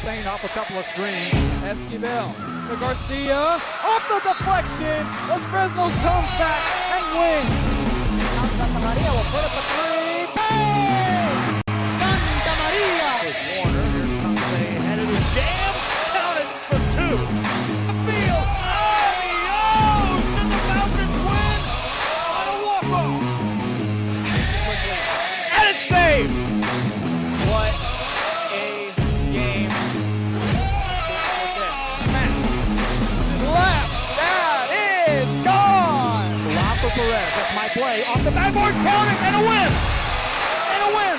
thing off a couple of screens. Esquivel to Garcia. Off the deflection. Los Fresnos comes back and wins. Now Santa Maria will put up a three. Bang! Santa Maria! There's Warner. Here comes a headed jam. Counted for two. Field. Adios! And the Falcons win on a walk-off. And it's saved. What a game. Smack to the left. That is gone. Rafa Perez. That's my play. Off the backboard. Counting and a win. And a win.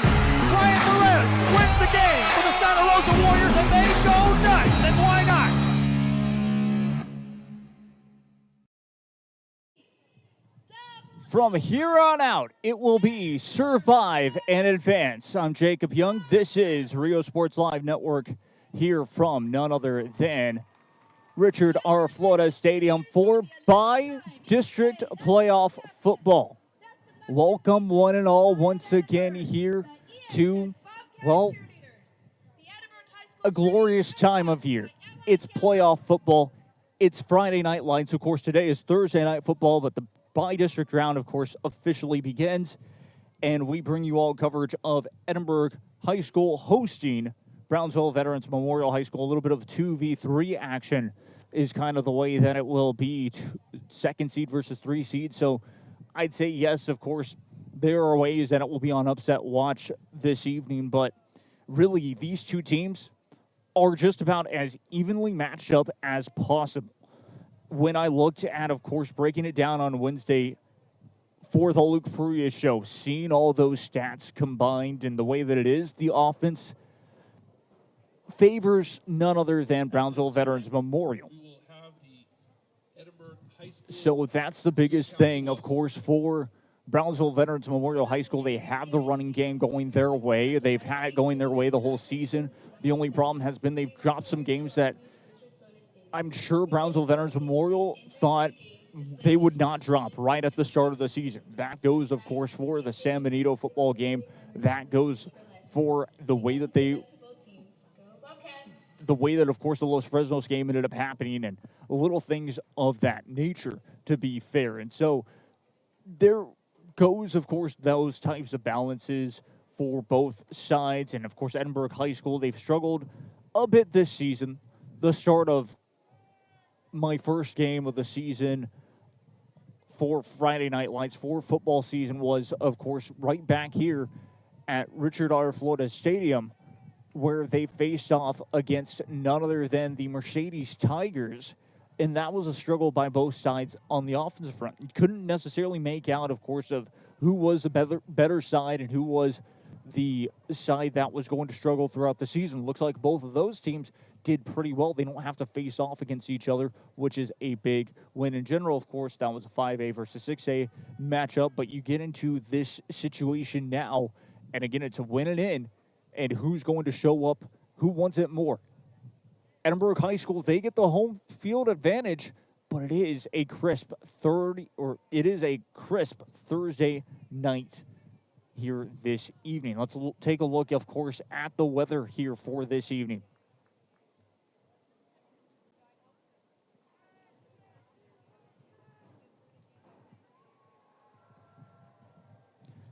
Brian Perez wins the game for the Santa Rosa Warriors, and they go nuts. And why not? From here on out, it will be Survive and Advance. I'm Jacob Young. This is Rio Sports Live Network, here from none other than Richard R. Flores Stadium for Bi-District Playoff Football. Welcome one and all once again here to, well, a glorious time of year. It's playoff football. It's Friday Night Lights. Of course, today is Thursday Night Football, but the Bi-District round, of course, officially begins. And we bring you all coverage of Edinburg High School hosting Brownsville Veterans Memorial High School. A little bit of 2v3 action is kind of the way that it will be. Second seed versus 3 seed. So I'd say yes, of course, there are ways that it will be on upset watch this evening. But really, these two teams are just about as evenly matched up as possible. When I looked at, of course, breaking it down on Wednesday for the Luke Fruia show, seeing all those stats combined and the way that it is, the offense favors none other than Brownsville Veterans Memorial. So that's the biggest thing, of course, for Brownsville Veterans Memorial High School. They have the running game going their way. They've had it going their way the whole season. The only problem has been they've dropped some games that I'm sure Brownsville Veterans Memorial thought they would not drop right at the start of the season. That goes, of course, for the San Benito football game. That goes for the way that of course, the Los Fresnos game ended up happening and little things of that nature, to be fair. And so there goes, of course, those types of balances for both sides. And, of course, Edinburg High School, they've struggled a bit this season. The start of my first game of the season for Friday Night Lights for football season was, of course, right back here at Richard R. Flores Stadium, where they faced off against none other than the Mercedes Tigers. And that was a struggle by both sides on the offensive front. You couldn't necessarily make out, of course, of who was the better side and who was the side that was going to struggle throughout the season. Looks like both of those teams did pretty well. They don't have to face off against each other, which is a big win. In general, of course, that was a 5A versus 6A matchup, but you get into this situation now, and again, it's a win and in, and who's going to show up, who wants it more. Edinburg High School, they get the home field advantage, but it is a crisp Thursday night here this evening. Let's take a look, of course, at the weather here for this evening.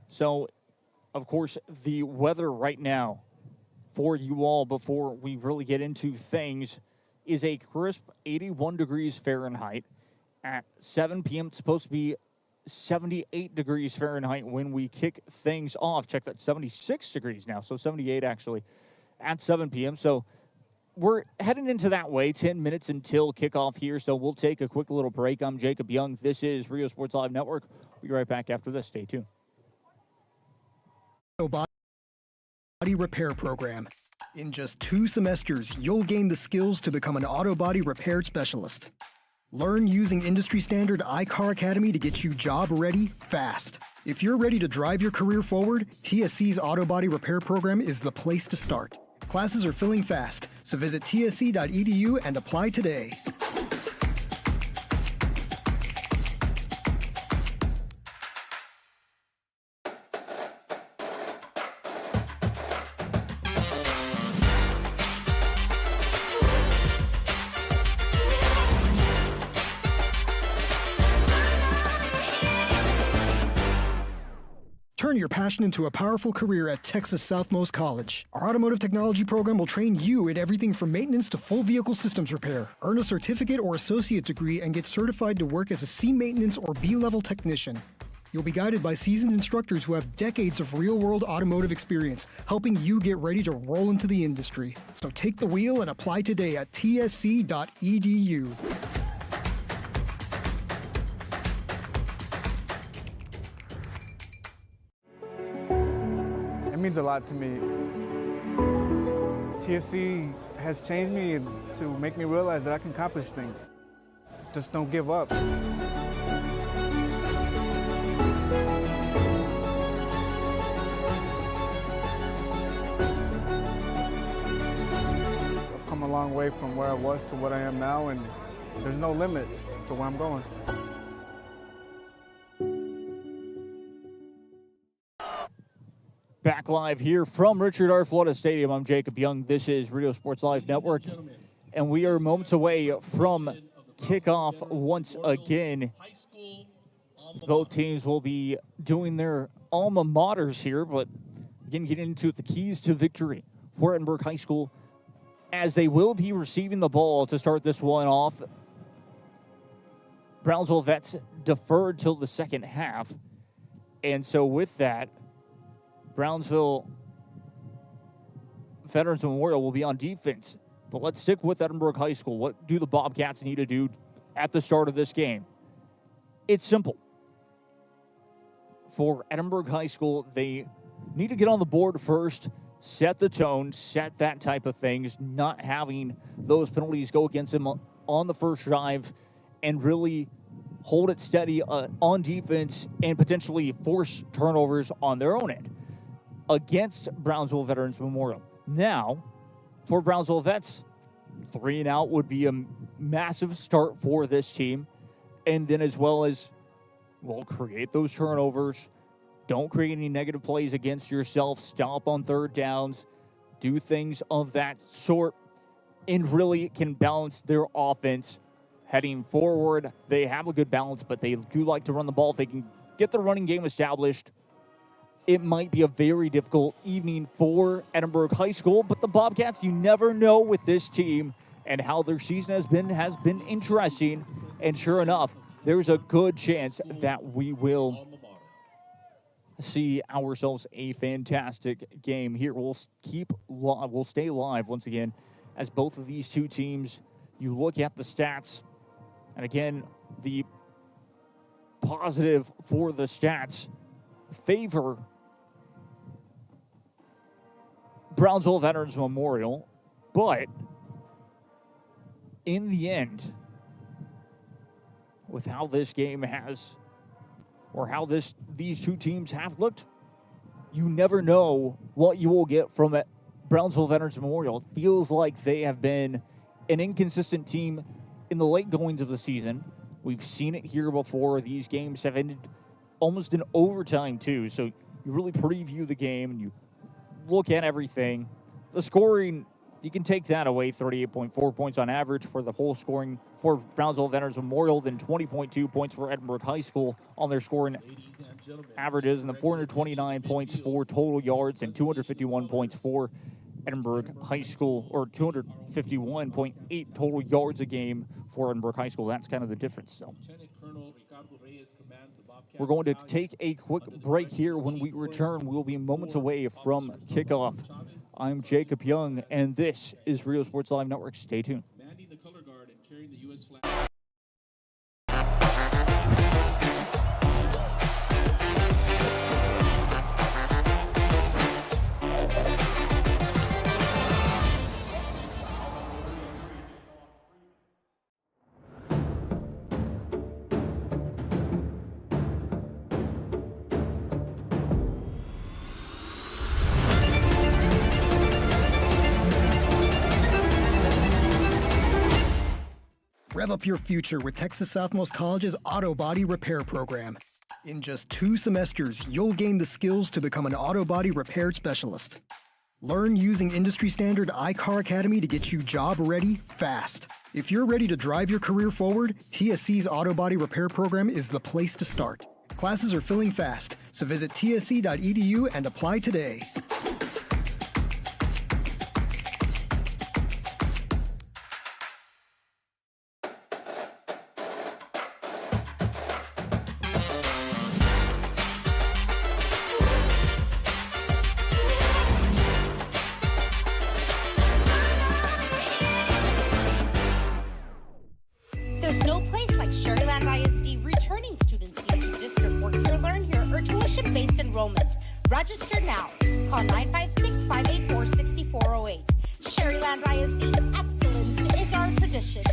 So, of course, the weather right now for you all before we really get into things is a crisp 81 degrees Fahrenheit. At 7 p.m., it's supposed to be 78 degrees Fahrenheit when we kick things off. Check that, 76 degrees now, so 78 actually at 7 p.m. So we're heading into that way, 10 minutes until kickoff here, so we'll take a quick little break. I'm Jacob Young. This is Rio Sports Live Network. We'll be right back after this. Stay tuned. Body repair program. In just 2 semesters, you'll gain the skills to become an auto body repair specialist. Learn using industry-standard iCar Academy to get you job-ready fast. If you're ready to drive your career forward, TSC's Auto Body Repair Program is the place to start. Classes are filling fast, so visit tsc.edu and apply today. Turn your passion into a powerful career at Texas Southmost College. Our automotive technology program will train you in everything from maintenance to full vehicle systems repair. Earn a certificate or associate degree and get certified to work as a C maintenance or B-level technician. You'll be guided by seasoned instructors who have decades of real-world automotive experience, helping you get ready to roll into the industry. So take the wheel and apply today at tsc.edu. It means a lot to me. TSC has changed me to make me realize that I can accomplish things. Just don't give up. I've come a long way from where I was to what I am now, and there's no limit to where I'm going. Back live here from Richard R. Florida Stadium. I'm Jacob Young. This is Rio Sports Live Network, and we are moments away from kickoff once again. Both teams will be doing their alma maters here, but again, getting into the keys to victory for Edinburg High School, as they will be receiving the ball to start this one off. Brownsville Vets deferred till the second half, and so with that, Brownsville Veterans Memorial will be on defense. But let's stick with Edinburg High School. What do the Bobcats need to do at the start of this game? It's simple. For Edinburg High School, they need to get on the board first, set the tone, set that type of things, not having those penalties go against them on the first drive, and really hold it steady on defense and potentially force turnovers on their own end against Brownsville Veterans Memorial. Now, for Brownsville Vets, 3 and out would be a massive start for this team. And then as well as, well, create those turnovers. Don't create any negative plays against yourself. Stop on third downs. Do things of that sort. And really can balance their offense heading forward. They have a good balance, but they do like to run the ball. If they can get the running game established, it might be a very difficult evening for Edinburg High School, but the Bobcats, you never know with this team and how their season has been interesting. And sure enough, there's a good chance that we will see ourselves a fantastic game here. We'll stay live once again as both of these two teams. You look at the stats, and again, the positive for the stats favor Brownsville Veterans Memorial, but in the end, with how this game has, or how these two teams have looked, you never know what you will get from it. Brownsville Veterans Memorial. It feels like they have been an inconsistent team in the late goings of the season. We've seen it here before. These games have ended almost in overtime too, so you really preview the game and you look at everything. The scoring, you can take that away, 38.4 points on average for the whole scoring for Brownsville Veterans Memorial, then 20.2 points for Edinburg High School on their scoring averages, and the 429 points for total yards and 251 points for Edinburg High School, or 251.8 total yards a game for Edinburg High School. That's kind of the difference. So we're going to take a quick break here. When we return, we'll be moments away from kickoff. I'm Jacob Young, and this is Rio Sports Live Network. Stay tuned. Manning the color guard and carrying the U.S. flag. Rev up your future with Texas Southmost College's Auto Body Repair Program. In just 2 semesters, you'll gain the skills to become an auto body repair specialist. Learn using industry standard iCar Academy to get you job ready fast. If you're ready to drive your career forward, TSC's Auto Body Repair Program is the place to start. Classes are filling fast. So visit tsc.edu and apply today. There's no place like Sherryland ISD. Returning students need to district work here, learn here, or tuition-based enrollment. Register now. Call 956-584-6408. Sherryland ISD. Excellence is our tradition.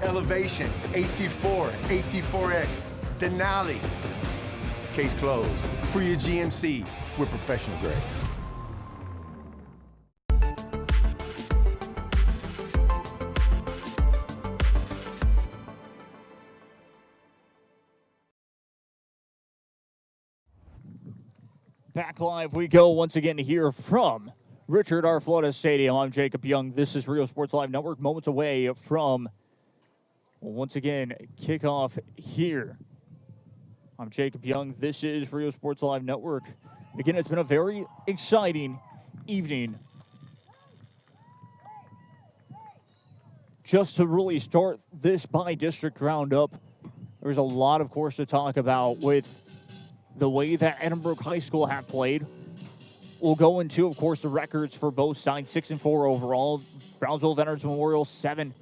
Elevation, AT4, AT4X, Denali. Case closed. For your GMC, we're professional grade. Back live we go once again here from Richard R. Flores Stadium. I'm Jacob Young. This is Rio Sports Live Network, moments away from, once again, kickoff here. I'm Jacob Young. This is Rio Sports Live Network. Again, it's been a very exciting evening. Just to really start this by-district roundup, there's a lot, of course, to talk about with the way that Edinburg High School have played. We'll go into, of course, the records for both sides, 6-4 overall. Brownsville Veterans Memorial, 7-3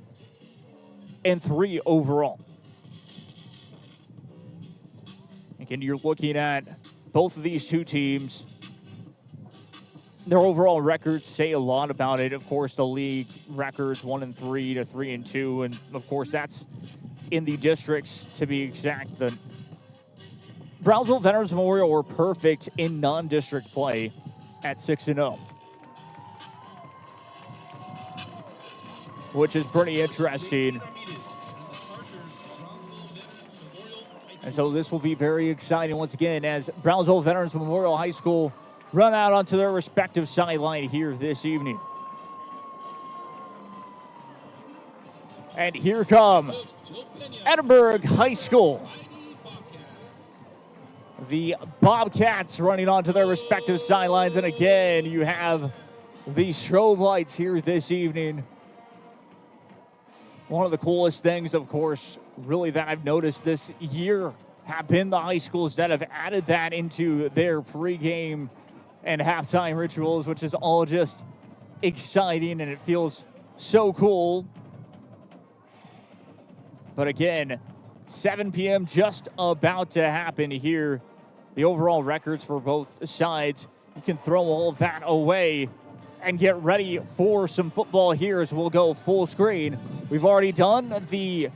overall. Again, you're looking at both of these two teams. Their overall records say a lot about it. Of course, the league records 1-3 to 3-2, and of course, that's in the districts to be exact. The Brownsville Veterans Memorial were perfect in non-district play at 6-0, which is pretty interesting. And so this will be very exciting once again as Brownsville Veterans Memorial High School run out onto their respective sideline here this evening. And here come Edinburg High School. The Bobcats running onto their respective sidelines. And again, you have the strobe lights here this evening. One of the coolest things, of course, really that I've noticed this year have been the high schools that have added that into their pregame and halftime rituals, which is all just exciting, and it feels so cool. But again, 7 p.m. just about to happen here. The overall records for both sides. You can throw all of that away and get ready for some football here as we'll go full screen. We've already done the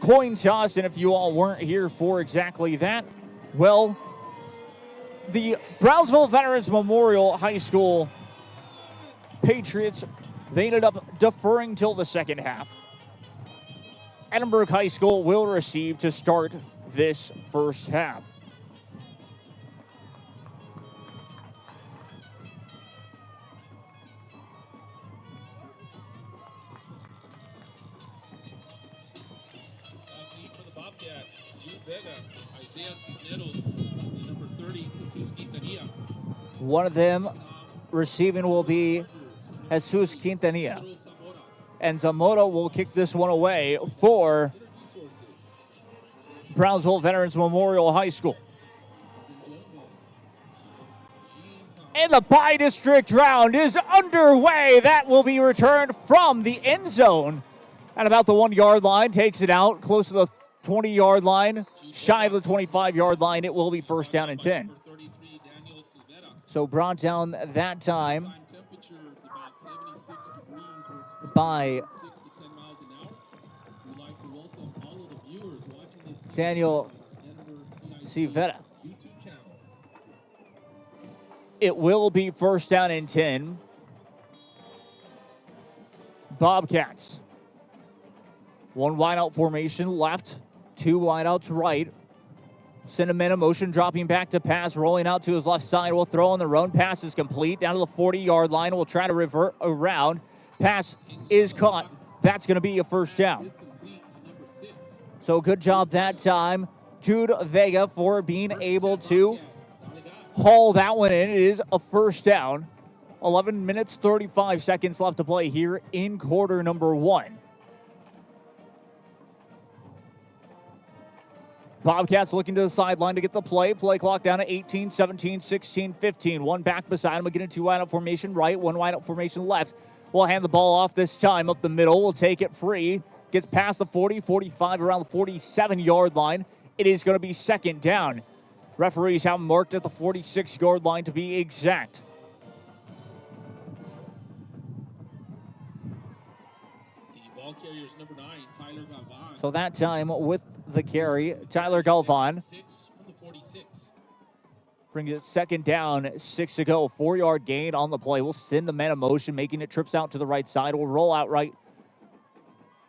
coin toss, and if you all weren't here for exactly that, well, the Brownsville Veterans Memorial High School Patriots, they ended up deferring till the second half. Edinburg High School will receive to start this first half. For the Bobcats, Jude Vega, Isaiah Cisneros, and number 30, Jesus Quintanilla. One of them receiving will be Jesus Quintanilla. And Zamora will kick this one away for Brownsville Veterans Memorial High School. And the by-district round is underway. That will be returned from the end zone at about the 1-yard line. Takes it out close to the 20-yard line, shy of the 25-yard line. It will be first down and 10. So brought down that time by Daniel Civetta. It will be first down and 10. Bobcats One wideout formation left, two wideouts right. Send a man in motion, dropping back to pass, rolling out to his left side. Will throw on the run. Pass is complete. Down to the 40-yard line. Will try to revert around. Pass is caught. That's going to be a first down. So good job that time, Jude Vega, for being able to haul that one in. It is a first down. 11 minutes, 35 seconds left to play here in quarter number 1. Bobcats looking to the sideline to get the play. Play clock down to 18, 17, 16, 15. One back beside him. Again, a two wideout formation right, one wideout formation left. We'll hand the ball off this time up the middle. We'll take it free. Gets past the 40, 45, around the 47-yard line. It is going to be second down. Referees have marked at the 46-yard line to be exact. The ball carrier is number 9, Tyler Galvan. So that time with the carry, Tyler Galvan 6 from the 46. brings it second down, 6 to go. 4-yard gain on the play. We'll send the man in motion, making it trips out to the right side. We'll roll out right.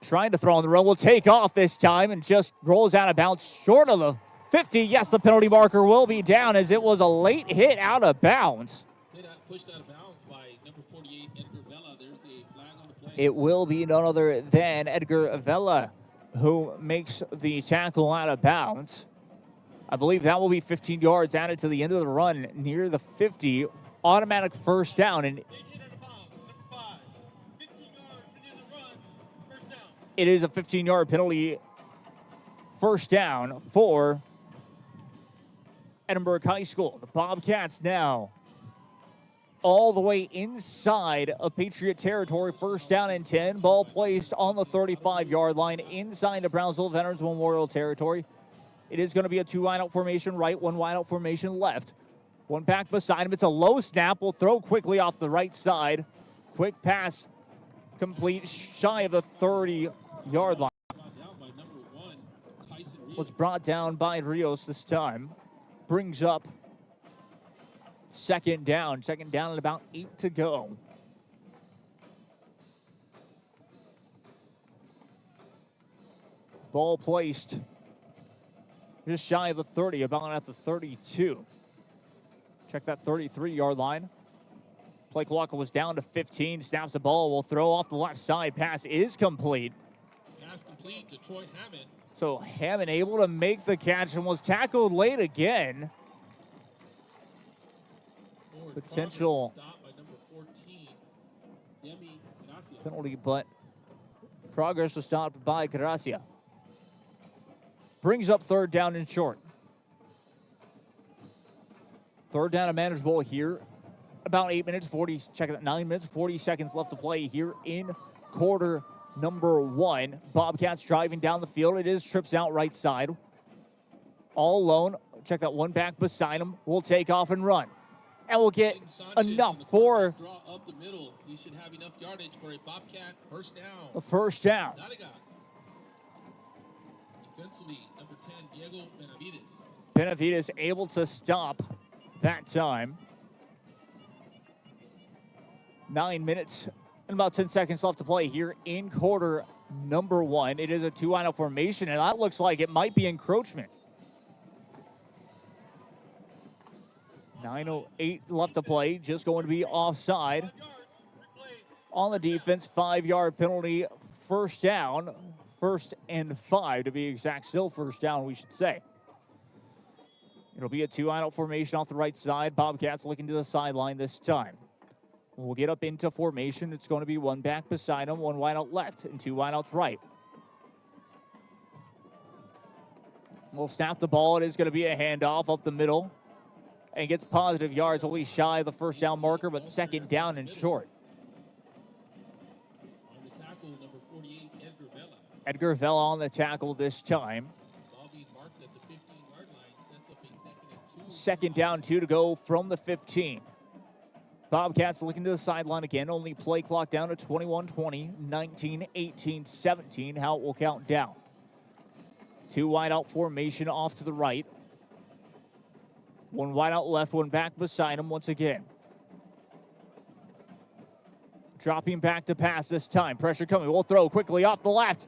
Trying to throw on the run. Will take off this time and just rolls out of bounds short of the 50. Yes, the penalty marker will be down as it was a late hit out of bounds. Pushed out of bounds by number 48, Edgar Vela. There's a flag on the play. It will be none other than Edgar Vela who makes the tackle out of bounds. I believe that will be 15 yards added to the end of the run near the 50. Automatic first down. And it is a 15-yard penalty first down for Edinburg High School. The Bobcats now all the way inside of Patriot territory. First down and 10. Ball placed on the 35-yard line inside the Brownsville Veterans Memorial territory. It is going to be a two wideout formation right, one wideout formation left. One back beside him. It's a low snap. Will throw quickly off the right side. Quick pass complete shy of the 30-yard line. Was brought down by Rios this time. Brings up second down. Second down and about 8 to go. Ball placed just shy of the 30, about at the 32. Check that 33-yard line. Play clock was down to 15. Snaps the ball. Will throw off the left side. Pass is complete. Pass complete to Troy Hammond. So Hammond able to make the catch and was tackled late again. Potential Stop by number 14, Demi Gracia. penalty, but progress was stopped by Gracia. Brings up third down and short. Third down and manageable here. About 8 minutes, 40, check it out, 9 minutes, 40 seconds left to play here in quarter number 1. Bobcats driving down the field. It is trips out right side. All alone. Check that one back beside him. We'll take off and run. And we'll get enough for draw up the middle. He should have enough yardage for a Bobcat first down. a first down. Nadigas. Defensively, number 10, Diego Benavides. Benavides able to stop that time. 9 minutes and about 10 seconds left to play here in quarter number 1. It is a two wideout formation, and that looks like it might be encroachment. 9:08 left to play, just going to be offside. On the defense, 5-yard penalty, first down. 1st and 5 to be exact, still first down, we should say. It'll be a two wideout formation off the right side. Bobcats looking to the sideline this time. We'll get up into formation. It's going to be one back beside him, one wideout left, and two wideouts right. We'll snap the ball. It is going to be a handoff up the middle. And gets positive yards. Will be shy of the first down marker, but second down and short. On the tackle, number 48, Edgar Vela. Edgar Vela on the tackle this time. Ball being marked at the 15-yard line. Sets up a 2nd and 2. Second down, 2 to go from the 15. Bobcats looking to the sideline again. Only play clock down to 21-20, 19, 18, 17. How it will count down. Two wide out formation off to the right. One wide out left, one back beside him once again. Dropping back to pass this time. Pressure coming. We'll throw quickly off the left.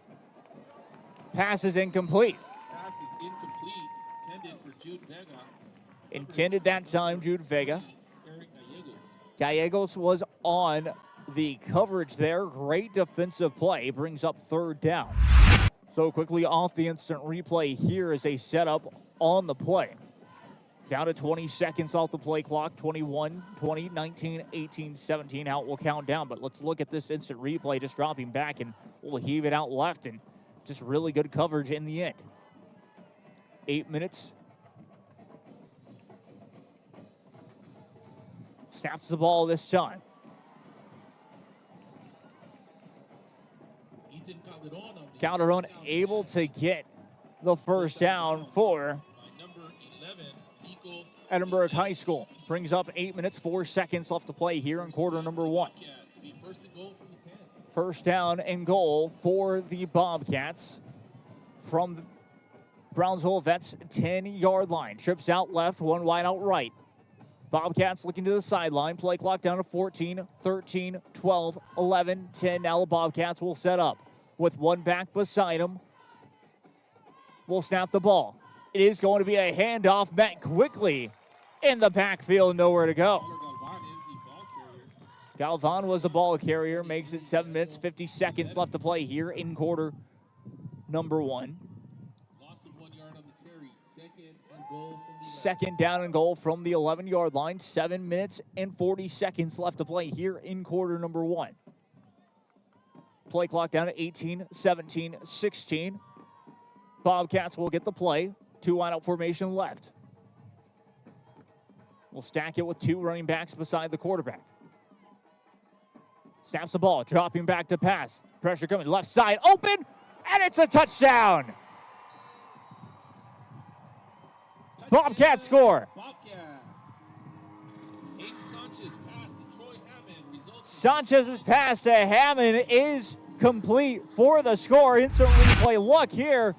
Pass is incomplete. Pass is incomplete. Intended for Jude Vega. Intended that time, Jude Vega. Eric Gallegos. Gallegos was on the coverage there. Great defensive play. Brings up third down. So quickly off the instant replay, here is a setup on the play. Down to 20 seconds off the play clock. 21, 20, 19, 18, 17. How it will count down. But let's look at this instant replay. Just dropping back, and we'll heave it out left. And just really good coverage in the end. 8 minutes. Snaps the ball this time. Calderon able to get the first down for Edinburg High School. Brings up 8 minutes, 4 seconds left to play here in quarter number 1. First down and goal for the Bobcats from the Brownsville Vets 10-yard line. Trips out left, one wide out right. Bobcats looking to the sideline. Play clock down to 14, 13, 12, 11, 10. Now the Bobcats will set up with one back beside him. Will snap the ball. It is going to be a handoff met quickly in the backfield. Nowhere to go. Galvan was the ball carrier. Makes it 7 minutes, 50 seconds left to play here in quarter number 1. Second down and goal from the 11-yard line. 7 minutes and 40 seconds left to play here in quarter number 1. Play clock down to 18, 17, 16. Bobcats will get the play. 2 wide out formation left. We'll stack it with 2 running backs beside the quarterback. Snaps the ball, dropping back to pass. Pressure coming left side, open, and it's a touchdown. Bobcats score. Sanchez's pass to Hammond is complete for the score. Instant replay look here.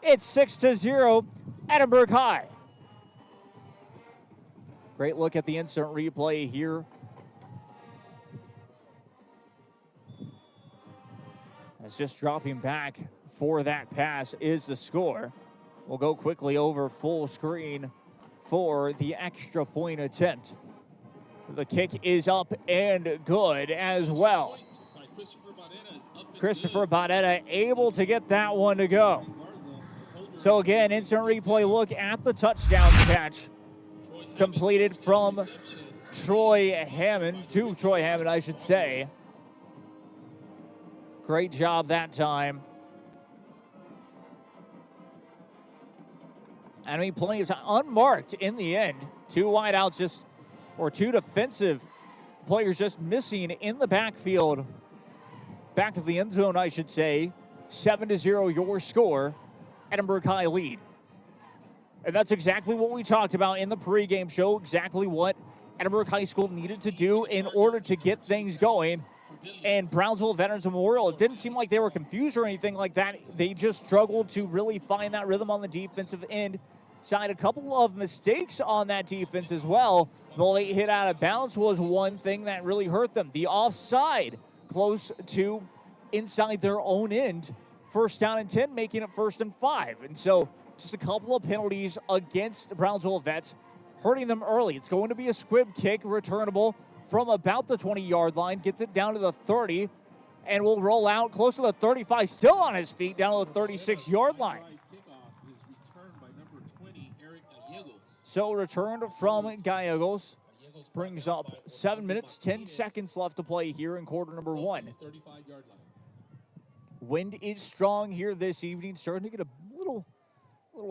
It's 6-0, Edinburg High. Great look at the instant replay here. As just dropping back for that pass is the score. We'll go quickly over full screen for the extra point attempt. The kick is up and good as well. Christopher Baudetta able to get that one to go. So again, instant replay look at the touchdown catch completed from Troy Hammond, to Troy Hammond, I should say. Great job that time. I mean, plenty of time. Unmarked in the end. 2 wideouts just, or 2 defensive players just missing in the backfield. Back of the end zone, I should say. 7-0 your score. Edinburg High lead. And that's exactly what we talked about in the pregame show. Exactly what Edinburg High School needed to do in order to get things going. And Brownsville Veterans Memorial, it didn't seem like they were confused or anything like that. They just struggled to really find that rhythm on the defensive end. Side, a couple of mistakes on that defense as well. The late hit out of bounds was one thing that really hurt them. The offside close to inside their own end. First down and 10, making it 1st and 5. And so just a couple of penalties against Brownsville Vets, hurting them early. It's going to be a squib kick, returnable from about the 20-yard line, gets it down to the 30, and will roll out close to the 35, still on his feet, down to the 36-yard line. So returned from Gallegos, brings up 7 minutes, 10 seconds left to play here in quarter number 1. Wind is strong here this evening, starting to get a little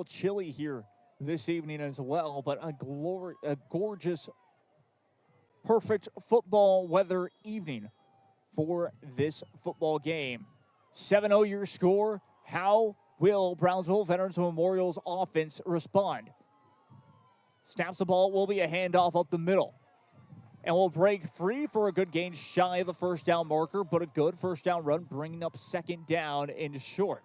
chilly here this evening as well, but a gorgeous, perfect football weather evening for this football game. 7-0 your score. How will Brownsville Veterans Memorial's offense respond? Snaps the ball, will be a handoff up the middle. And will break free for a good gain shy of the first down marker, but a good first down run, bringing up second down and short.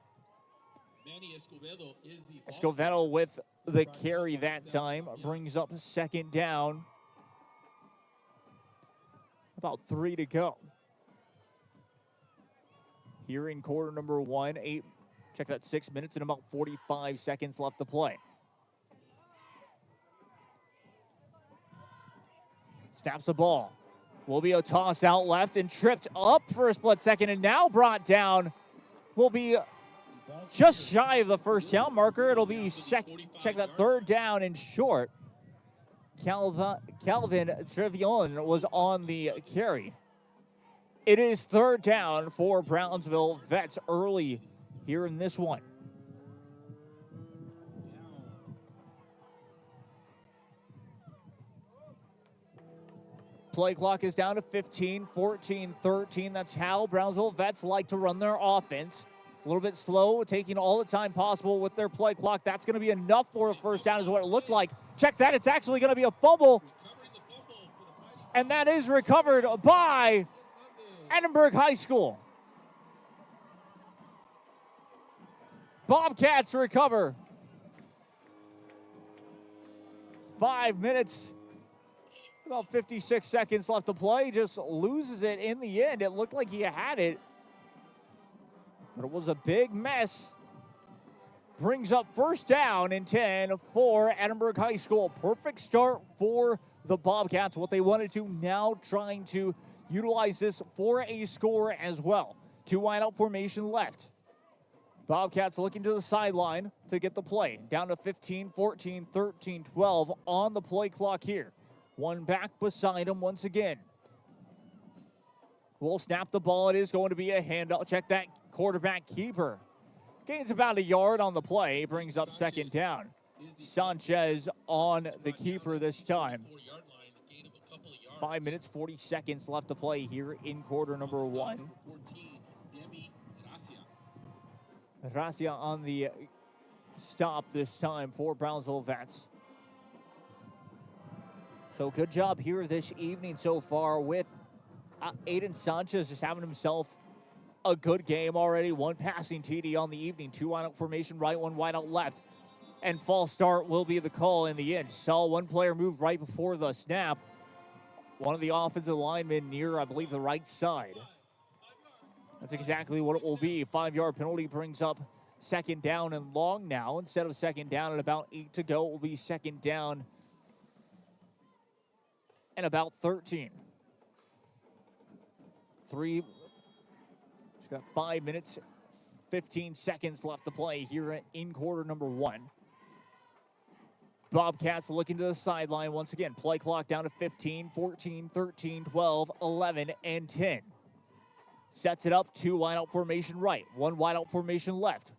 Escovedo with the carry that time, brings up second down. About 3 to go. Here in quarter number 1, 8 Check that, 6 minutes and about 45 seconds left to play. Snaps the ball. Will be a toss out left and tripped up for a split second and now brought down. Will be just shy of the first down marker. It'll be check that, third down and short. Calvin Trevion was on the carry. It is third down for Brownsville Vets early here in this one. Play clock is down to 15, 14, 13. That's how Brownsville Vets like to run their offense. A little bit slow, taking all the time possible with their play clock. That's going to be enough for a first down is what it looked like. Check that. It's actually going to be a fumble. And that is recovered by Edinburg High School. Bobcats recover. 5 minutes. About 56 seconds left to play. Just loses it in the end. It looked like he had it, but it was a big mess. Brings up first down and 10 for Edinburg High School. Perfect start for the Bobcats. What they wanted to, now trying to utilize this for a score as well. 2 wide out formation left. Bobcats looking to the sideline to get the play. Down to 15, 14, 13, 12 on the play clock here. One back beside him once again. Will snap the ball. It is going to be a handoff. Check that, quarterback keeper. Gains about a yard on the play. Brings up second down. Sanchez on the keeper this time. 5 minutes, 40 seconds left to play here in quarter number 1. Gracia on the stop this time for Brownsville Vets. So good job here this evening so far with Aiden Sanchez just having himself a good game already. 1 passing TD on the evening. 2 wide out formation right, 1 wide out left. And false start will be the call in the end. Saw one player move right before the snap. One of the offensive linemen near, I believe, the right side. That's exactly what it will be. 5-yard penalty brings up second down and long now. Instead of second down and about 8 to go, it will be second down and about 13. She's got 5 minutes, 15 seconds left to play here in quarter number 1. Bobcats looking to the sideline once again. Play clock down to 15, 14, 13, 12, 11, and 10. Sets it up, 2 wide out formation right, 1 wide out formation left.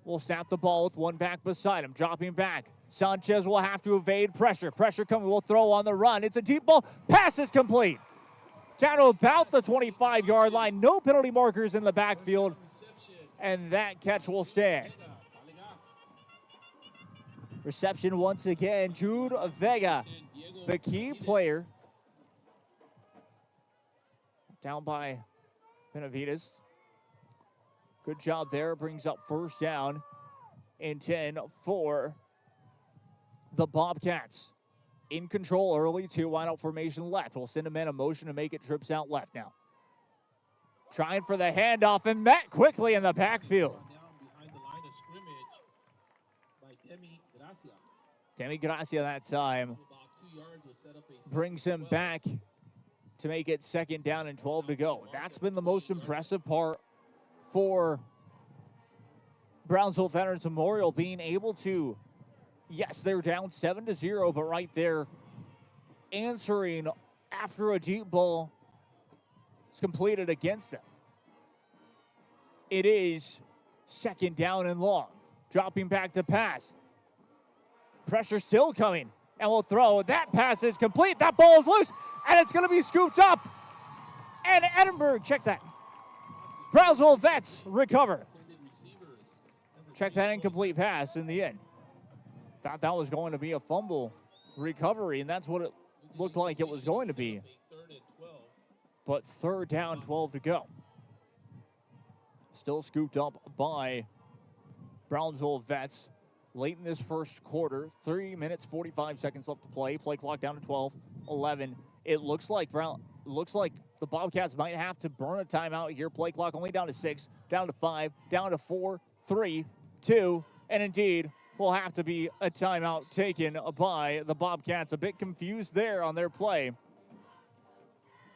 Will snap the ball with 1 back beside him, dropping back. Sanchez will have to evade pressure. Pressure coming, will throw on the run. It's a deep ball, pass is complete. Down to about the 25-yard line. No penalty markers in the backfield, and that catch will stand. Reception once again, Jude Vega, the key player. Down by Benavides. Good job there, brings up first down and 10 for the Bobcats. In control early, 2 wide out formation left. We'll send a man a motion to make it trips out left now. Trying for the handoff and met quickly in the backfield. Demi Gracia that time brings him back to make it second down and 12 to go. That's been the most impressive part for Brownsville Veterans Memorial, being able to, yes, they're down 7-0, but right there answering after a deep ball is completed against them. It is second down and long. Dropping back to pass. Pressure still coming, and we'll throw. That pass is complete. That ball is loose, and it's going to be scooped up. And Edinburg, check that. Brownsville Vets recover. Check that incomplete pass in the end. Thought that was going to be a fumble recovery, and that's what it looked like it was going to be. But third down, 12 to go. Still scooped up by Brownsville Vets. Late in this first quarter, 3 minutes, 45 seconds left to play. Play clock down to 12, 11. It looks like looks like the Bobcats might have to burn a timeout here. Play clock only down to 6, down to 5, down to 4, 3, 2, and indeed will have to be a timeout taken by the Bobcats. A bit confused there on their play.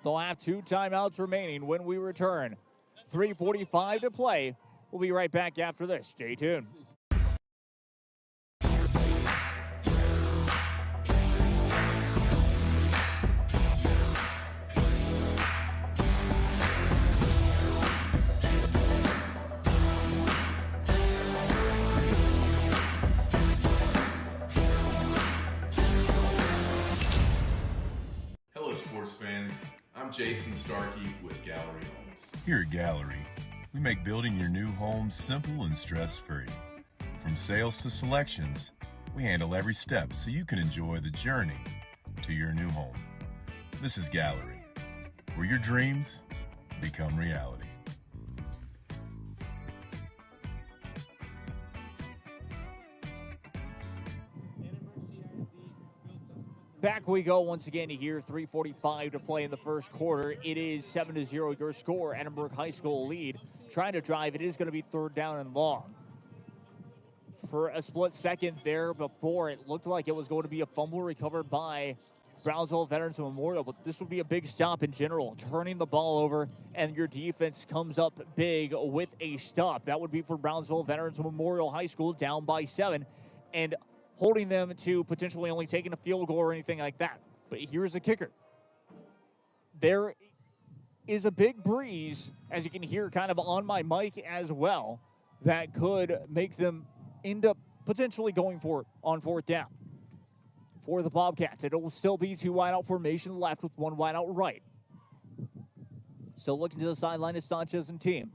They'll have 2 timeouts remaining when we return. 3:45 to play. We'll be right back after this. Stay tuned. Hello, sports fans. I'm Jason Starkey with Gallery Homes. Here at Gallery, we make building your new home simple and stress-free. From sales to selections, we handle every step so you can enjoy the journey to your new home. This is Gallery, where your dreams become reality. Back we go once again here. 3:45 to play in the first quarter. It is 7-0 your score. Edinburg High School lead. Trying to drive. It is going to be 3rd down and long. For a split second there before, it looked like it was going to be a fumble recovered by Brownsville Veterans Memorial, but this would be a big stop in general. Turning the ball over, and your defense comes up big with a stop. That would be for Brownsville Veterans Memorial High School, down by 7. And holding them to potentially only taking a field goal or anything like that. But here's the kicker. There is a big breeze, as you can hear kind of on my mic as well, that could make them end up potentially going for it on 4th down. For the Bobcats, it will still be 2 wideout formation left with 1 wideout right. Still looking to the sideline is Sanchez and team.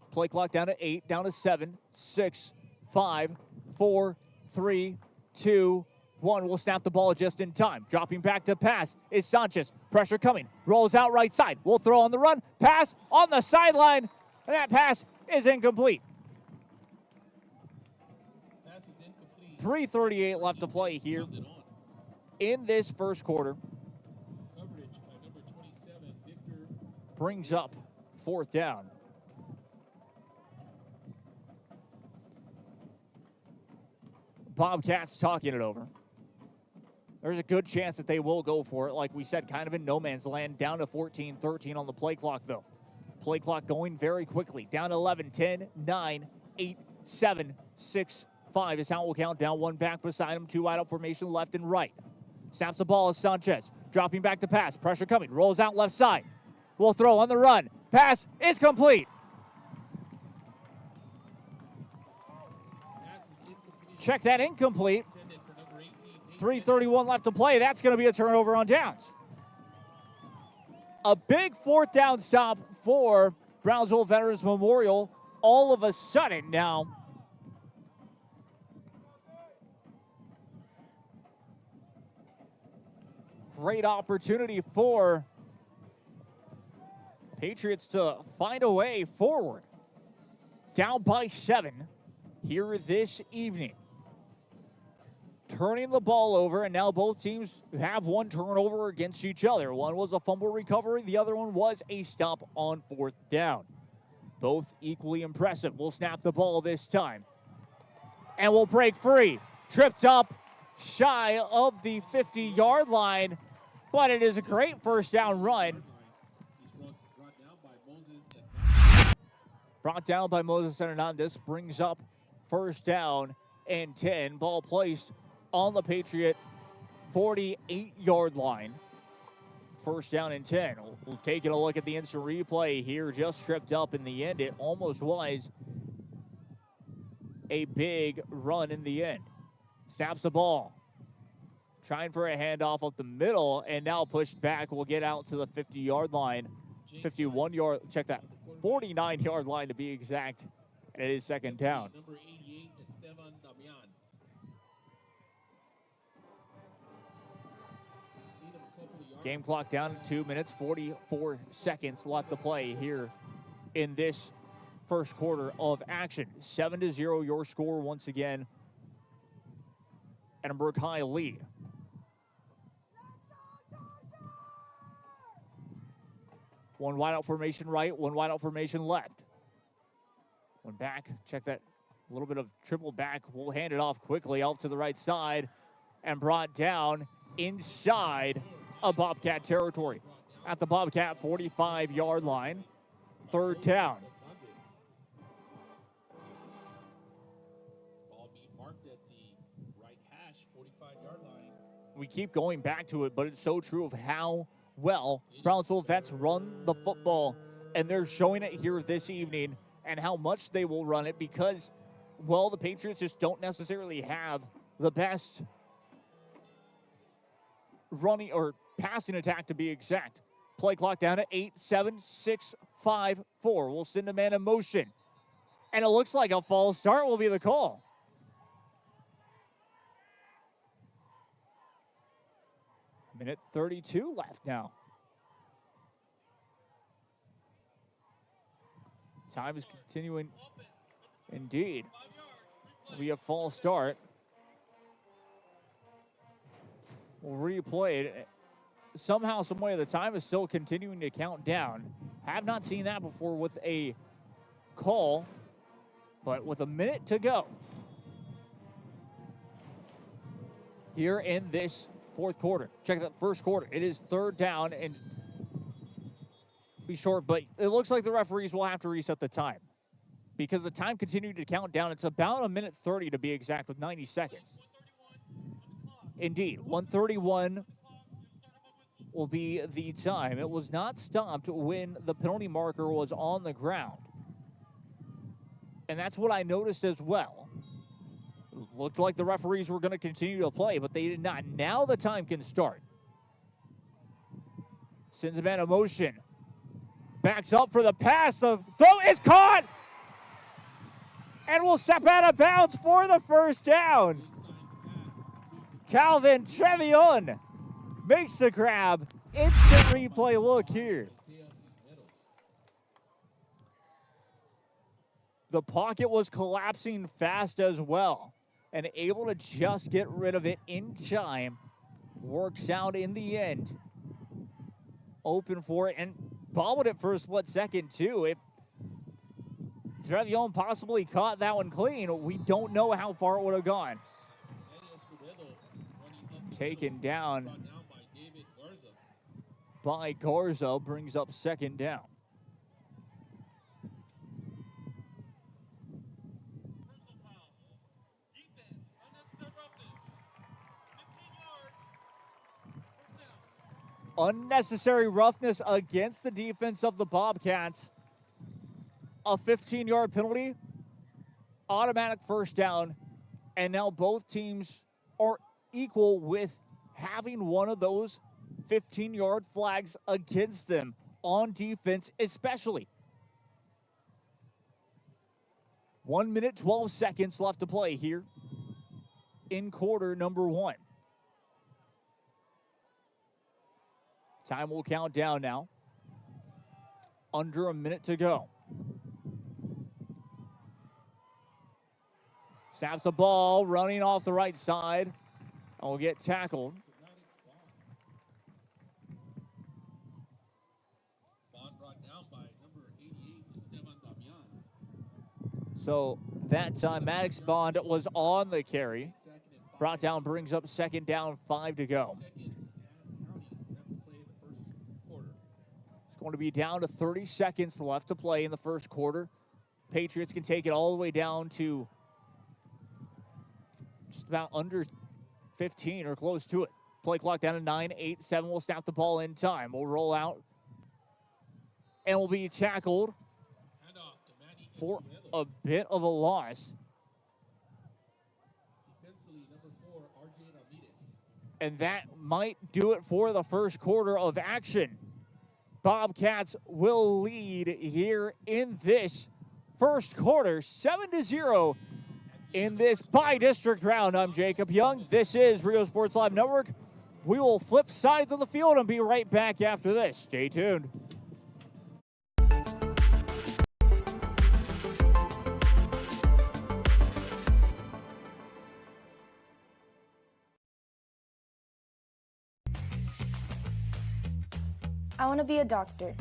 Play clock down to 8, down to 7, 6, 5, 4, 3, 2, 1. Will snap the ball just in time. Dropping back to pass is Sanchez. Pressure coming. Rolls out right side. Will throw on the run. Pass on the sideline. And that pass is incomplete. 3:38 left to play here in this first quarter. Coverage by number 27, Victor. Brings up 4th down. Bobcats talking it over. There's a good chance that they will go for it. Like we said, kind of in no man's land. Down to 14-13 on the play clock, though. Play clock going very quickly. Down to 11, 10, 9, 8, 7, 6, 5 is how we'll count down. 1 back beside him. 2 wide out formation left and right. Snaps the ball as Sanchez. Dropping back to pass. Pressure coming. Rolls out left side. Will throw on the run. Pass is complete. Check that, incomplete. 3:31 left to play. That's going to be a turnover on downs. A big 4th down stop for Brownsville Veterans Memorial. All of a sudden now, great opportunity for Patriots to find a way forward. Down by 7 here this evening. Turning the ball over, and now both teams have 1 turnover against each other. One was a fumble recovery. The other one was a stop on 4th down. Both equally impressive. We'll snap the ball this time. And we'll break free. Tripped up shy of the 50-yard line, but it is a great 1st down run. Brought down by Moses Hernandez. Brings up 1st down and 10. Ball placed on the Patriot 48-yard line. 1st down and 10. We'll take a look at the instant replay here. Just tripped up in the end. It almost was a big run in the end. Snaps the ball. Trying for a handoff up the middle, and now pushed back. Will get out to the 50-yard line. 51-yard, check that, 49-yard line to be exact. And it is 2nd down. Number 88, Esteban Damian. Game clock down to 2 minutes, 44 seconds left to play here in this first quarter of action. 7-0 your score once again. Edinburg High lead. One wide out formation right, one wide out formation left. One back, check that a little bit of triple back. We'll hand it off quickly off to the right side and brought down inside of Bobcat territory. At the Bobcat 45-yard line, 3rd down. Ball being marked at the right hash, 45-yard line. We keep going back to it, but it's so true of how well Brownsville vets run the football, and they're showing it here this evening and how much they will run it because, well, the Patriots just don't necessarily have the best running or passing attack to be exact. Play clock down at 8, 7, 6, 5, 4. We'll send a man in motion. And it looks like a false start will be the call. Minute 32 left now. Time is continuing. Indeed. We have false start. We'll replay it. Somehow, some way, the time is still continuing to count down. Have not seen that before with a call, but with a minute to go here in this 4th quarter. Check that 1st quarter. It is 3rd down and be short, but it looks like the referees will have to reset the time because the time continued to count down. It's about a minute 30 to be exact with 90 seconds. Indeed, 1:31 will be the time. It was not stopped when the penalty marker was on the ground. And that's what I noticed as well. It looked like the referees were going to continue to play, but they did not. Now the time can start. Sends a man in motion. Backs up for the pass. The throw is caught. And will step out of bounds for the 1st down. Calvin Trevion makes the grab. Instant replay look here. The pocket was collapsing fast as well and able to just get rid of it in time. Works out in the end. Open for it and bobbled it for a split second too. If Trevion possibly caught that one clean, we don't know how far it would have gone. Taken down by Garza, brings up 2nd down. Unnecessary roughness against the defense of the Bobcats. A 15-yard penalty, automatic 1st down, and now both teams are equal with having one of those 15-yard flags against them on defense especially. 1 minute, 12 seconds left to play here in quarter number 1. Time will count down now. Under a minute to go. Snaps the ball, running off the right side. And will get tackled. So that time, Maddox Bond was on the carry. Brought down, brings up 2nd down, 5 to go. It's going to be down to 30 seconds left to play in the 1st quarter. Patriots can take it all the way down to just about under 15 or close to it. Play clock down to 9, 8, 7. We'll snap the ball in time. We'll roll out and will be tackled for a bit of a loss. And that might do it for the 1st quarter of action. Bobcats will lead here in this 1st quarter, 7-0 in this by-district round. I'm Jacob Young. This is Rio Sports Live Network. We will flip sides of the field and be right back after this. Stay tuned. I want to be a doctor.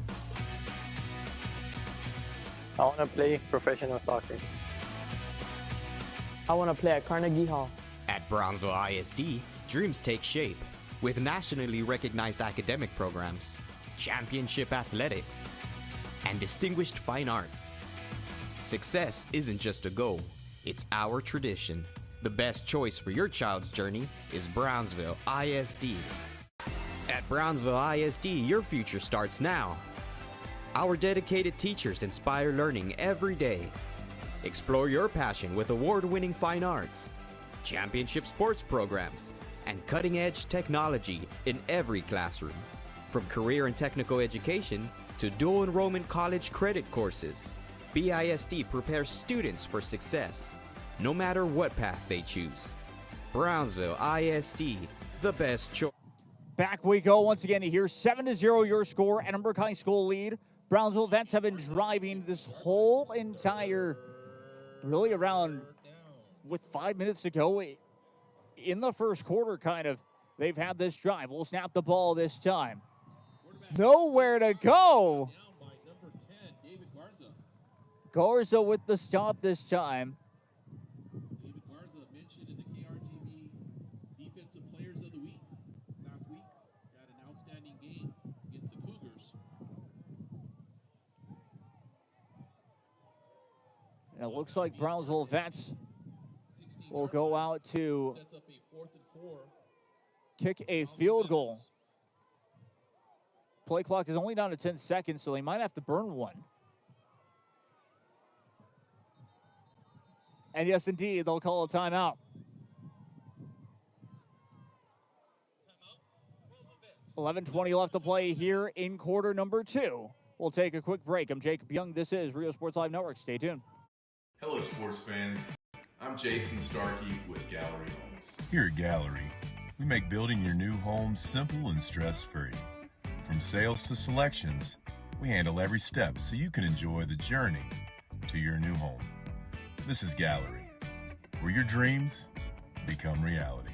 I want to play professional soccer. I want to play at Carnegie Hall. At Brownsville ISD, dreams take shape with nationally recognized academic programs, championship athletics, and distinguished fine arts. Success isn't just a goal, it's our tradition. The best choice for your child's journey is Brownsville ISD. At Brownsville ISD, your future starts now. Our dedicated teachers inspire learning every day. Explore your passion with award-winning fine arts, championship sports programs, and cutting-edge technology in every classroom. From career and technical education to dual enrollment college credit courses, BISD prepares students for success, no matter what path they choose. Brownsville ISD, the best choice. Back we go once again here. 7-0 your score. Edinburgh High School lead. Brownsville Vets have been driving this whole entire, really around with 5 minutes to go in the first quarter, kind of. They've had this drive. We'll snap the ball this time. Nowhere to go. Garza with the stop this time. David Garza mentioned in the KRGB Defensive Players of the Week last week. Had an outstanding game against the Cougars. And it looks like Brownsville Vets will go out to Sets up a 4th and 4. kick a field goal. Play clock is only down to 10 seconds, so they might have to burn one. And yes, indeed, they'll call a timeout. 11:20 left to play here in quarter number 2. We'll take a quick break. I'm Jacob Young. This is Rio Sports Live Network. Stay tuned. Hello, sports fans. I'm Jason Starkey with Gallery Homes. Here at Gallery, we make building your new home simple and stress-free. From sales to selections, we handle every step so you can enjoy the journey to your new home. This is Gallery, where your dreams become reality.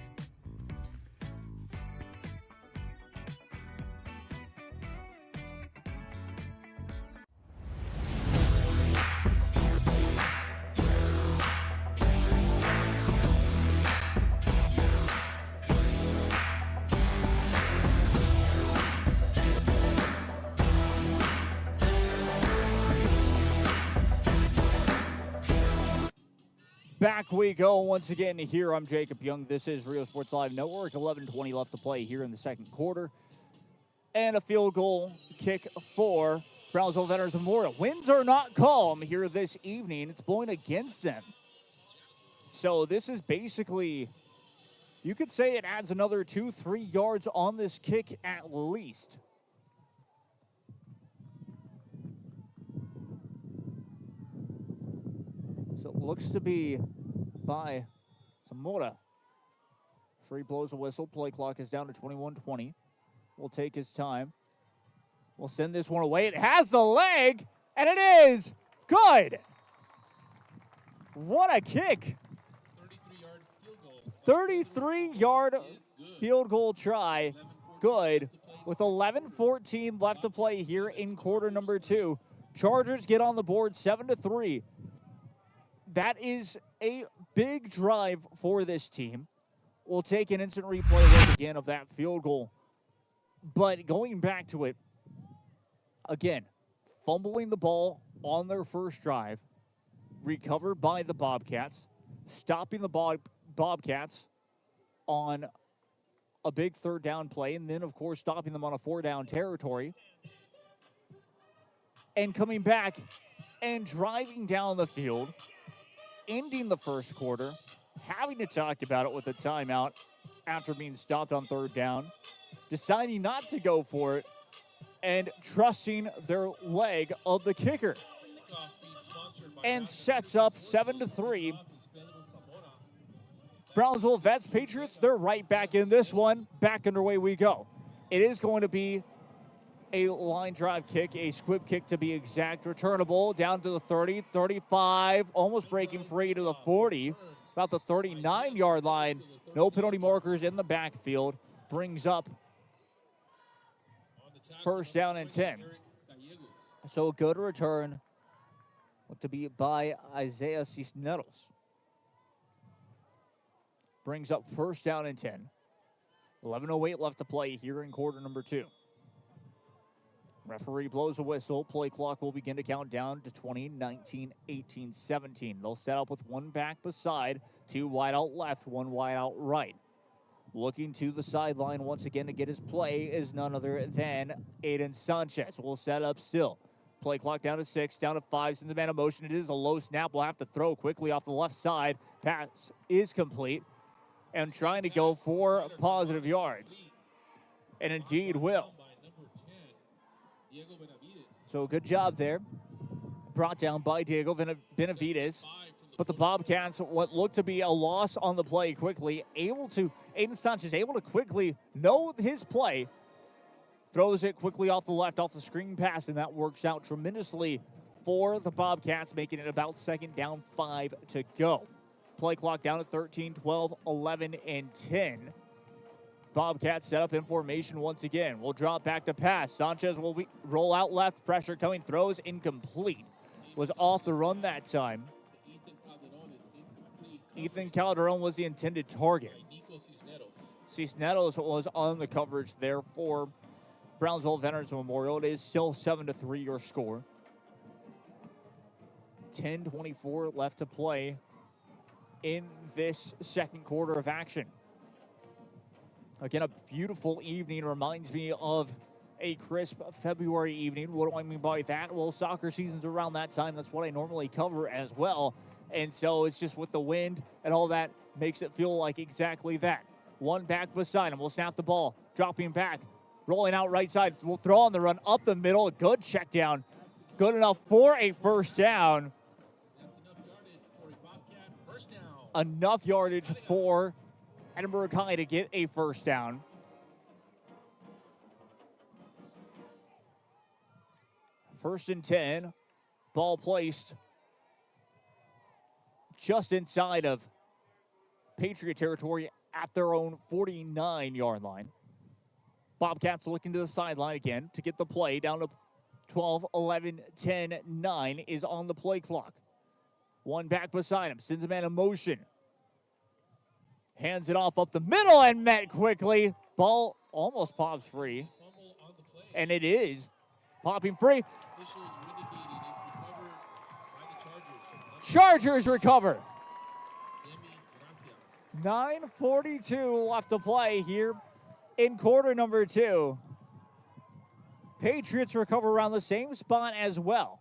Back we go once again here. I'm Jacob Young. This is Rio Sports Live Network. 11:20 left to play here in the second quarter. And a field goal kick for Brownsville Veterans Memorial. Winds are not calm here this evening. It's blowing against them. So this is basically, you could say it adds another 2-3 yards on this kick at least. So it looks to be by Zamora. Free blows a whistle. Play clock is down to 21:20. Will take his time. We'll send this one away. It has the leg, and it is good. What a kick. 33-yard field goal. 33-yard field goal try. Good. With 11:14 left to play here in quarter number 2. Chargers get on the board 7-3. That is a big drive for this team. We'll take an instant replay look again of that field goal. But going back to it, again, fumbling the ball on their first drive, recovered by the Bobcats, stopping the Bobcats on a big third down play, and then, of course, stopping them on a 4-down territory, and coming back and driving down the field, ending the first quarter, having to talk about it with a timeout after being stopped on third down, deciding not to go for it, and trusting their leg of the kicker. And sets up 7-3. Brownsville Vets, Patriots, they're right back in this one. Back underway we go. It is going to be a line drive kick, a squib kick to be exact, returnable down to the 30, 35, almost breaking free to the 40, about the 39-yard line. No penalty markers in the backfield. Brings up first down and 10. So a good return to be by Isaiah Cisneros. Brings up first down and 10. 11:08 left to play here in quarter number 2. Referee blows a whistle. Play clock will begin to count down to 20, 19, 18, 17. They'll set up with one back beside, 2 wide out left, 1 wide out right. Looking to the sideline once again to get his play is none other than Aiden Sanchez. We'll set up still. Play clock down to 6, down to 5. Since the man of motion, it is a low snap. We'll have to throw quickly off the left side. Pass is complete. And trying to go for positive yards. And indeed will. So good job there. Brought down by Diego Benavides. But the Bobcats, what looked to be a loss on the play quickly, Aiden Sanchez able to quickly know his play. Throws it quickly off the left, off the screen pass, and that works out tremendously for the Bobcats, making it about second down, 5 to go. Play clock down at 13, 12, 11, and 10. Bobcats set up in formation once again. We'll drop back to pass. Sanchez will roll out left. Pressure coming. Throws incomplete. Was off the run that time. Ethan Calderon was the intended target. Cisneros was on the coverage there for Brownsville Veterans Memorial. It is still 7-3 your score. 10:24 left to play in this second quarter of action. Again, a beautiful evening. Reminds me of a crisp February evening. What do I mean by that? Well, soccer season's around that time. That's what I normally cover as well. And so it's just with the wind and all that makes it feel like exactly that. One back beside him. We'll snap the ball. Dropping back. Rolling out right side. We'll throw on the run up the middle. Good check down. Good enough for a first down. Enough yardage for Edinburg High to get a first down. First and 10. Ball placed just inside of Patriot territory at their own 49-yard line. Bobcats looking to the sideline again to get the play down to 12, 11, 10, 9 is on the play clock. One back beside him. Sends a man in motion. Hands it off up the middle and met quickly. Ball almost pops free. And it is popping free. Chargers recover. 9:42 left to play here in quarter number 2. Patriots recover around the same spot as well.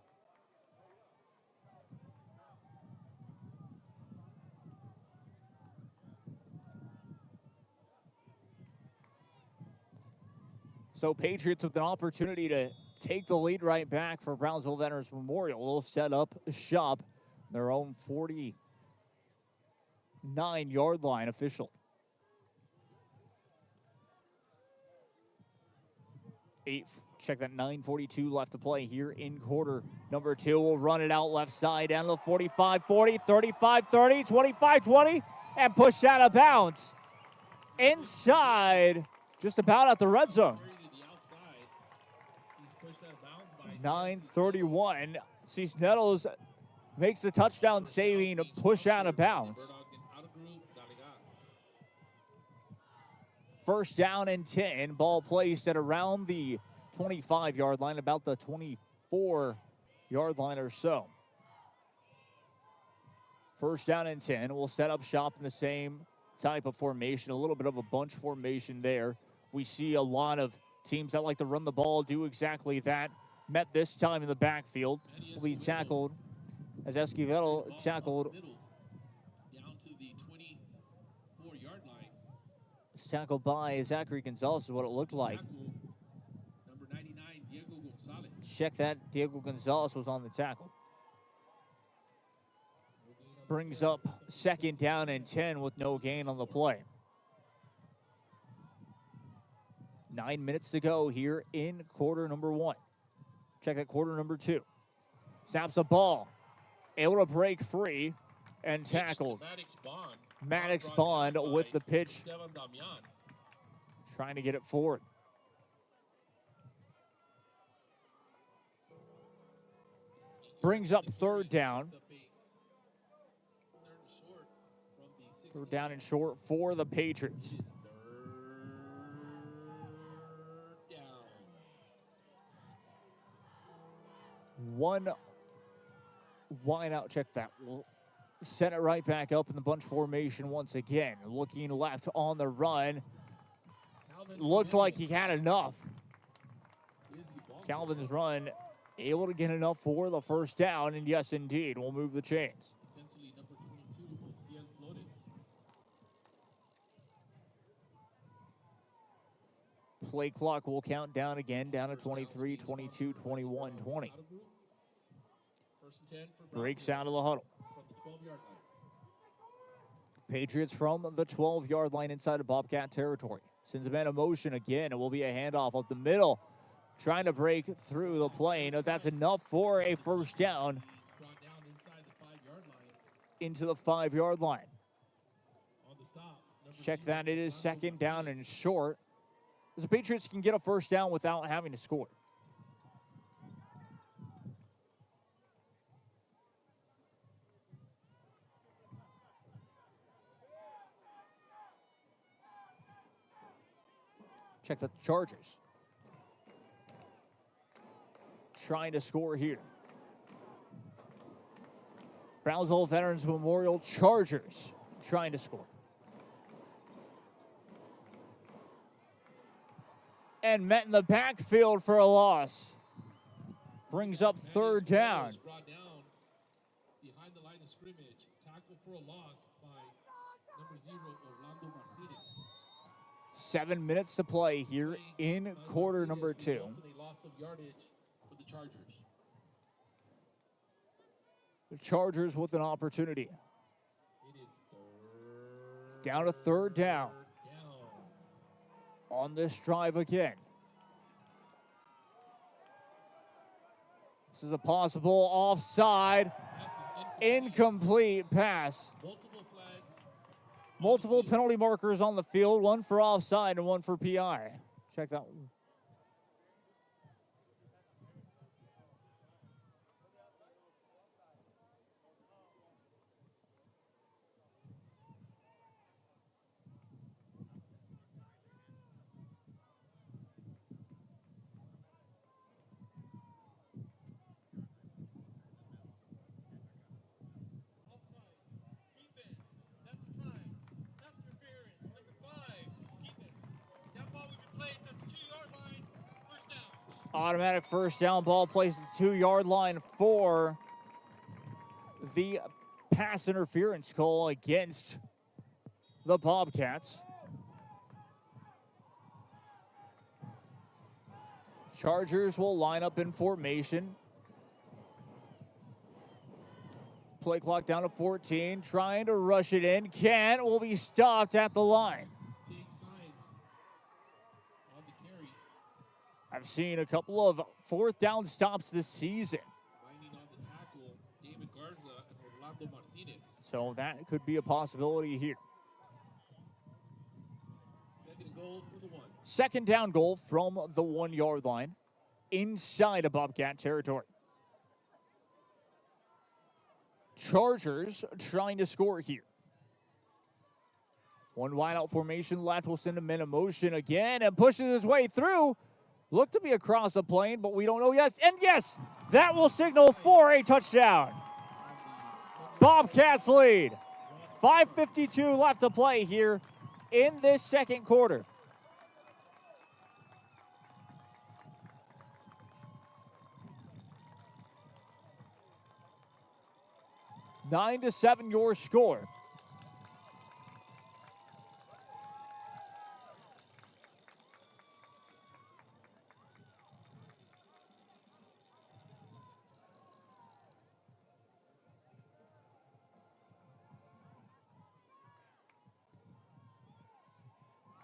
So Patriots with an opportunity to take the lead right back for Brownsville Veterans Memorial. They'll set up shop their own 49-yard line official. 9:42 left to play here in quarter number 2. We'll run it out left side down to the 45-40, 35-30, 25-20, and push out of bounds. Inside, just about at the red zone. 9:31. Cisneros makes the touchdown saving push out of bounds. First down and 10. Ball placed at around the 25-yard line, about the 24-yard line or so. First down and 10. We'll set up shop in the same type of formation, a little bit of a bunch formation there. We see a lot of teams that like to run the ball do exactly that. Met this time in the backfield. Will be tackled as Esquivel tackled. It's tackled by Zachary Gonzalez is what it looked like. Check that. Diego Gonzalez was on the tackle. Brings up second down and 10 with no gain on the play. 9 minutes to go here in quarter number 1. Check out quarter number 2. Snaps the ball. Able to break free and tackled. Maddox Bond with the pitch. Trying to get it forward. Brings up third down. Third down and short for the Patriots. One wide out. Check that. We'll set it right back up in the bunch formation once again. Looking left on the run. Looked like he had enough. Calvin's run able to get enough for the first down, and yes, indeed, we'll move the chains. Play clock will count down again, down to 23, 22, 21, 20. Breaks out of the huddle. Patriots from the 12-yard line inside of Bobcat territory. Sends a man in motion again. It will be a handoff up the middle. Trying to break through the plane. That's enough for a first down into the 5-yard line. Check that. It is second down and short. As the Patriots can get a first down without having to score. Check the Chargers. Trying to score here. Brownsville Veterans Memorial Chargers trying to score. And met in the backfield for a loss. Brings up third down. Behind the line of scrimmage, tackle for a loss by number 0, Orlando Martinez. 7 minutes to play here in quarter number 2. A loss of yardage for the Chargers. The Chargers with an opportunity. It is down to third down. On this drive again. This is a possible offside. Incomplete pass. Multiple penalty markers on the field, one for offside and one for PI. Check that one. Automatic first down, ball placed at the 2-yard line for the pass interference call against the Bobcats. Chargers will line up in formation. Play clock down to 14, trying to rush it in. Can't, will be stopped at the line. I've seen a couple of fourth down stops this season. Binding on the tackle, David Garza and Orlando Martinez. So that could be a possibility here. Second goal for the 1. Second down goal from the 1-yard line inside of Bobcat territory. Chargers trying to score here. One wide out formation left will send him in motion again and pushes his way through. Looked to be across the plane, but we don't know. Yes, and yes, that will signal for a touchdown. Bobcats lead. 5:52 left to play here in this second quarter. Nine to 7 your score.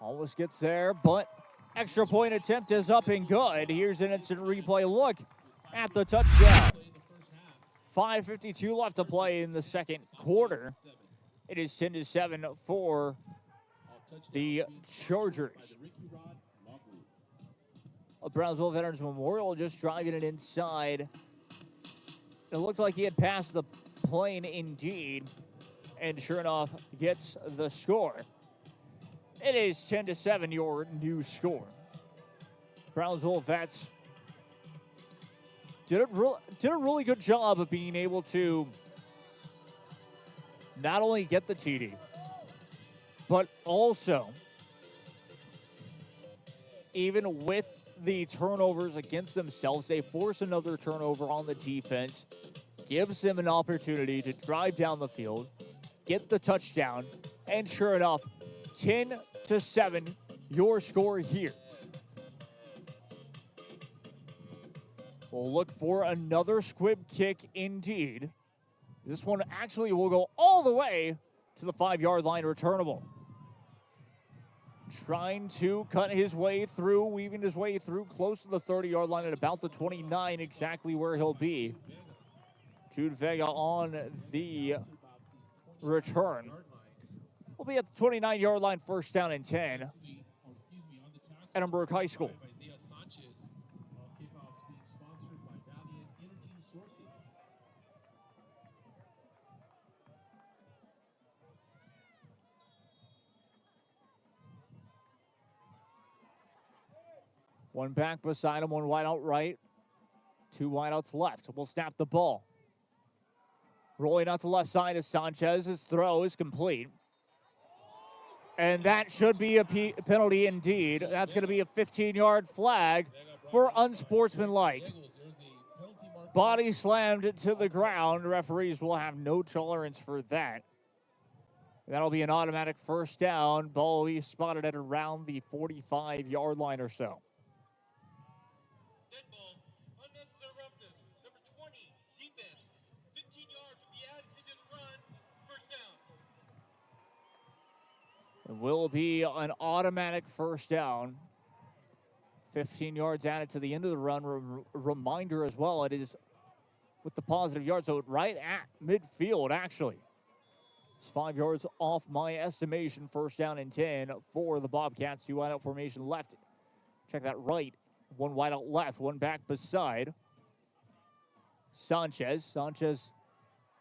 Almost gets there, but extra point attempt is up and good. Here's an instant replay look at the touchdown. 5:52 left to play in the second quarter. It is 10-7 for the Chargers. Brownsville Veterans Memorial just driving it inside It looked like he had passed the plane indeed, and sure enough, gets the score. It is 10-7, your new score. Brownsville Vets did a really good job of being able to not only get the TD, but also, even with the turnovers against themselves, they force another turnover on the defense, gives them an opportunity to drive down the field, get the touchdown, and sure enough, 10-7, your score here. We'll look for another squib kick indeed. This one actually will go all the way to the 5-yard line, returnable. Trying to cut his way through, weaving his way through close to the 30-yard line at about the 29, exactly where he'll be. Jude Vega on the return. We'll be at the 29-yard line, first down and 10. Edinburg High School. One back beside him, one wide out right, two wideouts left. We'll snap the ball. Rolling out the left side is Sanchez. His throw is complete. And that should be a penalty indeed. That's going to be a 15-yard flag for unsportsmanlike. Body slammed to the ground. Referees will have no tolerance for that. That'll be an automatic first down. Ball will be spotted at around the 45-yard line or so. It will be an automatic first down. 15 yards added to the end of the run. Reminder as well, it is with the positive yards, so right at midfield, actually. It's 5 yards off my estimation. First down and 10 for the Bobcats. Two wide out formation left. Check that right. One wide out left, one back beside Sanchez. Sanchez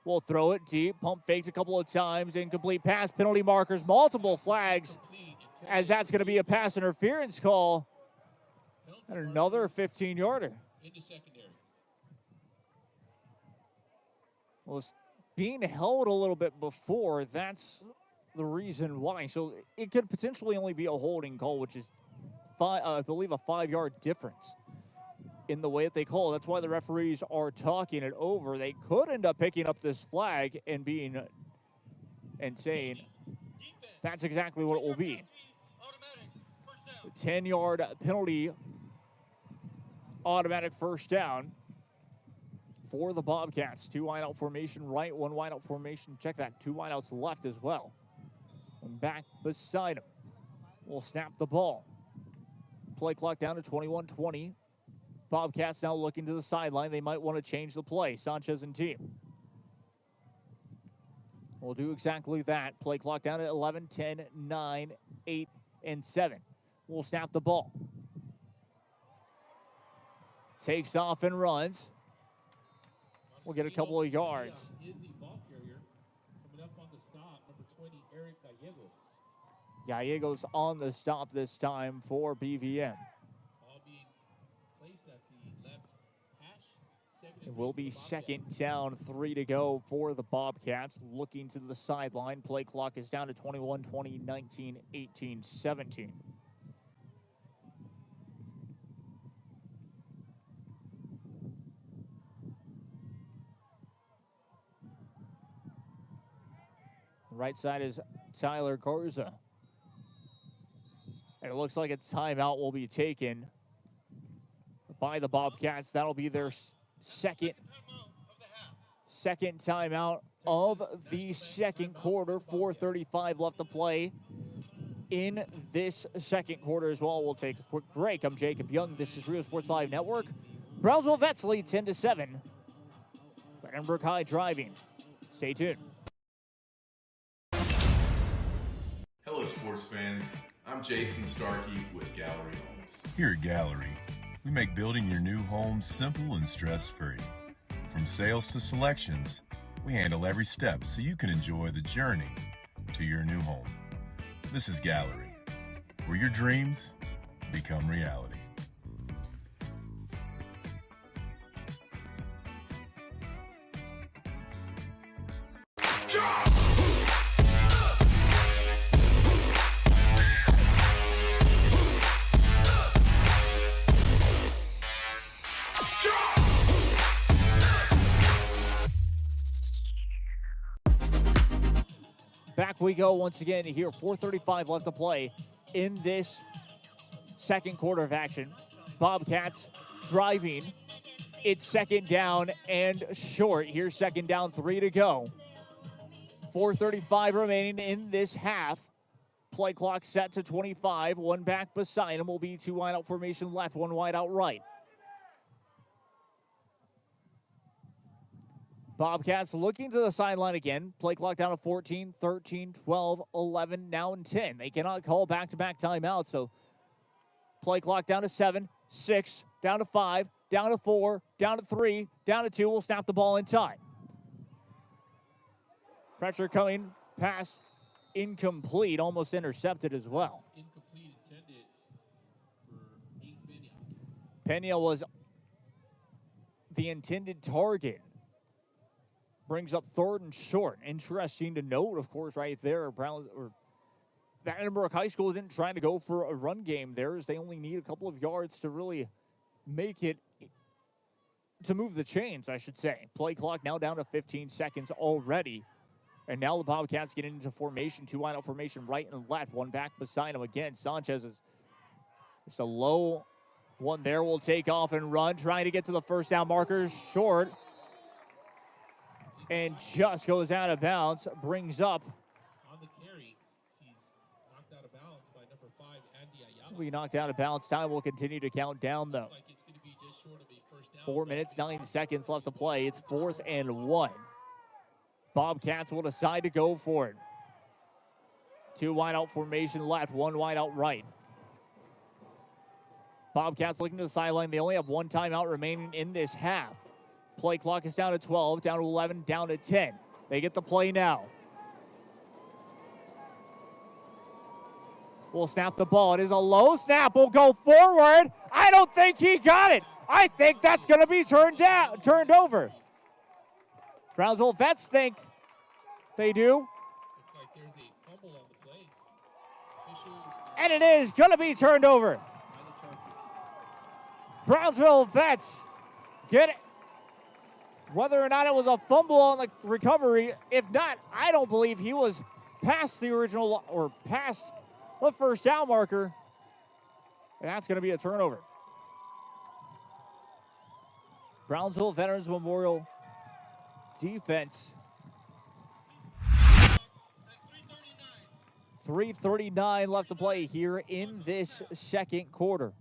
will throw it deep, pump fakes a couple of times, incomplete pass, penalty markers, multiple flags, as that's going to be a pass interference call. And another 15-yarder. Well, it's being held a little bit before, that's the reason why. So it could potentially only be a holding call, which is, I believe, a 5-yard difference in the way that they call. That's why the referees are talking it over. They could end up picking up this flag and saying that's exactly what it will be. 10-yard penalty, automatic first down for the Bobcats. Two wide out formation right, one wide out formation. Check that, two wide outs left as well. And back beside him. We'll snap the ball. Play clock down to 21-20. Bobcats now looking to the sideline. They might want to change the play. Sanchez and team. We'll do exactly that. Play clock down at 11, 10, 9, 8, and 7. We'll snap the ball. Takes off and runs. We'll get a couple of yards. Is the ball carrier coming up on the stop, number 20, Eric Gallegos. Gallegos on the stop this time for BVM. It will be second down, 3 to go for the Bobcats. Looking to the sideline. Play clock is down to 21, 20, 19, 18, 17. The right side is Tyler Garza. And it looks like a timeout will be taken by the Bobcats. That'll be their second timeout of the second quarter. 4:35 left to play in this second quarter as well. We'll take a quick break. I'm Jacob Young. This is Rio Sports Live Network. Brownsville Vets lead 10-7. Edinburg High driving. Stay tuned. Hello, sports fans. I'm Jason Starkey with Gallery Homes. Here at Gallery, we make building your new home simple and stress-free. From sales to selections, we handle every step so you can enjoy the journey to your new home. This is Gallery, where your dreams become reality. Back we go once again here. 4:35 left to play in this second quarter of action. Bobcats driving. It's second down and short. Here's second down, 3 to go. 4:35 remaining in this half. Play clock set to 25. One back beside him will be two wide out formation left, one wide out right. Bobcats looking to the sideline again. Play clock down to 14, 13, 12, 11, now in 10. They cannot call back-to-back timeouts, so play clock down to 7, 6, down to 5, down to 4, down to 3, down to 2. We'll snap the ball in time. Pressure coming, pass incomplete, almost intercepted as well. Incomplete intended for Pena. Pena was the intended target. Brings up third and short. Interesting to note, of course, right there, that Edinburg High School didn't try to go for a run game there, as they only need a couple of yards to really make it, to move the chains, I should say. Play clock now down to 15 seconds already. And now the Bobcats get into formation, two wide out formation, right and left. One back beside him again. Sanchez is just a low one there. Will take off and run, trying to get to the first down marker, short. And just goes out of bounds, brings up. On the carry, he's knocked out of bounds by number 5, Andy Ayala. We knocked out of bounds. Time will continue to count down, though. Like it's going to be just short of a first down. 4 minutes, 9 seconds left to play. It's 4th and 1. Bobcats will decide to go for it. Two wide out formation left, one wide out right. Bobcats looking to the sideline. They only have one timeout remaining in this half. Play clock is down to 12, down to 11, down to 10. They get the play now. We'll snap the ball. It is a low snap. We'll go forward. I don't think he got it. I think that's going to be turned over. Brownsville vets think they do. Looks like there's a fumble on the play. Officials. And it is going to be turned over. Brownsville vets get it. Whether or not it was a fumble on the recovery, if not, I don't believe he was past the original or past the first down marker. And that's going to be a turnover. Brownsville Veterans Memorial defense. 3:39 left to play here in this second quarter.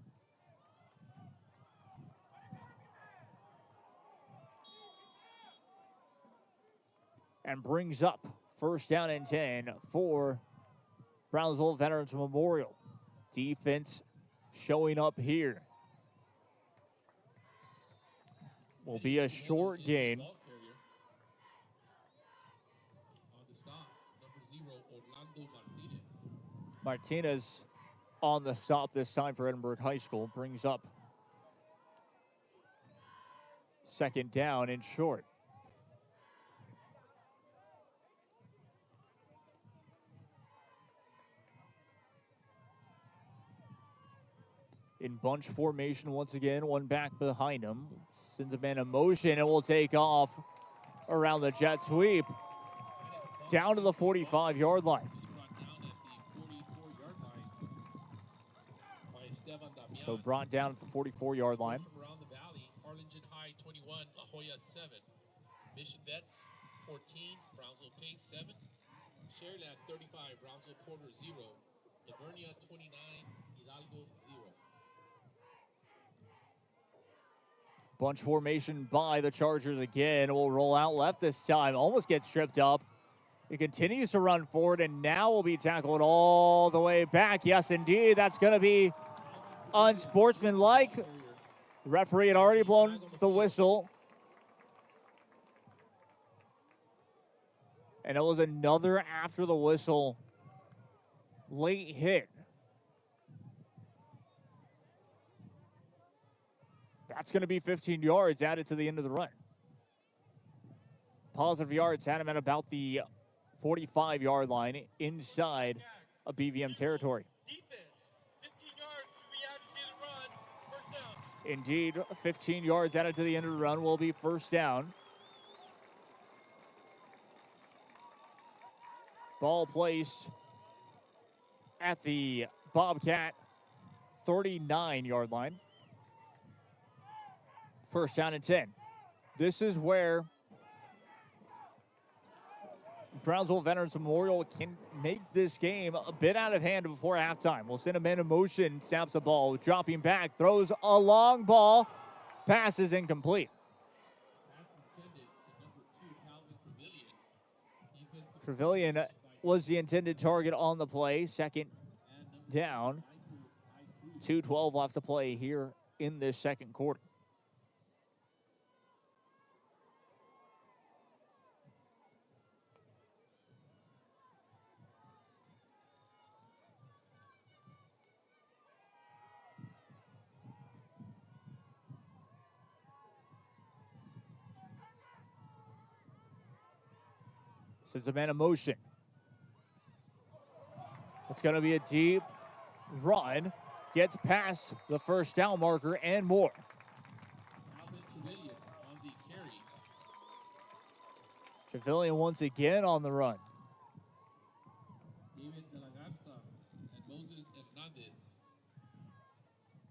And brings up first down and 10 for Brownsville Veterans Memorial. Defense showing up here. Will be a short gain. On the stop, number 0, Orlando Martinez. Martinez on the stop this time for Edinburg High School. Brings up second down and short. In bunch formation once again, one back behind him. Sends a man in motion and will take off around the jet sweep. Down to the 45-yard line. So brought down at the 44-yard line. From around the valley, Harlingen High 21, La Jolla 7. Mission Vets 14, Brownsville Pace 7. Sharyland 35, Brownsville Porter 0. Lavernia 29, Hidalgo 0. Bunch formation by the Chargers again. Will roll out left this time. Almost gets tripped up. It continues to run forward and now will be tackled all the way back. Yes, indeed. That's going to be unsportsmanlike. The referee had already blown the whistle. And it was another after the whistle late hit. That's going to be 15 yards added to the end of the run. Positive yards had him at about the 45-yard line inside of BVM territory. Indeed, 15 yards added to the end of the run will be first down. Ball placed at the Bobcat 39-yard line. First down and 10. This is where Brownsville Veterans Memorial can make this game a bit out of hand before halftime. We'll send a man in motion, snaps the ball, dropping back, throws a long ball, pass is incomplete. Trevelyan was the intended target on the play. Second down. 2:12 left to play here in this second quarter. Sends a man in motion. It's going to be a deep run. Gets past the first down marker and more. Trevelyan once again on the run. David De La Garza and Moses Hernandez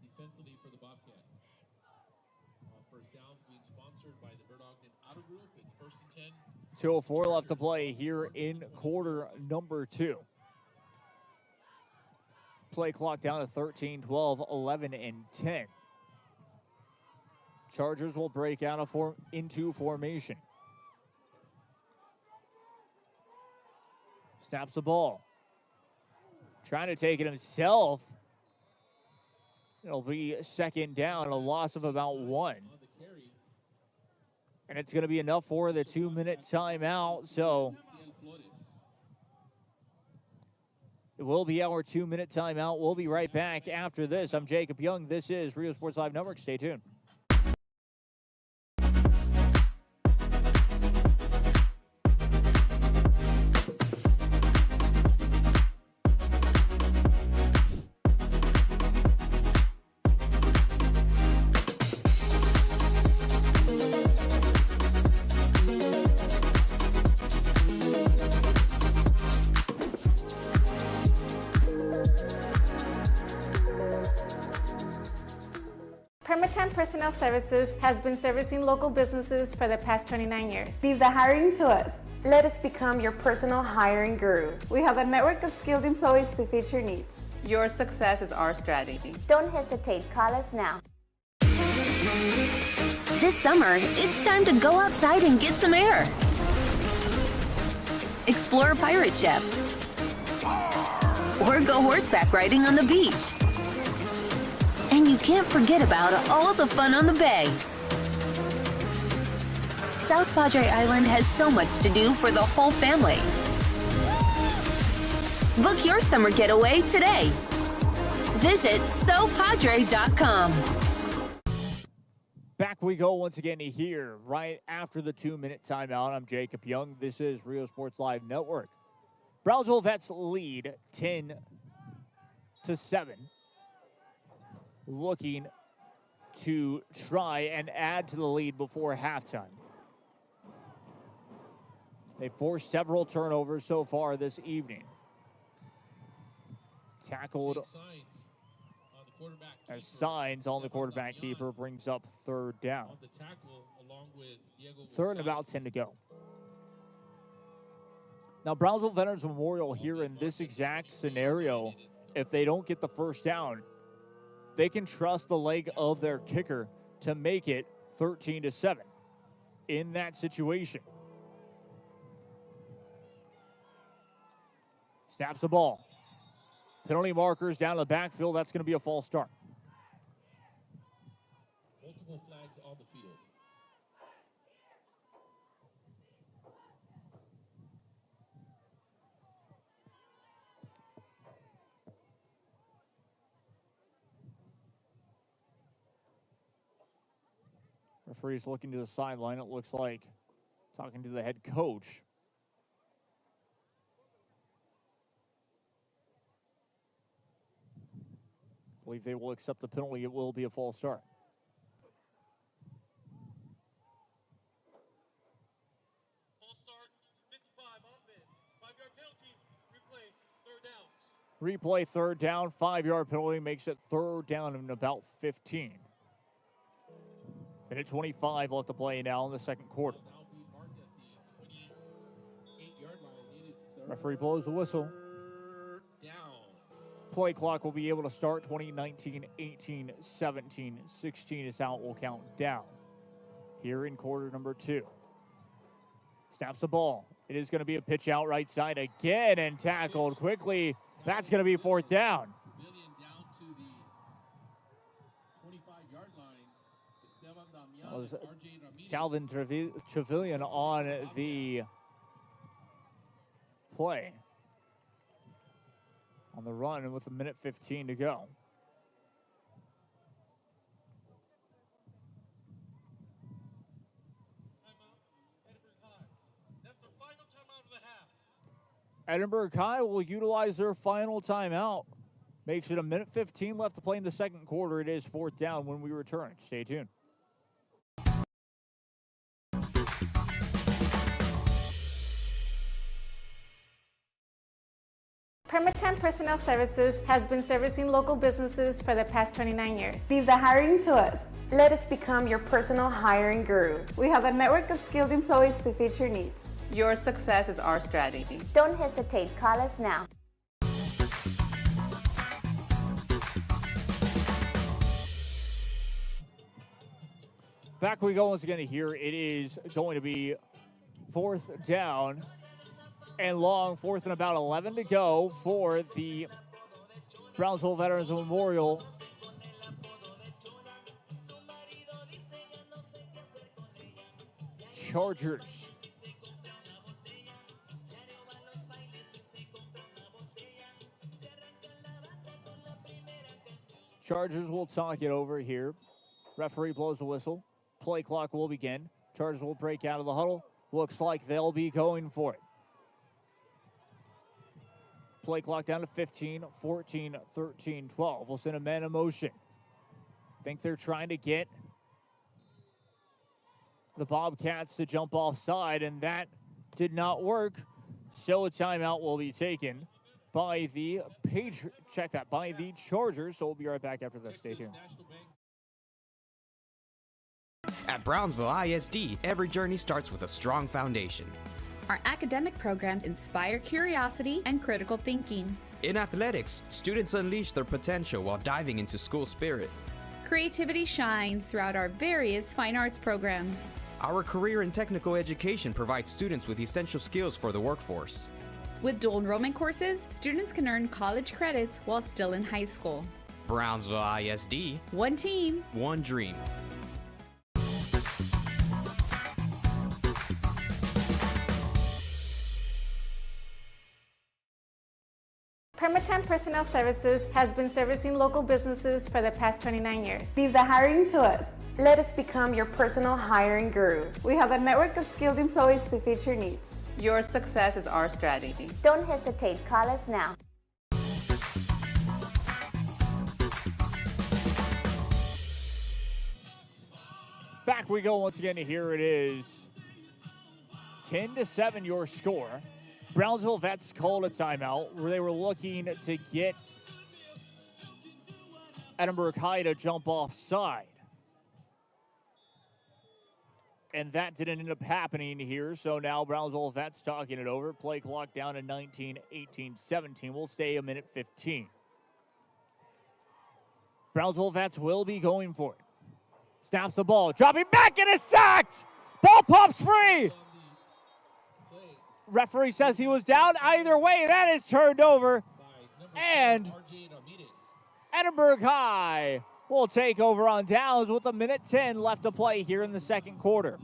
defensively for the Bobcats. First downs being sponsored by the Bird Ogden Auto Group. It's first and 10. 2:04 left to play here in quarter number 2. Play clock down to 13, 12, 11, and 10. Chargers will break out into formation. Snaps the ball. Trying to take it himself. It'll be second down, a loss of about 1. And it's going to be enough for the 2-minute timeout. So it will be our 2-minute timeout. We'll be right back after this. I'm Jacob Young. This is Rio Sports Live Network. Stay tuned. Permatemp Personnel Services has been servicing local businesses for the past 29 years. Leave the hiring to us. Let us become your personal hiring guru. We have a network of skilled employees to fit your needs. Your success is our strategy. Don't hesitate, call us now. This summer, it's time to go outside and get some air. Explore a pirate ship. Or go horseback riding on the beach. And you can't forget about all the fun on the bay. South Padre Island has so much to do for the whole family. Book your summer getaway today. Visit SoPadre.com. Back we go once again here right after the 2-minute timeout. I'm Jacob Young. This is Rio Sports Live Network. Brownsville Vets lead 10-7. Looking to try and add to the lead before halftime. They forced several turnovers so far this evening. Tackled as signs on the quarterback keeper brings up third down. Third and about 10 to go. Now, Brownsville Veterans Memorial here in this exact scenario, if they don't get the first down, they can trust the leg of their kicker to make it 13-7 in that situation. Snaps the ball. Penalty markers down the backfield. That's going to be a false start. Multiple flags on the field. Referee's looking to the sideline, it looks like, talking to the head coach. I believe they will accept the penalty. It will be a false start. False start, 55 offense. 5-yard penalty, replay, third down. Replay, third down, 5-yard penalty makes it third down and about 15. Minute 25 left to play now in the second quarter. Referee blows the whistle. Play clock will be able to start. 20, 19, 18, 17, 16 is how it will count down here in quarter number 2. Snaps the ball. It is going to be a pitch out right side again and tackled quickly. That's going to be fourth down. That was Calvin Trevelyan on the play. On the run and with a minute 15 to go. Edinburg High will utilize their final timeout. Makes it a minute 15 left to play in the second quarter. It is fourth down when we return. Stay tuned. Permatemp Personnel Services has been servicing local businesses for the past 29 years. Leave the hiring to us. Let us become your personal hiring guru. We have a network of skilled employees to fit your needs. Your success is our strategy. Don't hesitate, call us now. Back we go once again here. It is going to be fourth down and long, fourth and about 11 to go for the Brownsville Veterans Memorial. Chargers. Chargers will talk it over here. Referee blows the whistle. Play clock will begin. Chargers will break out of the huddle. Looks like they'll be going for it. Play clock down to 15, 14, 13, 12. We'll send a man in motion. Think they're trying to get the Bobcats to jump offside, and that did not work. So a timeout will be taken by the by the Chargers. So we'll be right back after this. Stay tuned. At Brownsville ISD, every journey starts with a strong foundation. Our academic programs inspire curiosity and critical thinking. In athletics, students unleash their potential while diving into school spirit. Creativity shines throughout our various fine arts programs. Our career and technical education provides students with essential skills for the workforce. With dual enrollment courses, students can earn college credits while still in high school. Brownsville ISD. One team. One dream. Permatemp Personnel Services has been servicing local businesses for the past 29 years. Leave the hiring to us. Let us become your personal hiring guru. We have a network of skilled employees to fit your needs. Your success is our strategy. Don't hesitate, call us now. Back we go once again. Here it is. 10-7 your score. Brownsville Vets called a timeout where they were looking to get Edinburg High to jump offside. And that didn't end up happening here, so now Brownsville Vets talking it over. Play clock down to 19, 18, 17. We'll stay a minute 15. Brownsville Vets will be going for it. Snaps the ball, dropping back and is sacked! Ball pops free! Referee says he was down. Either way, that is turned over. And Edinburg High will take over on downs with a minute 10 left to play here in the second quarter.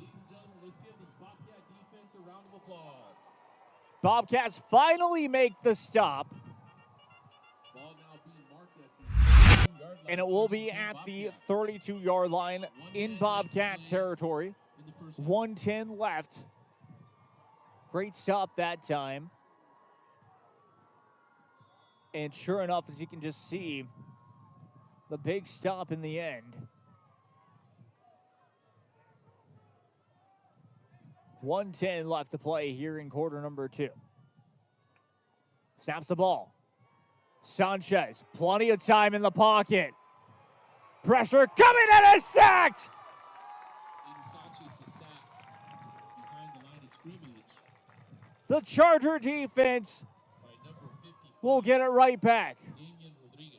Bobcats finally make the stop. and it will be at the 32-yard line in Bobcat territory. 1:10 left. Great stop that time. And sure enough, as you can just see, the big stop in the end. 1:10 left to play here in quarter number 2. Snaps the ball. Sanchez, plenty of time in the pocket. Pressure coming and is sacked! The Charger defense will get it right back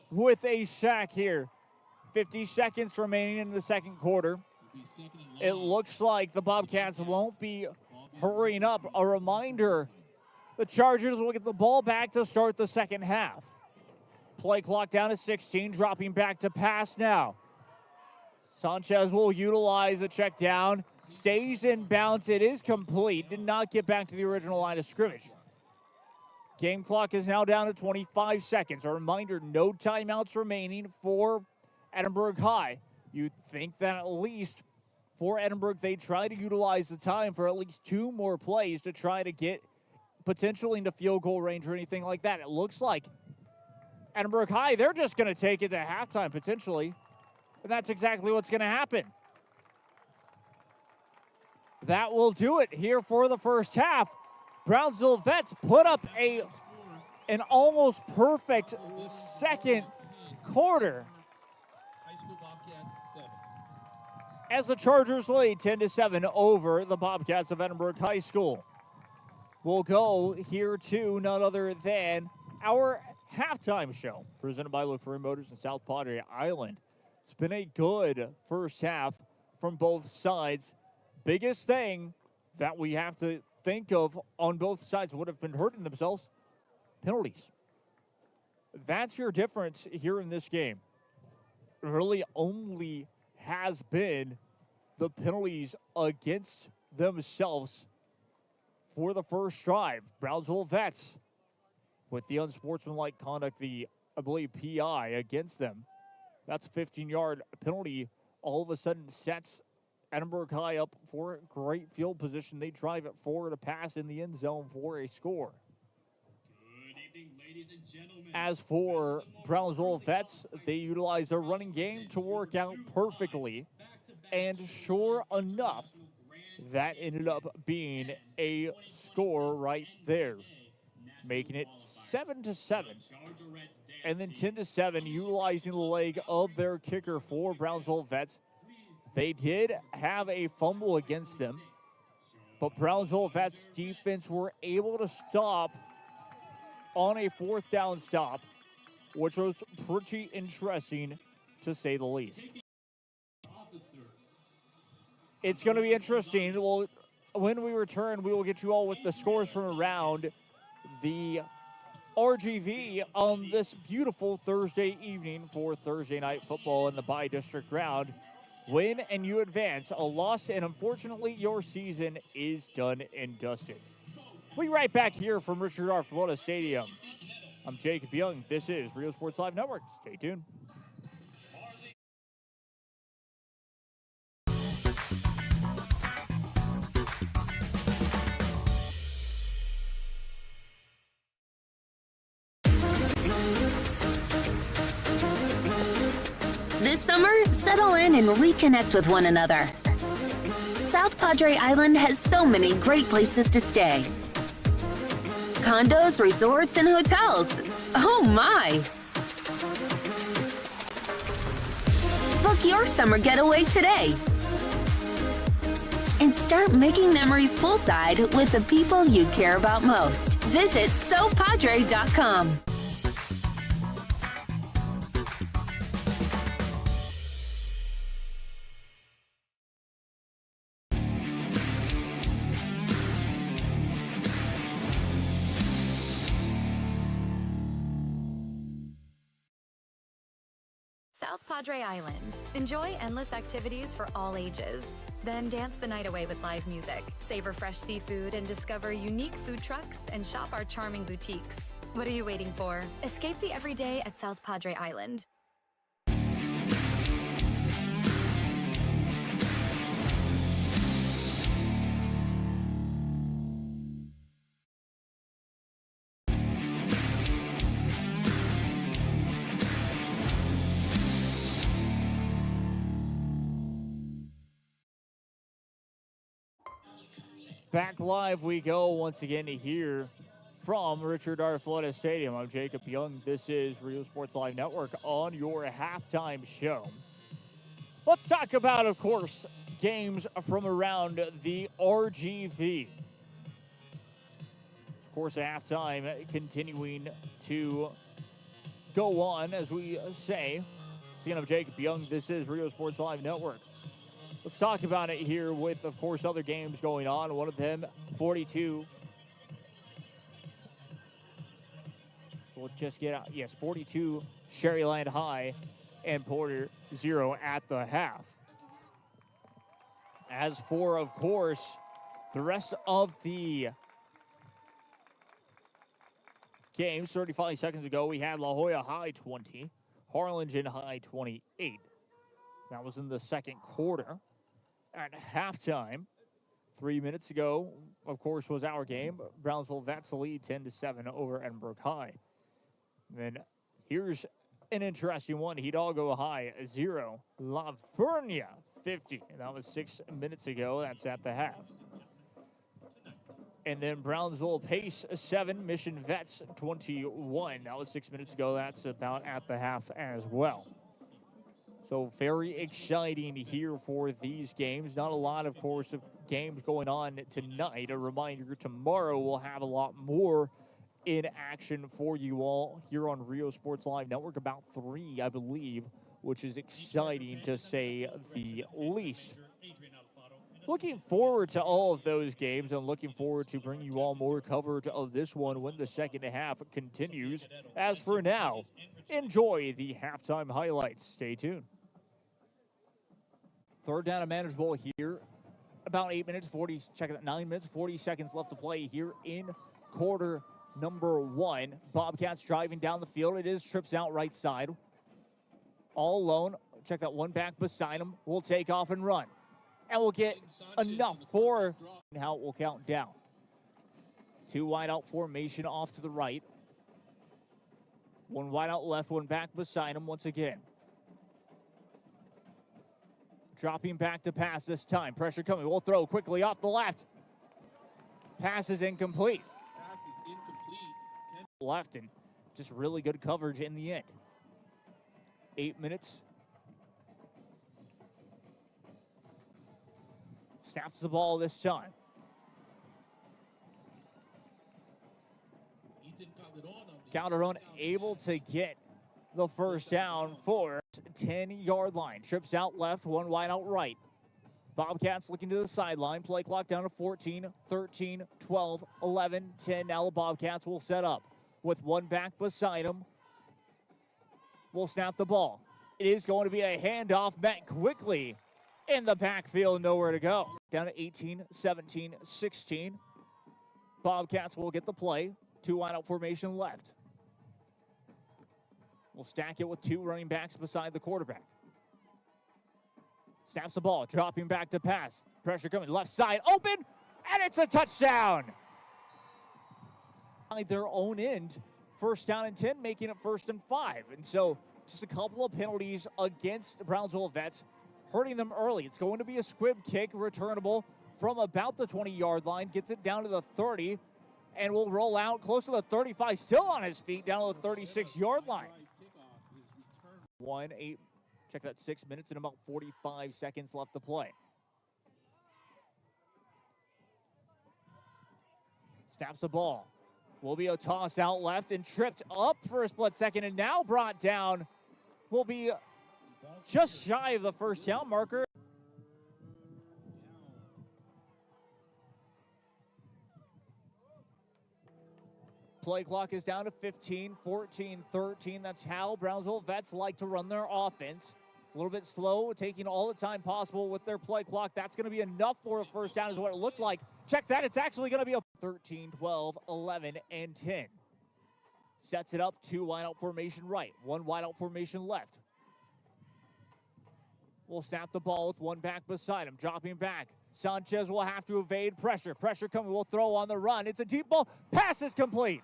with a sack here. 50 seconds remaining in the second quarter. It looks like the Bobcats won't be hurrying up. A reminder, the Chargers will get the ball back to start the second half. Play clock down to 16, dropping back to pass now. Sanchez will utilize a check down. Stays in bounds. It is complete. Did not get back to the original line of scrimmage. Game clock is now down to 25 seconds. A reminder, no timeouts remaining for Edinburg High. You'd think that at least for Edinburg, they try to utilize the time for at least 2 more plays to try to get potentially into field goal range or anything like that. It looks like Edinburg High, they're just going to take it to halftime potentially. And that's exactly what's going to happen. That will do it here for the first half. Brownsville Vets put up an almost perfect second quarter as the Chargers lead 10-7 over the Bobcats of Edinburg High School. We'll go here to none other than our halftime show presented by LaFree Motors in South Padre Island. It's been a good first half from both sides. Biggest thing that we have to think of on both sides would have been hurting themselves, penalties. That's your difference here in this game. It really only has been the penalties against themselves for the first drive. Brownsville Vets with the unsportsmanlike conduct, I believe, PI against them. That's a 15-yard penalty. All of a sudden sets Edinburg High up for great field position. They drive it forward, a pass in the end zone for a score. As for Brownsville Vets, they utilize their running game to work out perfectly. And sure enough, that ended up being a score right there, making it 7-7. And then 10-7, utilizing the leg of their kicker for Brownsville Vets. They did have a fumble against them, but Brownsville Vets defense were able to stop on a 4th down stop, which was pretty interesting to say the least. It's going to be interesting. Well, when we return, we will get you all with the scores from around the RGV on this beautiful Thursday evening for Thursday night football in the bi-district round. Win and you advance. A loss, and unfortunately, your season is done and dusted. We'll be right back here from Richard R. Florida Stadium. I'm Jacob Young. This is Rio Sports Live Network. Stay tuned. This summer, settle in and reconnect with one another. South Padre Island has so many great places to stay. Condos, resorts, and hotels. Oh my! Book your summer getaway today. And start making memories poolside with the people you care about most. Visit SoPadre.com. South Padre Island. Enjoy endless activities for all ages. Then dance the night away with live music. Savor fresh seafood and discover unique food trucks and shop our charming boutiques. What are you waiting for? Escape the everyday at South Padre Island. Back live we go once again here from Richard R. Flores Stadium. I'm Jacob Young. This is Rio Sports Live Network on your halftime show. Let's talk about, of course, games from around the RGV. Of course, halftime continuing to go on, as we say. Speaking of Jacob Young, this is Rio Sports Live Network. Let's talk about it here with, of course, other games going on. One of them, 42. So we'll just get out. Yes, 42, Sherryland High, and Porter 0 at the half. As for, of course, the rest of the games, 35 seconds ago, we had La Jolla High 20, Harlingen High 28. That was in the second quarter. At halftime, 3 minutes ago, of course, was our game. Brownsville Vets lead 10-7 over Edinburg High. And then here's an interesting one. Hidalgo High 0, La Vernia 50. And that was 6 minutes ago. That's at the half. And then Brownsville Pace 7, Mission Vets 21. That was 6 minutes ago. That's about at the half as well. So very exciting here for these games. Not a lot, of course, of games going on tonight. A reminder, tomorrow we'll have a lot more in action for you all here on Rio Sports Live Network. About 3, I believe, which is exciting to say the least. Looking forward to all of those games and looking forward to bringing you all more coverage of this one when the second half continues. As for now, enjoy the halftime highlights. Stay tuned. Third down and manageable here. About 9 minutes, 40 seconds left to play here in quarter number 1. Bobcats driving down the field. It is trips out right side. All alone. Check that one back beside him. We'll take off and run. And we'll get enough for how it will count down. 2 wide out formation off to the right. 1 wide out left, 1 back beside him once again. Dropping back to pass this time. Pressure coming. We'll throw quickly off the left. Pass is incomplete. Left and just really good coverage in the end. 8 minutes. Snaps the ball this time. Calderon able to get the first down for 10-yard line. Trips out left, 1 wide out right. Bobcats looking to the sideline. Play clock down to 14, 13, 12, 11, 10. Now the Bobcats will set up with 1 back beside them. We'll snap the ball. It is going to be a handoff met quickly in the backfield, nowhere to go. Down to 18, 17, 16. Bobcats will get the play. 2 wide out formation left. We'll stack it with 2 running backs beside the quarterback. Snaps the ball, dropping back to pass. Pressure coming, left side, open, and it's a touchdown. By their own end, first down and 10, making it 1st and 5. And so just a couple of penalties against the Brownsville Vets, hurting them early. It's going to be a squib kick, returnable from about the 20-yard line, gets it down to the 30, and will roll out close to the 35, still on his feet, down to the 36-yard line. 1-8, check that, 6 minutes and about 45 seconds left to play. Snaps the ball. Will be a toss out left and tripped up for a split second and now brought down. Will be just shy of the first down marker. Play clock is down to 15, 14, 13. That's how Brownsville Vets like to run their offense. A little bit slow, taking all the time possible with their play clock. That's going to be enough for a first down is what it looked like. Check that. It's actually going to be a 13, 12, 11, and 10. Sets it up, 2 wide out formation right, 1 wide out formation left. We'll snap the ball with 1 back beside him, dropping back. Sanchez will have to evade pressure. Pressure coming, we'll throw on the run. It's a deep ball. Pass is complete.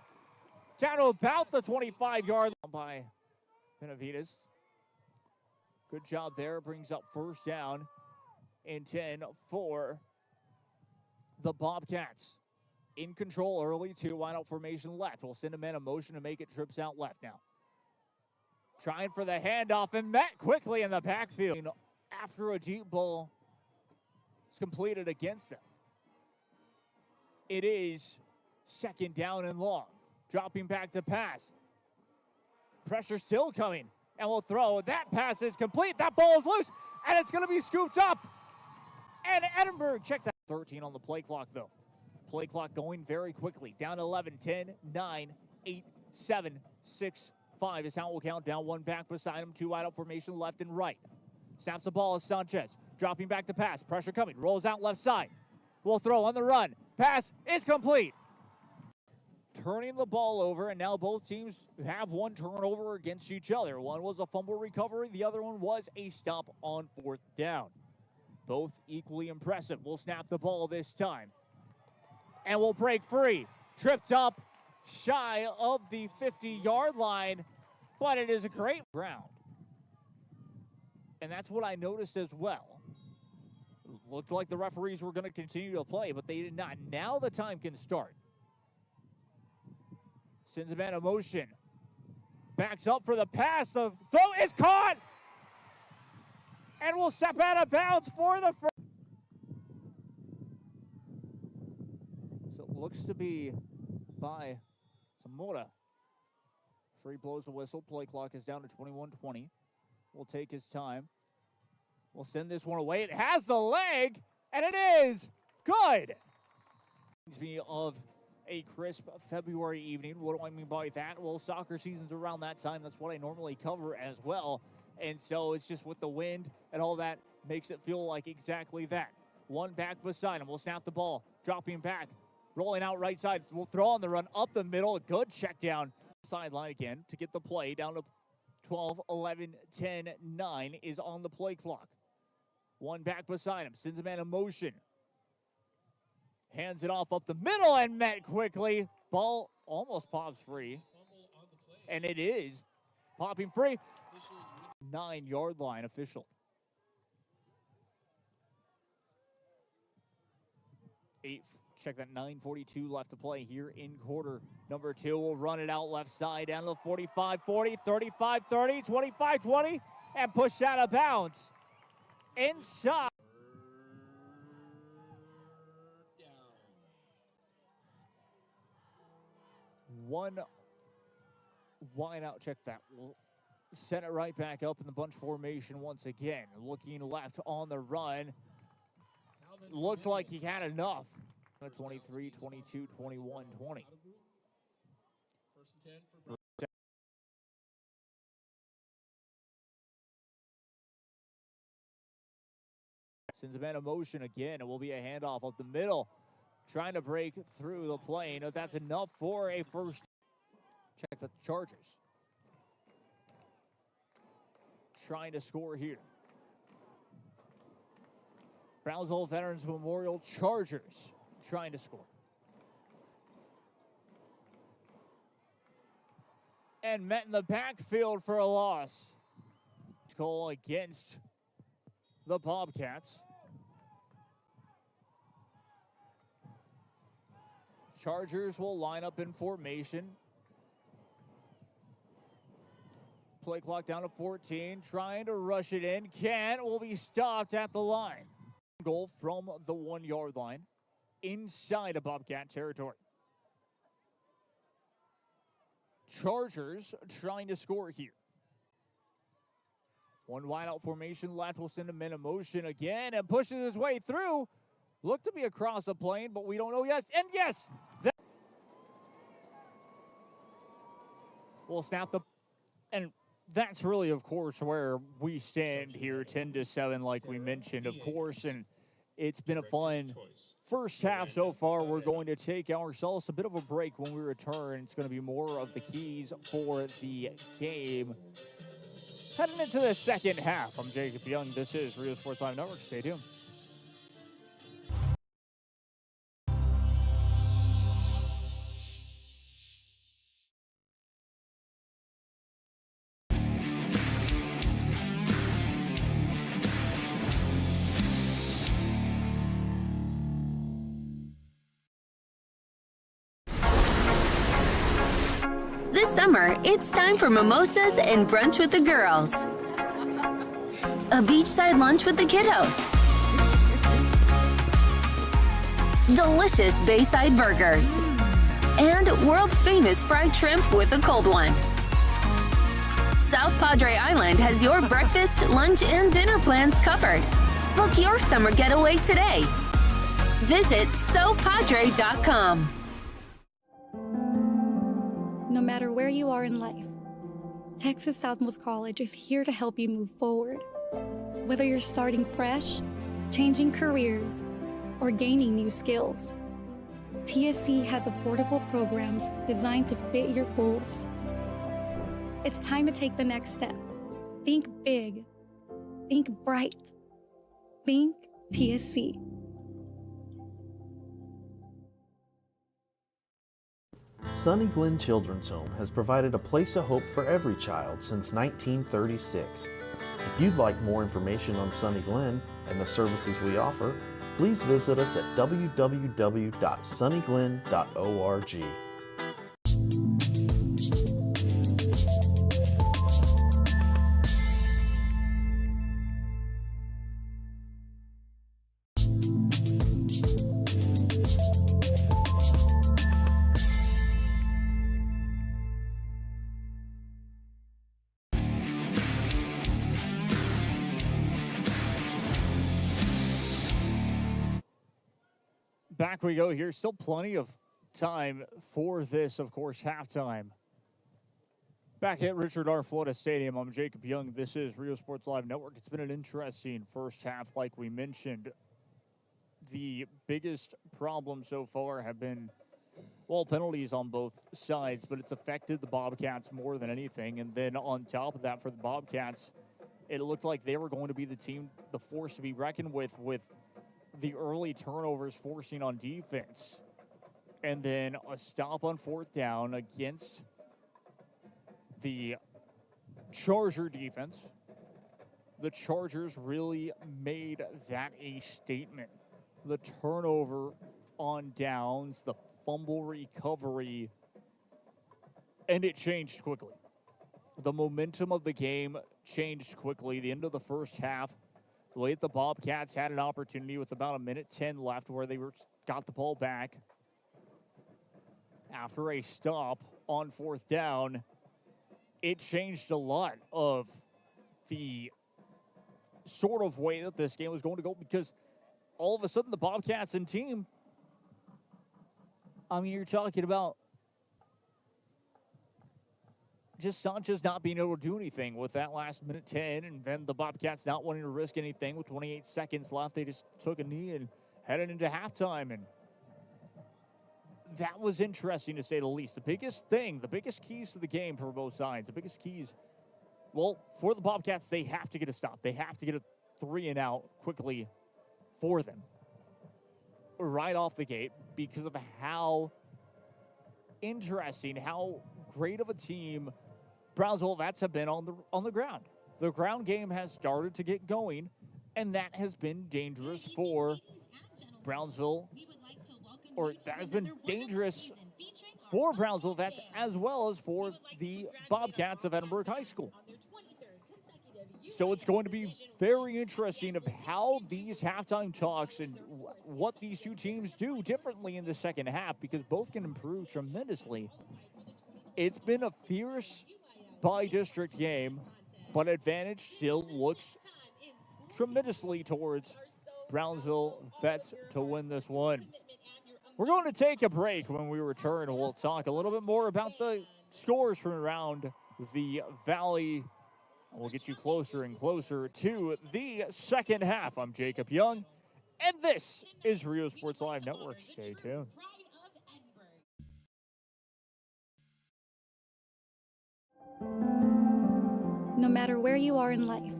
Down to about the 25-yard line by Benavides. Good job there. Brings up first down and 10 for the Bobcats. In control early, 2 wide out formation left. We'll send a man in motion to make it trips out left now. Trying for the handoff and met quickly in the backfield after a deep ball is completed against them. It is second down and long. Dropping back to pass. Pressure still coming. And we'll throw. That pass is complete. That ball is loose. And it's going to be scooped up. And Edinburg, check that. 13 on the play clock, though. Play clock going very quickly. Down to 11, 10, 9, 8, 7, 6, 5 is how we'll count down. 1 back beside him. 2 wide out formation left and right. Snaps the ball as Sanchez. Dropping back to pass. Pressure coming. Rolls out left side. We'll throw on the run. Pass is complete. Turning the ball over, and now both teams have 1 turnover against each other. One was a fumble recovery. The other one was a stop on 4th down. Both equally impressive. We'll snap the ball this time. And we'll break free. Tripped up shy of the 50-yard line, but it is a great ground. And that's what I noticed as well. Looked like the referees were going to continue to play, but they did not. Now the time can start. Sends a man in motion. Backs up for the pass. The throw is caught. And will step out of bounds for the first. So it looks to be by Zamora. Free blows the whistle. Play clock is down to 21:20. Will take his time. We'll send this one away. It has the leg, and it is good. Reminds me of a crisp February evening. What do I mean by that? Well, soccer season's around that time. That's what I normally cover as well. And so it's just with the wind and all that makes it feel like exactly that. 1 back beside him. We'll snap the ball. Dropping back. Rolling out right side. We'll throw on the run up the middle. Good check down. Sideline again to get the play down to 12, 11, 10, 9 is on the play clock. 1 back beside him. Sends a man in motion. Hands it off up the middle and met quickly. Ball almost pops free. And it is popping free. 9-yard line official. 9:42 left to play here in quarter number 2. We'll run it out left side down to the 45, 40, 35, 30, 25, 20, and push out of bounds. Inside. One wide out. Check that. We'll set it right back up in the bunch formation once again. Looking left on the run. Looked like he had enough. 23, 22, 21, 20. First and 10 for Brownsville. Sends a man in motion again. It will be a handoff up the middle. Trying to break through the plane. That's enough for a first. Check the Chargers. Trying to score here. Brownsville Veterans Memorial Chargers trying to score. And met in the backfield for a loss. Goal against the Bobcats. Chargers will line up in formation. Play clock down to 14. Trying to rush it in. Can't. Will be stopped at the line. Goal from the 1-yard line. Inside of Bobcat territory. Chargers trying to score here. 1 wide out formation left. Will send him in motion again and pushes his way through. Looked to be across the plane, but we don't know yet. And yes! We'll snap the... And that's really, of course, where we stand here, 10-7, like we mentioned, of course. And it's been a fun first half so far. We're going to take ourselves a bit of a break when we return. It's going to be more of the keys for the game. Heading into the second half, I'm Jacob Young. This is Rio Sports Live Network. Stay tuned. This summer, it's time for mimosas and brunch with the girls. A beachside lunch with the kiddos. Delicious Bayside burgers. And world-famous fried shrimp with a cold one. South Padre Island has your breakfast, lunch, and dinner plans covered. Book your summer getaway today. Visit SoPadre.com. No matter where you are in life, Texas Southmost College is here to help you move forward. Whether you're starting fresh, changing careers, or gaining new skills, TSC has affordable programs designed to fit your goals. It's time to take the next step. Think big. Think bright. Think TSC. Sunny Glen Children's Home has provided a place of hope for every child since 1936. If you'd like more information on Sunny Glen and the services we offer, please visit us at www.sunnyglen.org. Back we go here. Still plenty of time for this, of course, halftime. Back at Richard R. Florida Stadium, I'm Jacob Young. This is Rio Sports Live Network. It's been an interesting first half, like we mentioned. The biggest problem so far have been, well, penalties on both sides, but it's affected the Bobcats more than anything. And then on top of that, for the Bobcats, it looked like they were going to be the team, the force to be reckoned with the early turnovers forcing on defense. And then a stop on fourth down against the Charger defense. The Chargers really made that a statement. The turnover on downs, the fumble recovery, and it changed quickly. The momentum of the game changed quickly. The end of the first half, the way the Bobcats had an opportunity with about a minute 10 left where they got the ball back after a stop on fourth down, it changed a lot of the sort of way that this game was going to go, because all of a sudden the Bobcats and team, I mean, you're talking about just Sanchez not being able to do anything with that last minute 10, and then the Bobcats not wanting to risk anything with 28 seconds left. They just took a knee and headed into halftime, and that was interesting to say the least. The biggest thing, the biggest keys to the game for both sides, the biggest keys, well, for the Bobcats, they have to get a stop. They have to get a 3 and out quickly for them right off the gate, because of how interesting, how great of a team Brownsville Vets have been on the ground. The ground game has started to get going, and that has been dangerous for Brownsville, or that has been dangerous for Brownsville Vets as well as for the Bobcats of Edinburg High School. So it's going to be very interesting of how these halftime talks and what these two teams do differently in the second half, because both can improve tremendously. It's been a fierce by-district game, but advantage still looks tremendously towards Brownsville Vets to win this one. We're going to take a break. When we return, we'll talk a little bit more about the scores from around the Valley. We'll get you closer and closer to the second half. I'm Jacob Young, and this is Rio Sports Live Network. Stay tuned. No matter where you are in life,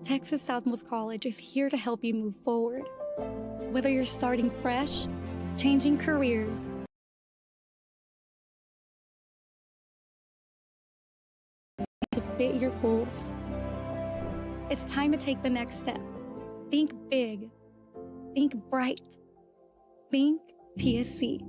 Texas Southmost College is here to help you move forward. Whether you're starting fresh, changing careers, to fit your goals. It's time to take the next step. Think big. Think bright. Think TSC.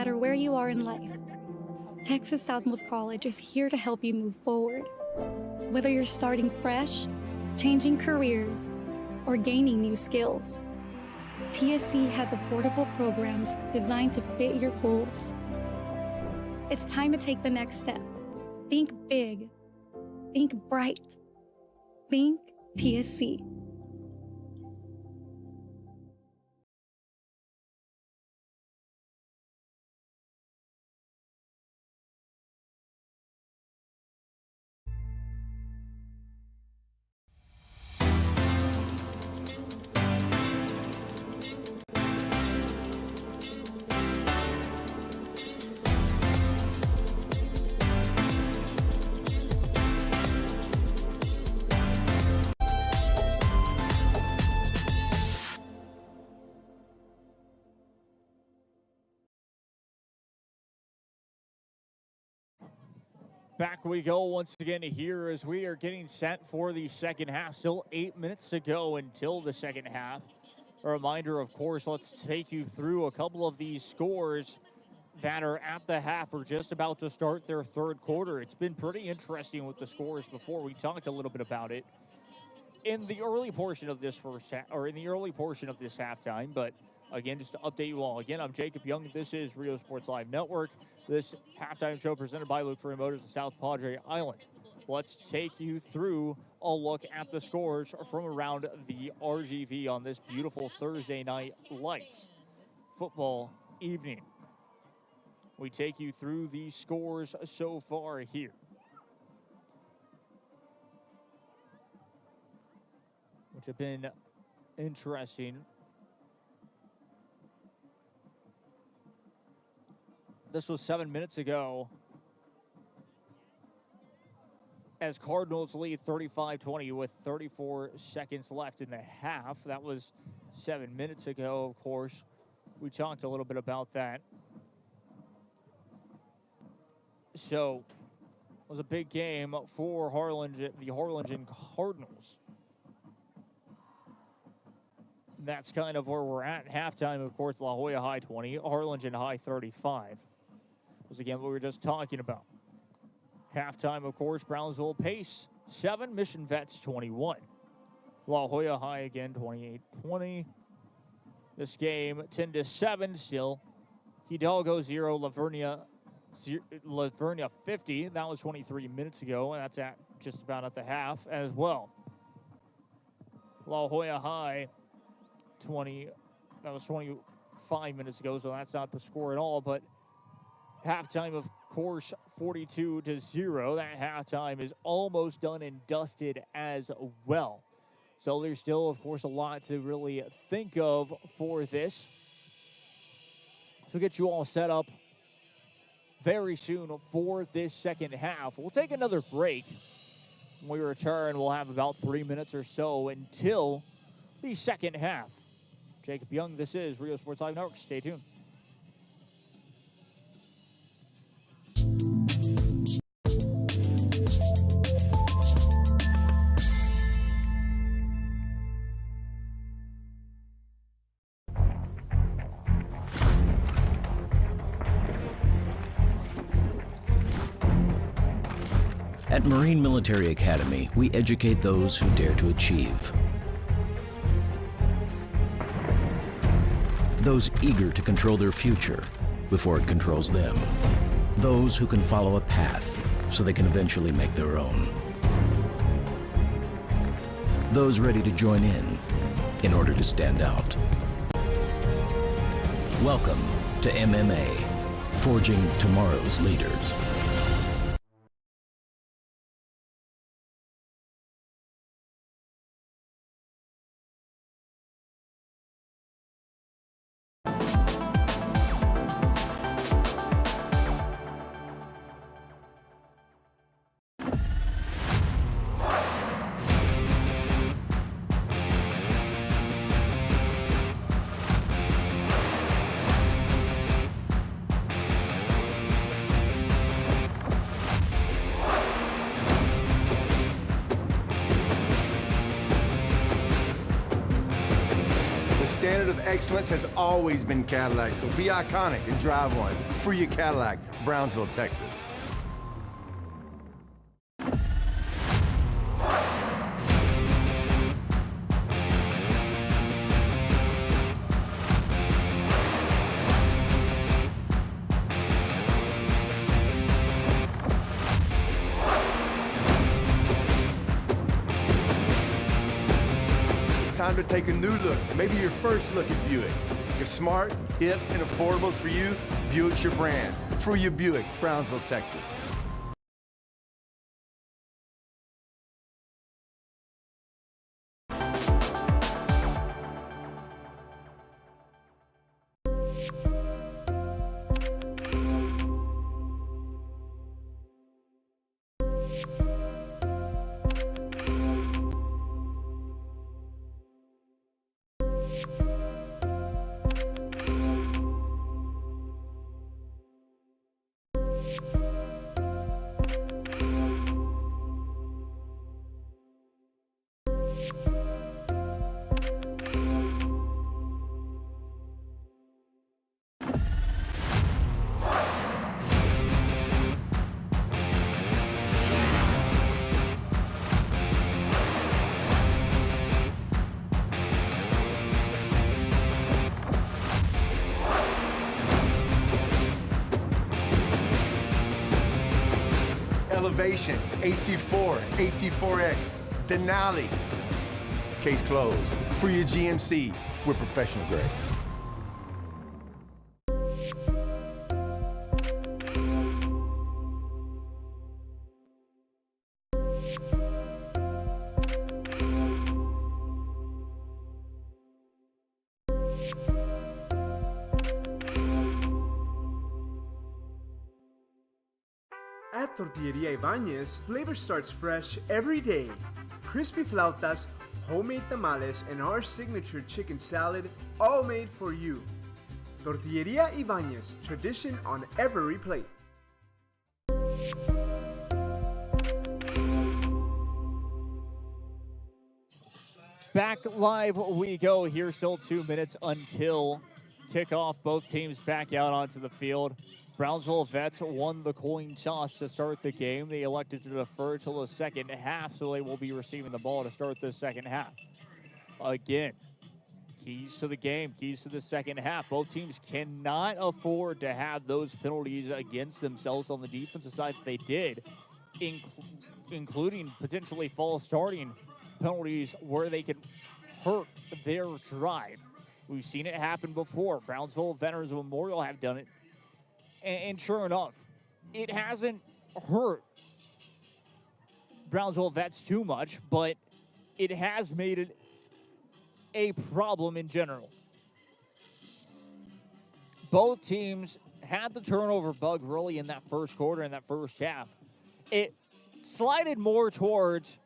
matter where you are in life, Texas Southmost College is here to help you move forward. Whether you're starting fresh, changing careers, or gaining new skills, TSC has affordable programs designed to fit your goals. It's time to take the next step. Think big. Think bright. Think TSC. Back we go once again here as we are getting set for the second half. Still 8 minutes to go until the second half. A reminder, of course, let's take you through a couple of these scores that are at the half or just about to start their third quarter. It's been pretty interesting with the scores before. We talked a little bit about it in the early portion of this halftime, but again, just to update you all. Again, I'm Jacob Young. This is Rio Sports Live Network. This halftime show presented by Luke Ferry Motors in South Padre Island. Let's take you through a look at the scores from around the RGV on this beautiful Thursday night lights football evening. We take you through the scores so far here. Which have been interesting. This was 7 minutes ago as Cardinals lead 35-20 with 34 seconds left in the half. That was 7 minutes ago, of course. We talked a little bit about that. So it was a big game for the Harlingen Cardinals. That's kind of where we're at. Halftime, of course, La Jolla High 20, Harlingen High 35. Was again what we were just talking about. Halftime, of course, Brownsville Pace 7, Mission Vets 21. La Jolla High again 28-20. This game 10-7 still. Hidalgo 0, Lavernia 50. That was 23 minutes ago, and that's at just about at the half as well. La Jolla High 20. That was 25 minutes ago, so that's not the score at all, but halftime, of course, 42-0. That halftime is almost done and dusted as well. So there's still, of course, a lot to really think of for this. So we'll get you all set up very soon for this second half. We'll take another break. When we return, we'll have about 3 minutes or so until the second half. Jacob Young, this is Rio Sports Live Network. Stay tuned. At Marine Military Academy, we educate those who dare to achieve. Those eager to control their future before it controls them. Those who can follow a path so they can eventually make their own. Those ready to join in order to stand out. Welcome to MMA, Forging Tomorrow's Leaders. standard of excellence has always been Cadillac, so be iconic and drive one. Free your Cadillac, Brownsville, Texas. Time to take a new look, maybe your first look at Buick. If smart, hip, and affordable is for you, Buick's your brand. Free your Buick, Brownsville, Texas. Elevation, AT4, AT4X, Denali. Case closed. Free your GMC. We're professional grade. At Tortilleria Ibañez, flavor starts fresh every day. Crispy flautas, homemade tamales, and our signature chicken salad, all made for you. Tortilleria Ibañez, tradition on every plate. Back live we go here. Still 2 minutes until kickoff. Both teams back out onto the field. Brownsville Vets won the coin toss to start the game. They elected to defer till the second half, so they will be receiving the ball to start the second half. Again, keys to the game, keys to the second half. Both teams cannot afford to have those penalties against themselves on the defensive side that they did, including potentially false starting penalties where they could hurt their drive. We've seen it happen before. Brownsville Veterans Memorial have done it. And sure enough, it hasn't hurt Brownsville Vets too much, but it has made it a problem in general. Both teams had the turnover bug really in that first quarter, in that first half. It slided more towards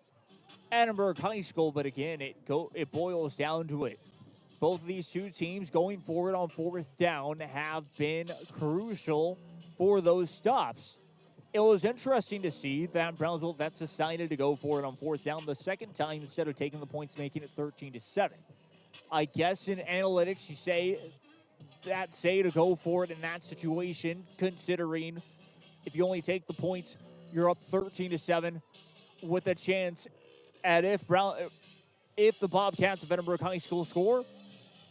Edinburg High School, but again, it boils down to it. Both of these two teams going forward on fourth down have been crucial for those stops. It was interesting to see that Brownsville Vets decided to go for it on fourth down the second time instead of taking the points, making it 13-7. I guess in analytics you say to go for it in that situation, considering if you only take the points, you're up 13-7 with a chance at if the Bobcats of Edinburg High School score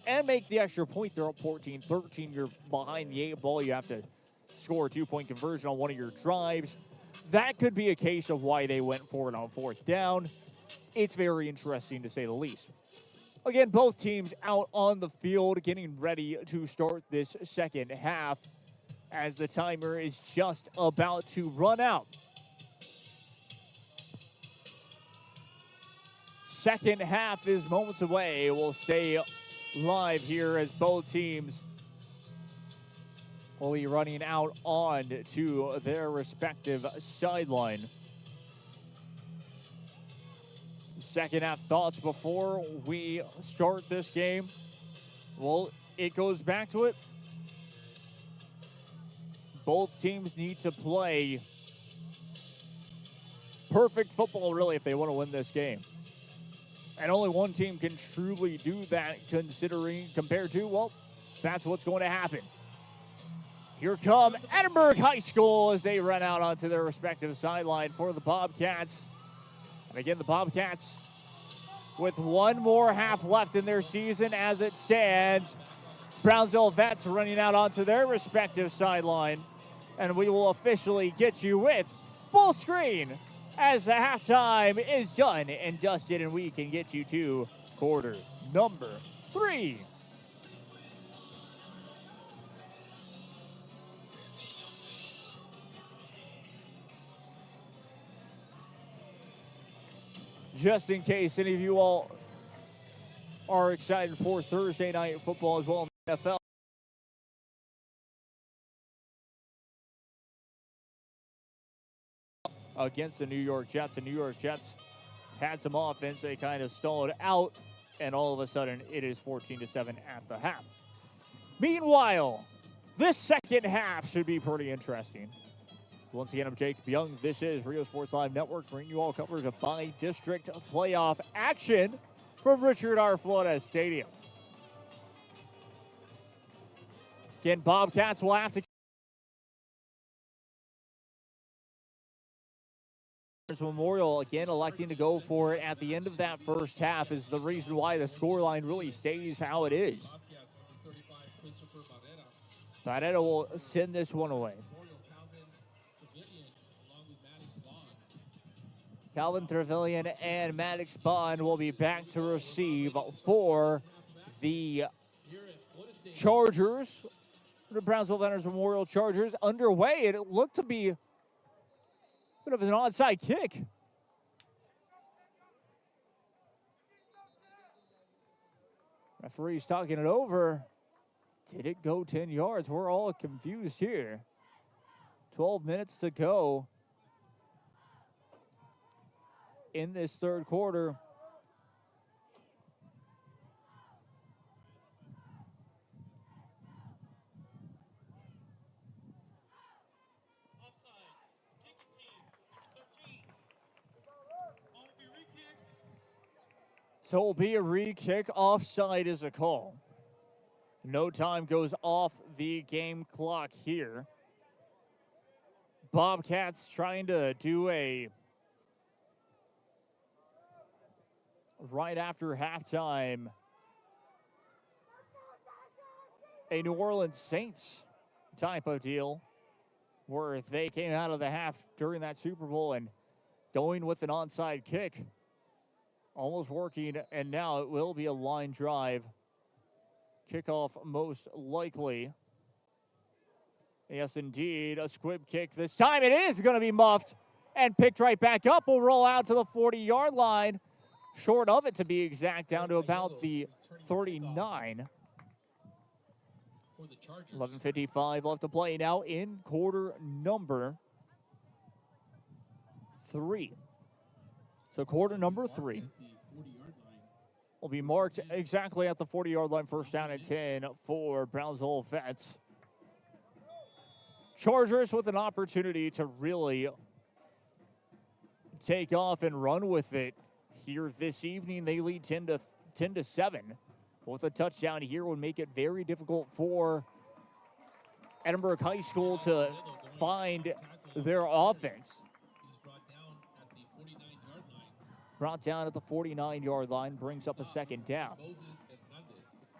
and make the extra point, they're up 14-13. You're behind the 8 ball. You have to score a 2-point conversion on one of your drives. That could be a case of why they went for it on fourth down. It's very interesting to say the least. Again, both teams out on the field getting ready to start this second half as the timer is just about to run out. Second half is moments away. We'll stay live here as both teams will be running out on to their respective sideline. Second half thoughts before we start this game. Well, it goes back to it. Both teams need to play perfect football, really, if they want to win this game. And only one team can truly do that compared to, well, that's what's going to happen. Here come Edinburg High School as they run out onto their respective sideline for the Bobcats. And again, the Bobcats with one more half left in their season as it stands. Brownsville Vets running out onto their respective sideline. And we will officially get you with full screen as the halftime is done and dusted, and we can get you to quarter number 3. Just in case any of you all are excited for Thursday night football as well in the NFL. Against the New York Jets. The New York Jets had some offense. They kind of stalled out, and all of a sudden it is 14-7 at the half. Meanwhile, this second half should be pretty interesting. Once again, I'm Jacob Young. This is Rio Sports Live Network, bringing you all coverage of by-district playoff action from Richard R. Flores Stadium. Again, Bobcats will have to Memorial again electing to go for it at the end of that first half is the reason why the scoreline really stays how it is. Barrera will send this one away. Calvin Trevelyan and Maddox Bond will be back to receive for the Chargers. The Brownsville Veterans Memorial Chargers underway, and it looked to be a bit of an onside kick. Referee's talking it over. Did it go 10 yards? We're all confused here. 12 minutes to go in this third quarter. So it'll be a re-kick. Offside is a call. No time goes off the game clock here. Bobcats trying to do a right after halftime, a New Orleans Saints type of deal where they came out of the half during that Super Bowl and going with an onside kick. Almost working, and now it will be a line drive. Kickoff most likely. Yes, indeed, a squib kick. This time it is going to be muffed and picked right back up. Will roll out to the 40-yard line. Short of it, to be exact, down to about the 39. 11:55 left to play now in quarter number 3. So quarter number 3 will be marked exactly at the 40-yard line. First down and 10 for Brownsville Vets. Chargers with an opportunity to really take off and run with it here this evening. They lead 10-7. With a touchdown here would make it very difficult for Edinburg High School to find their offense. Brought down at the 49-yard line, brings up a second down.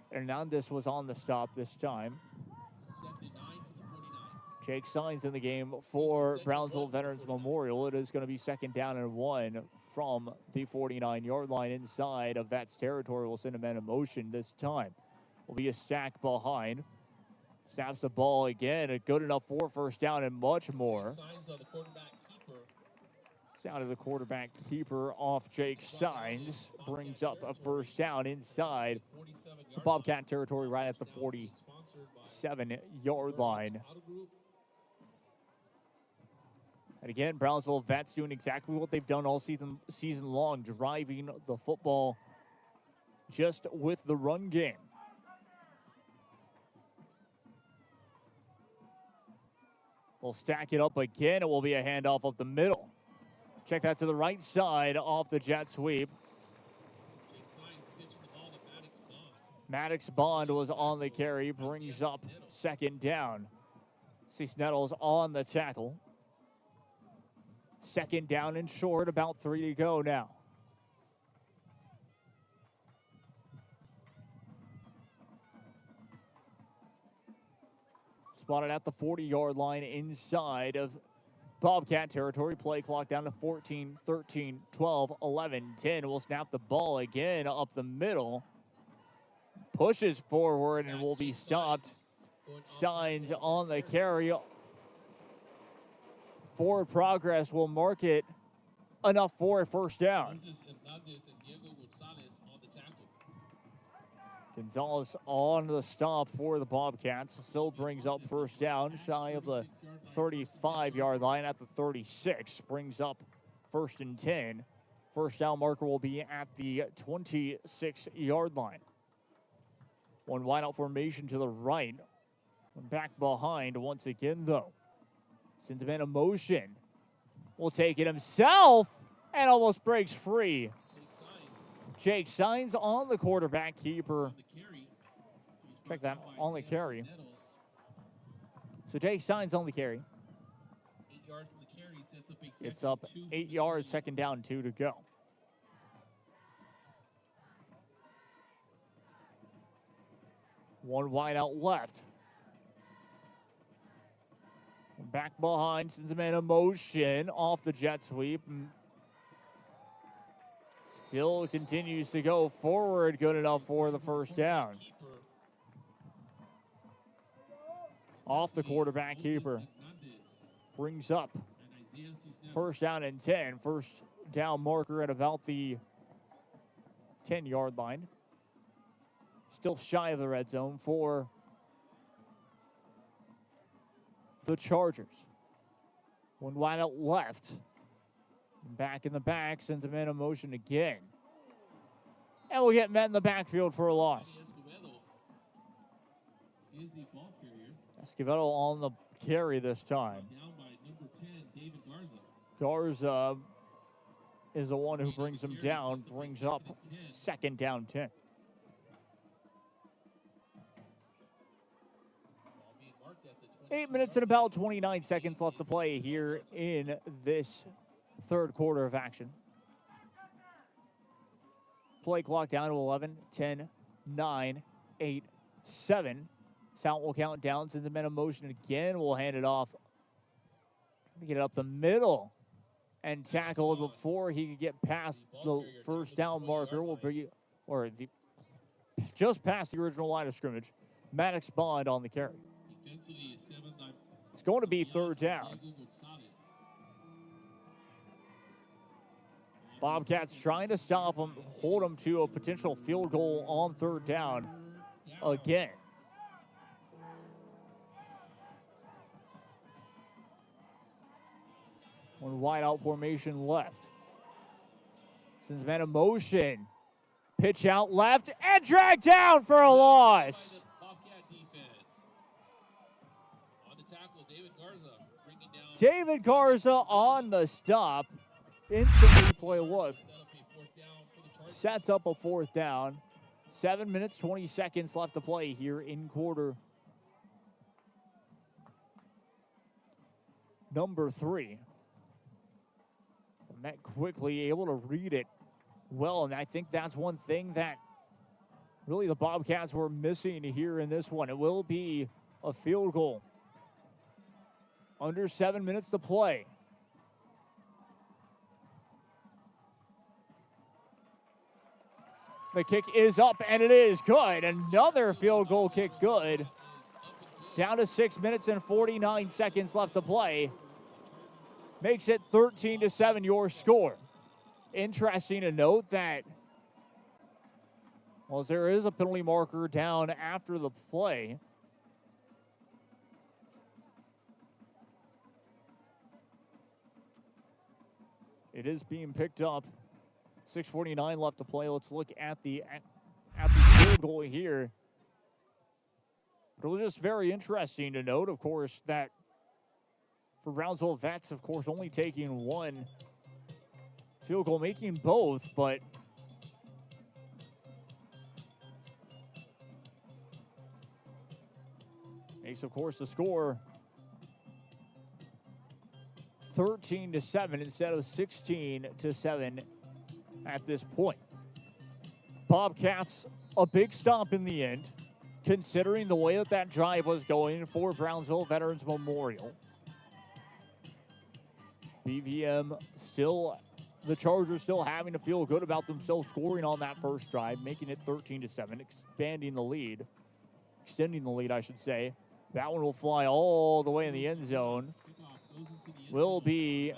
Hernandez was on the stop this time. Jake Signs in the game for Brownsville Veterans Memorial. It is going to be second down and 1 from the 49-yard line inside of Vets territory. We'll send a man in motion this time. Will be a stack behind. Snaps the ball again. A good enough for first down and much more. Down to the quarterback keeper off Jake Signs. Brings up a first down inside the Bobcat territory right at the 47-yard line. And again, Brownsville Vets doing exactly what they've done all season long, driving the football just with the run game. We'll stack it up again. It will be a handoff up the middle. Check that to the right side off the jet sweep. Maddox Bond was on the carry, brings up second down. Cisneros on the tackle. Second down and short, about 3 to go now. Spotted at the 40-yard line inside of Bobcat territory. Play clock down to 14, 13, 12, 11, 10. We'll snap the ball again up the middle. Pushes forward and will be stopped. Signs on the carry. Forward progress will mark it enough for a first down. Gonzalez on the stop for the Bobcats. Still brings up first down, shy of the 35-yard line at the 36. Brings up first and 10. First down marker will be at the 26-yard line. One wideout formation to the right. Back behind once again, though. Sends him in a motion. Will take it himself and almost breaks free. Jake Signs on the quarterback keeper. Check that, on the carry. So Jake Signs on the carry. 8 yards in the carry, sets up a It's up 8 yards, second down, 2 to go. One wide out left. Back behind, sends him in a motion off the jet sweep. Still continues to go forward, good enough for the first down. Off the quarterback keeper. Brings up first down and 10. First down marker at about the 10-yard line. Still shy of the red zone for the Chargers. One wide out left. Back in the back, sends him in a motion again. And we'll get met in the backfield for a loss. Escovedo on the carry this time. Garza is the one who brings him down, brings up second down 10. Eight minutes and about 29 seconds left to play here in this third quarter of action. Play clock down to 11, 10, 9, 8, 7. Sound will count down, sends him in a motion again. We'll hand it off. Trying to get it up the middle and tackle it before he could get past the first down marker. Will be, or the just past the original line of scrimmage. Maddox Bond on the carry. It's going to be third down. Bobcats trying to stop him, hold him to a potential field goal on third down again. One wide out formation left. Sends man in motion. Pitch out left and drag down for a loss. David Garza on the stop. Instantly play look. Sets up a fourth down. 7 minutes, 20 seconds left to play here in quarter number 3. Met quickly, able to read it well, and I think that's one thing that really the Bobcats were missing here in this one. It will be a field goal. Under 7 minutes to play. The kick is up, and it is good. Another field goal kick good. Down to 6 minutes and 49 seconds left to play. Makes it 13-7 your score. Interesting to note that, well, there is a penalty marker down after the play. It is being picked up. 6:49 left to play. Let's look at the field goal here. But it was just very interesting to note, of course, that for Brownsville Vets, of course, only taking one field goal, making both, but Makes, of course, the score 13-7 instead of 16-7 at this point. Bobcats, a big stop in the end, considering the way that drive was going for Brownsville Veterans Memorial. BVM still, the Chargers still having to feel good about themselves scoring on that first drive, making it 13-7, extending the lead, I should say. That one will fly all the way in the end zone. Will be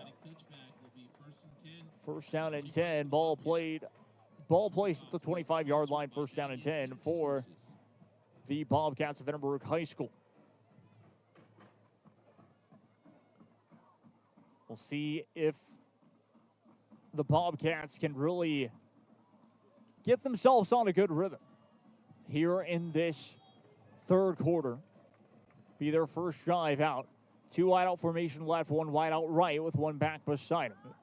first down and 10. Ball placed at the 25-yard line, first down and 10 for the Bobcats of Edinburg High School. We'll see if the Bobcats can really get themselves on a good rhythm here in this third quarter. Be their first drive out. 2 wide out formation left, 1 wide out right with 1 back beside him.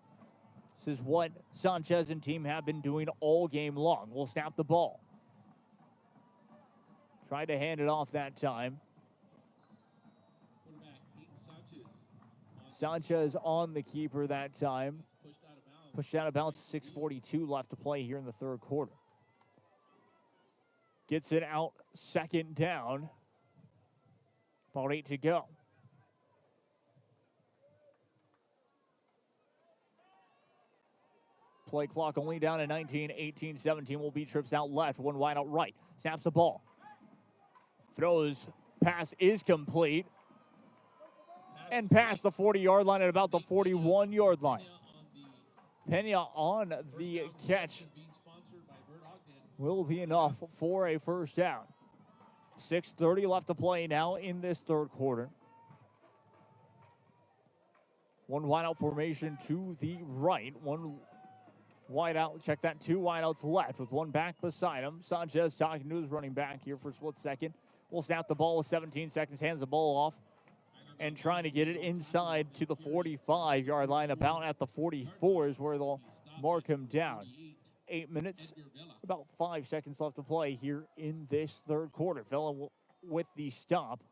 This is what Sanchez and team have been doing all game long. We'll snap the ball. Tried to hand it off that time. Sanchez on the keeper that time. Pushed out of bounds, 6:42 left to play here in the third quarter. Gets it out, second down. About 8 to go. Play clock only down to 19, 18, 17. Will be trips out left, 1 wide out right. Snaps the ball. Throws, pass is complete. And past the 40-yard line at about the 41-yard line. Pena on the catch. Will be enough for a first down. 6:30 left to play now in this third quarter. 1 wide out formation to the right. 1 wide out. Check that, 2 wide outs left with 1 back beside him. Sanchez talking to his running back here for a split second. Will snap the ball with 17 seconds. Hands the ball off. And trying to get it inside to the 45-yard line. About at the 44 is where they'll mark him down. 8 minutes, about 5 seconds left to play here in this third quarter. Villa with the stop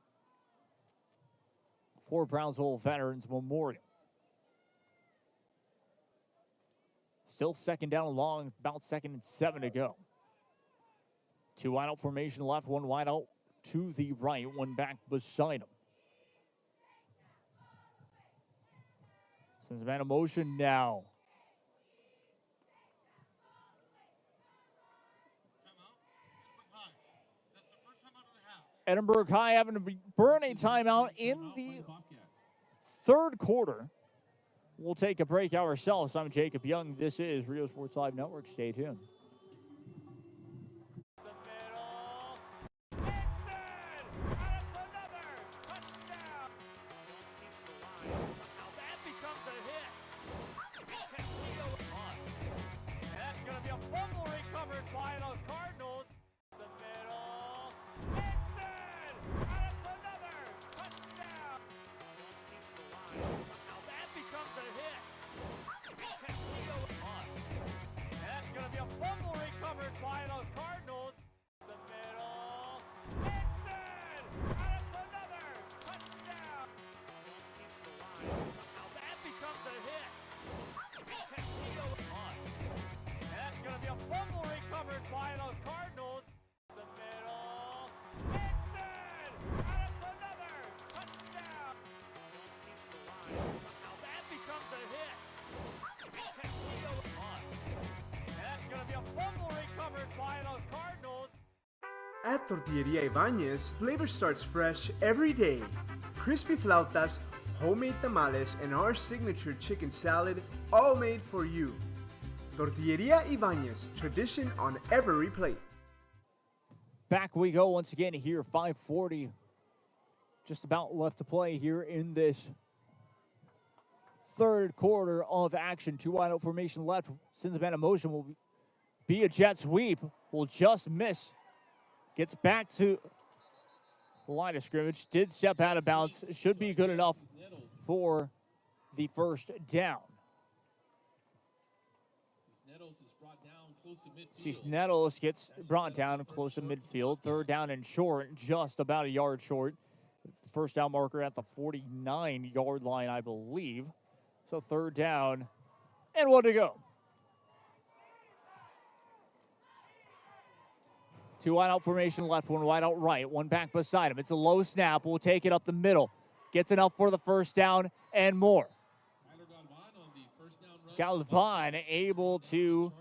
for Brownsville Veterans Memorial. Still second down and long, about 2nd and 7 to go. 2 wide out formation left, 1 wide out to the right, 1 back beside him. Sends man in motion now. Edinburg High having to burn a timeout in the third quarter. We'll take a break ourselves. I'm Jacob Young. This is Rio Sports Live Network. Stay tuned. At Tortilleria Ibañez, flavor starts fresh every day. Crispy flautas, homemade tamales, and our signature chicken salad, all made for you. Tortilleria Ibañez, tradition on every plate. Back we go once again here, 5:40. Just about left to play here in this third quarter of action. 2 wide out formation left. Sends a man in motion. Will be a jet sweep. Will just miss. Gets back to the line of scrimmage. Did step out of bounds. Should be good enough for the first down. Cisneros gets brought down close to midfield. 3rd down and short, just about a yard short. first down marker at the 49-yard line, I believe. So third down and 1 to go. 2 wide out formation left, 1 wide out right, 1 back beside him. It's a low snap. We'll take it up the middle. Gets enough for the first down and more. Galvan able to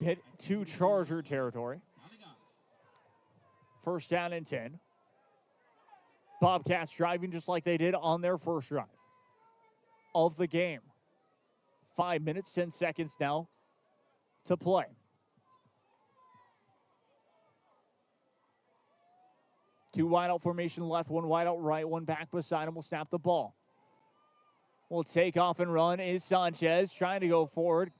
get to Charger territory. First down and 10. Bobcats driving just like they did on their first drive of the game. 5 minutes, 10 seconds now to play. Two wide out formation left, 1 wide out right, 1 back beside him. Will snap the ball. Will take off and run is Sanchez trying to go forward.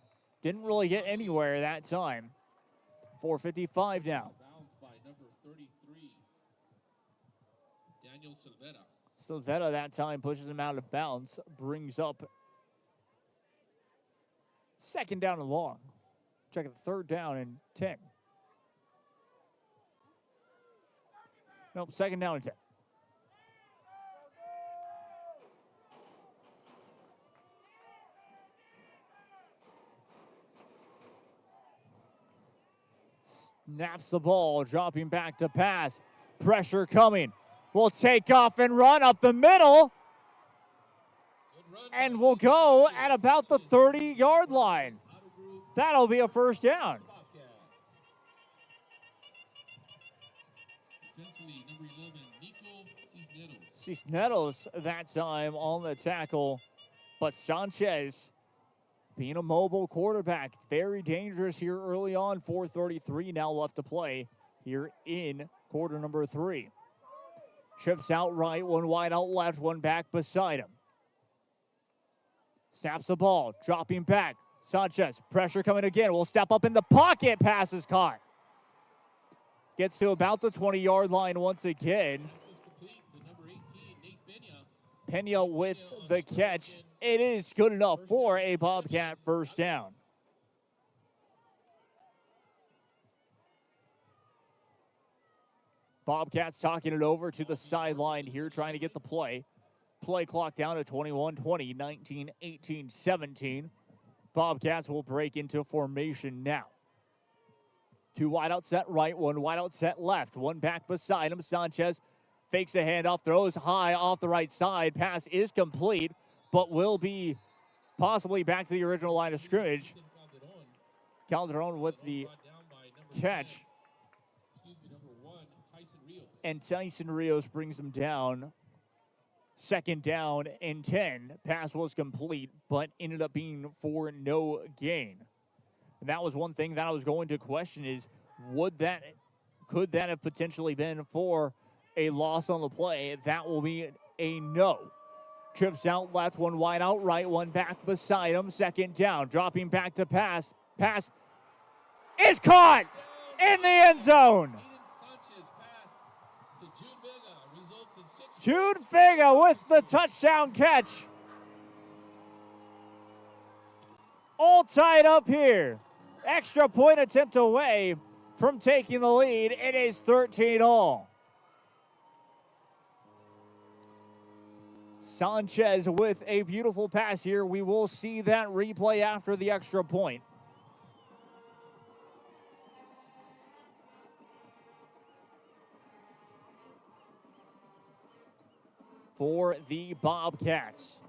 Didn't really get anywhere that time. 4:55 now. By number 33, Daniel Silvera. Silvera that time pushes him out of bounds. Brings up second down and long. Check it, third down and 10. Nope, second down and 10. Snaps the ball, dropping back to pass. Pressure coming. Will take off and run up the middle. And will go at about the 30-yard line. That'll be a first down. Cisneros that time on the tackle. But Sanchez, being a mobile quarterback, very dangerous here early on. 4:33 now left to play here in quarter number 3. Trips out right, 1 wide out left, 1 back beside him. Snaps the ball, dropping back. Sanchez, pressure coming again. Will step up in the pocket. Pass is caught. Gets to about the 20-yard line once again. Pena with the catch. It is good enough for a Bobcat first down. Bobcats talking it over to the sideline here, trying to get the play. Play clock down to 21-20, 19-18, 17. Bobcats will break into formation now. 2 wide out set right, 1 wide out set left, 1 back beside him. Sanchez fakes a handoff, throws high off the right side. Pass is complete, but will be possibly back to the original line of scrimmage. Calderon with the catch. And Tyson Rios brings him down. Second down and 10. Pass was complete, but ended up being for no gain. And that was one thing that I was going to question is, could that have potentially been for a loss on the play? That will be a no. Trips out left, 1 wide out right, 1 back beside him. Second down, dropping back to pass. Pass is caught in the end zone. Jude Vega with the touchdown catch. All tied up here. Extra point attempt away from taking the lead. It is 13-all. Sanchez with a beautiful pass here. We will see that replay after the extra point. For the Bobcats.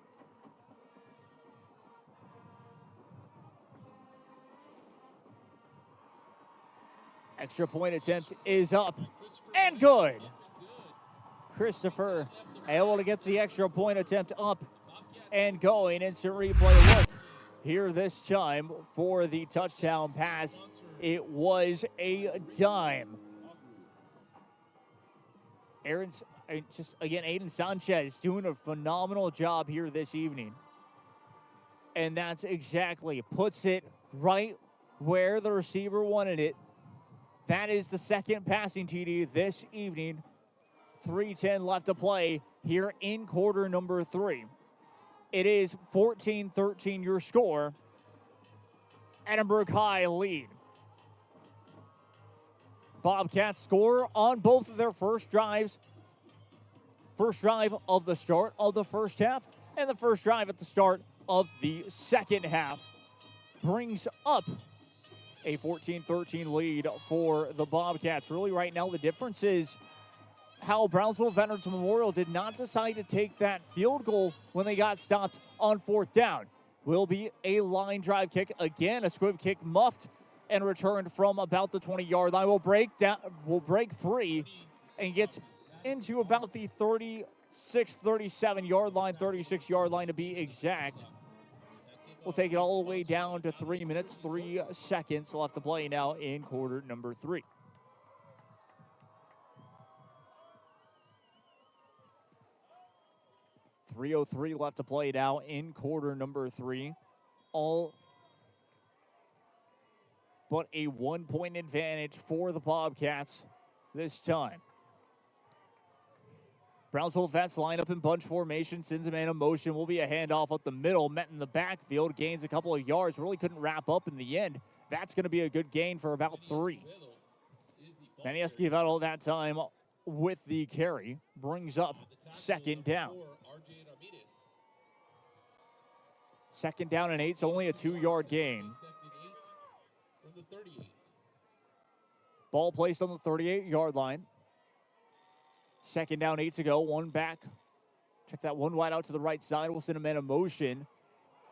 Extra point attempt is up and good. Christopher able to get the extra point attempt up and going. Instant replay look here this time for the touchdown pass. It was a dime. Aiden Sanchez doing a phenomenal job here this evening. And that's exactly, puts it right where the receiver wanted it. That is the second passing TD this evening. 3:10 left to play here in quarter number 3. It is 14-13 your score. Edinburg High lead. Bobcats score on both of their first drives. first drive of the start of the first half and the first drive at the start of the second half brings up a 14-13 lead for the Bobcats. Really, right now, the difference is how Brownsville Veterans Memorial did not decide to take that field goal when they got stopped on fourth down. Will be a line drive kick. Again, a squib kick muffed and returned from about the 20-yard line. Will break free and gets into about the 37-yard line, 36-yard line to be exact. We'll take it all the way down to 3 minutes, 3 seconds left to play now in quarter number 3. .303 left to play now in quarter number 3. All but a 1-point advantage for the Bobcats this time. Brownsville Vets line up in bunch formation, sends a man in motion. Will be a handoff up the middle, met in the backfield, gains a couple of yards, really couldn't wrap up in the end. That's going to be a good gain for about 3. Manieski had all that time with the carry, brings up second down. Second down and 8, so only a 2-yard gain. Ball placed on the 38-yard line. Second down, 8 to go, 1 back. Check that one wide out to the right side. We'll send a man in motion.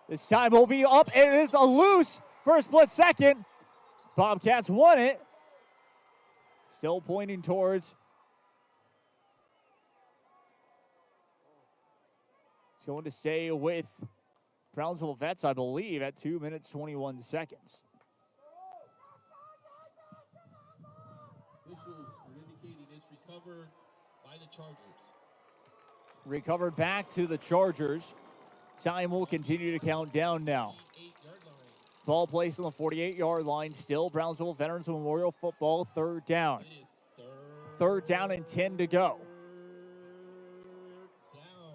This time will be up, and it is a loose for a split second. Bobcats won it. Still pointing towards. It's going to stay with Brownsville Vets, I believe, at 2 minutes, 21 seconds. Officials are indicating it's recovered by the Chargers. Recovered back to the Chargers. Time will continue to count down now. Ball placed on the 48-yard line. Still Brownsville Veterans Memorial football, third down. Third down and 10 to go.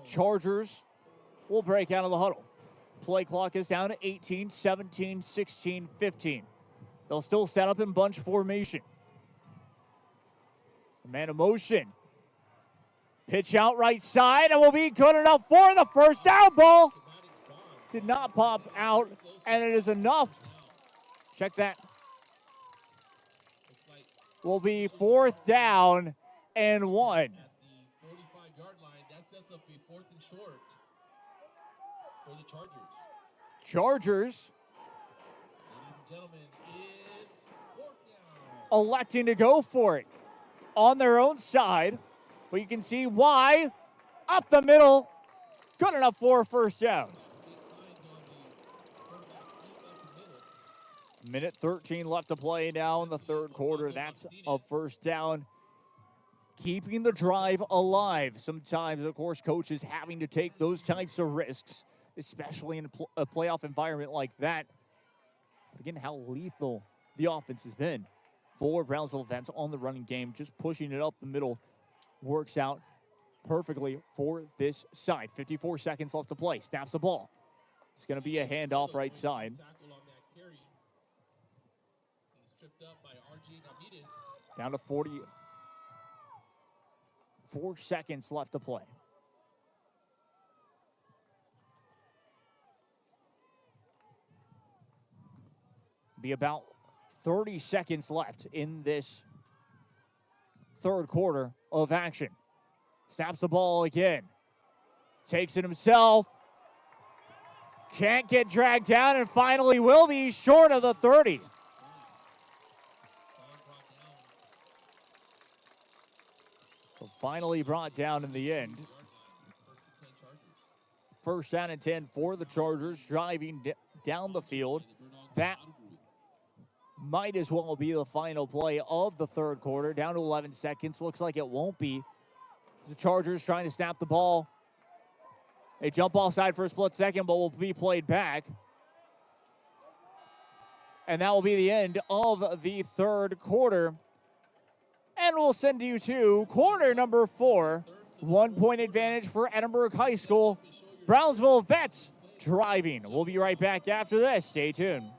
Chargers will break out of the huddle. Play clock is down to 18, 17, 16, 15. They'll still set up in bunch formation. Man in motion. Pitch out right side and will be good enough for the first down. Ball did not pop out, and it is enough. Check that. Will be fourth down and 1. At the 45-yard line, that sets up a 4th and short for the Chargers. Chargers Ladies and gentlemen, it's 4th down. electing to go for it on their own side, but you can see why. Up the middle, good enough for a first down. Minute 13 left to play now in the third quarter. That's a first down. Keeping the drive alive. Sometimes, of course, coaches having to take those types of risks, especially in a playoff environment like that. But again, how lethal the offense has been for Brownsville Vets on the running game. Just pushing it up the middle works out perfectly for this side. 54 seconds left to play. Snaps the ball. It's going to be a handoff right side. Down to 44 seconds left to play. Be about 30 seconds left in this third quarter of action. Snaps the ball again. Takes it himself. Can't get dragged down and finally will be short of the 30. So finally brought down in the end. First down and 10 for the Chargers, driving down the field. That might as well be the final play of the third quarter. Down to 11 seconds. Looks like it won't be. The Chargers trying to snap the ball. They jump offside for a split second, but will be played back. And that will be the end of the third quarter. And we'll send you to quarter number 4. 1 point advantage for Edinburg High School. Brownsville Vets driving. We'll be right back after this. Stay tuned.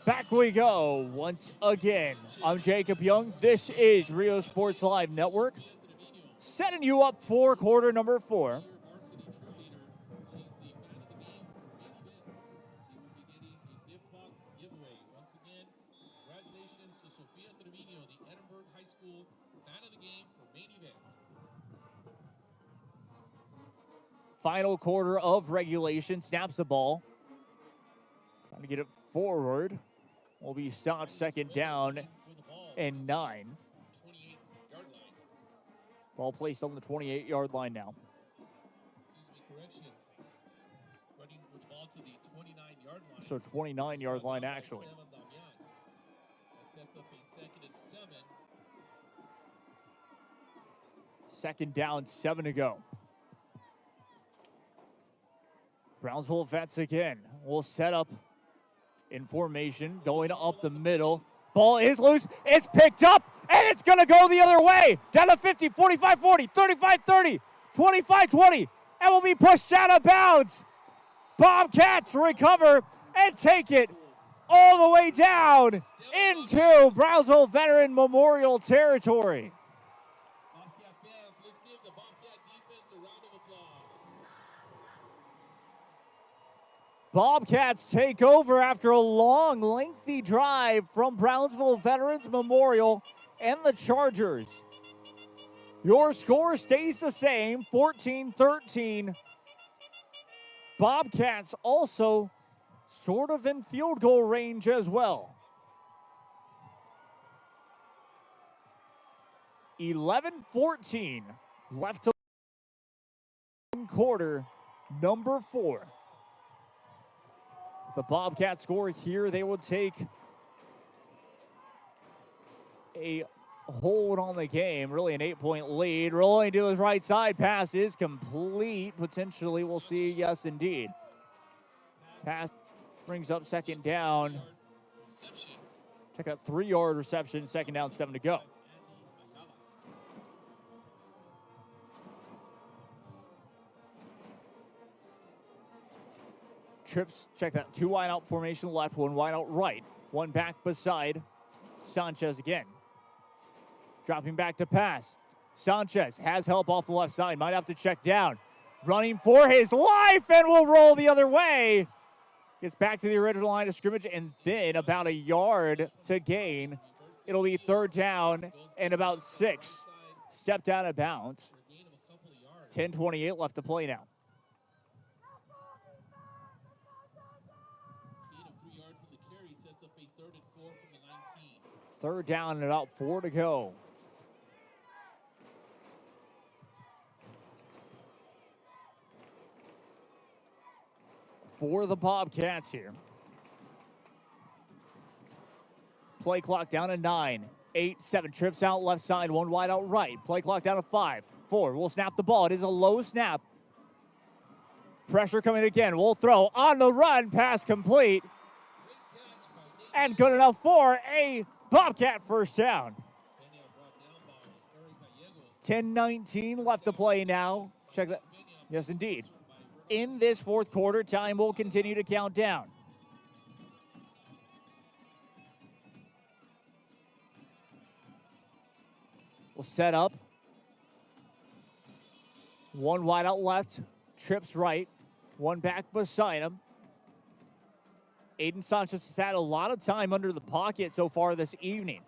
Back we go once again. I'm Jacob Young. This is Rio Sports Live Network. Setting you up for quarter number 4. Final quarter of regulation. Snaps the ball. Trying to get it forward. Will be stopped second down and 9. Ball placed on the 28-yard line now. So 29-yard line actually. Second down, 7 to go. Brownsville vets again. Will set up in formation, going up the middle. Ball is loose. It's picked up, and it's going to go the other way. Down to 50, 45, 40, 35, 30, 25, 20, and will be pushed out of bounds. Bobcats recover and take it all the way down into Brownsville Veteran Memorial territory. Bobcats take over after a long, lengthy drive from Brownsville Veterans Memorial and the Chargers. Your score stays the same, 14-13. Bobcats also sort of in field goal range as well. 11-14 left to quarter number 4. If the Bobcats score here, they will take a hold on the game. Really an 8-point lead. Rolling to his right side. Pass is complete. Potentially, we'll see. Yes, indeed. Pass brings up second down. Check out 3-yard reception. Second down, 7 to go. Trips, check that. 2 wide out formation left, 1 wide out right. 1 back beside Sanchez again. Dropping back to pass. Sanchez has help off the left side. Might have to check down. Running for his life and will roll the other way. Gets back to the original line of scrimmage and then about a yard to gain. It'll be third down and about 6. Stepped out of bounds. 10:28 left to play now. Third down and about 4 to go. For the Bobcats here. Play clock down to 9, 8, 7. Trips out left side, 1 wide out right. Play clock down to 5, 4. We'll snap the ball. It is a low snap. Pressure coming again. We'll throw on the run. Pass complete. And good enough for a Bobcat first down. 10:19 left to play now. Check that. Yes, indeed. In this fourth quarter, time will continue to count down. We'll set up. 1 wide out left. Trips right. 1 back beside him. Aiden Sanchez has had a lot of time under the pocket so far this evening.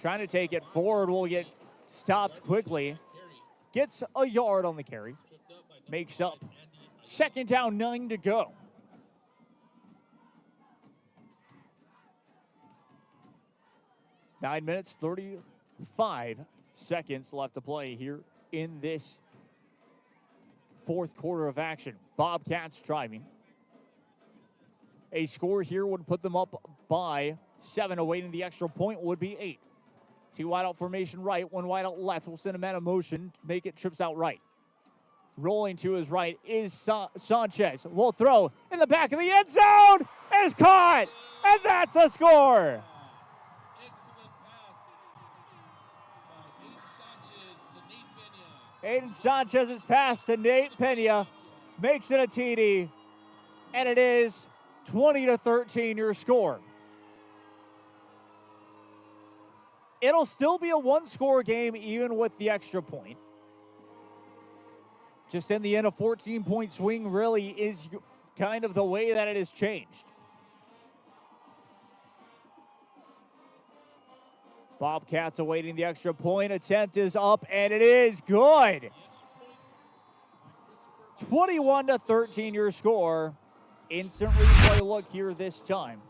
Trying to take it forward, will get stopped quickly. Gets a yard on the carry. Makes up. Second down, 9 to go. Nine minutes, 35 seconds left to play here in this fourth quarter of action. Bobcats driving. A score here would put them up by 7. Awaiting the extra point would be 8. 2 wide out formation right, 1 wide out left. We'll send a man in motion, make it trips out right. Rolling to his right is Sanchez. Will throw in the back of the end zone. Is caught, and that's a score. Aiden Sanchez's pass to Nate Pena makes it a TD, and it is 20-13 your score. It'll still be a one-score game even with the extra point. Just in the end, a 14-point swing really is kind of the way that it has changed. Bobcats awaiting the extra point. Attempt is up, and it is good. 21-13 your score. Instant replay look here this time.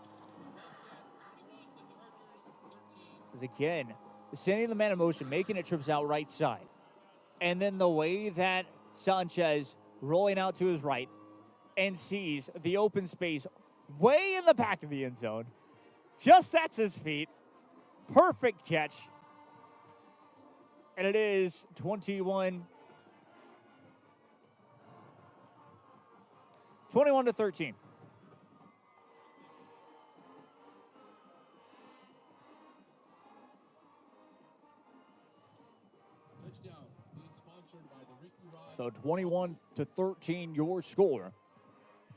As again, sending the man in motion, making it trips out right side. And then the way that Sanchez rolling out to his right and sees the open space way in the back of the end zone. Just sets his feet. Perfect catch. And it is 21-13. So 21-13 your score.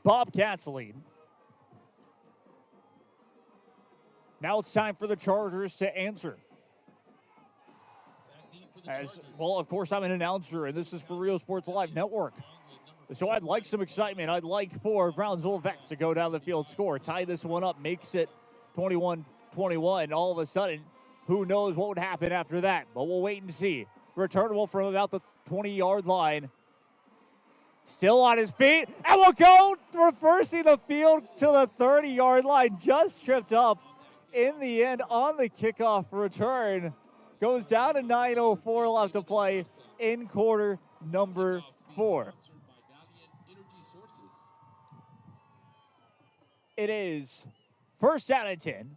Bobcats lead. Now it's time for the Chargers to answer. As well, of course, I'm an announcer, and this is for Rio Sports Live Network. So I'd like some excitement. I'd like for Brownsville Vex to go down the field, score, tie this one up, makes it 21-21. All of a sudden, who knows what would happen after that? But we'll wait and see. Returnable from about the 20-yard line. Still on his feet, and we'll go reversing the field to the 30-yard line. Just tripped up in the end on the kickoff return. Goes down to 9:04 left to play in quarter number 4. It is first down and 10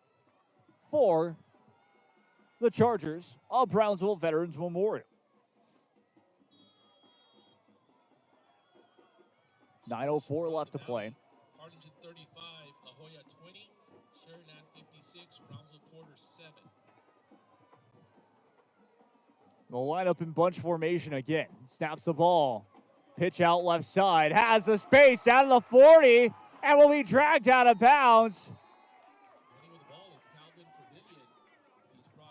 for the Chargers of Brownsville Veterans Memorial. 9:04 left to play. Harlingen 35, La Jolla 20, Sheridan 56, Brownsville Porter 7. They'll line up in bunch formation again. Snaps the ball. Pitch out left side. Has the space out of the 40 and will be dragged out of bounds.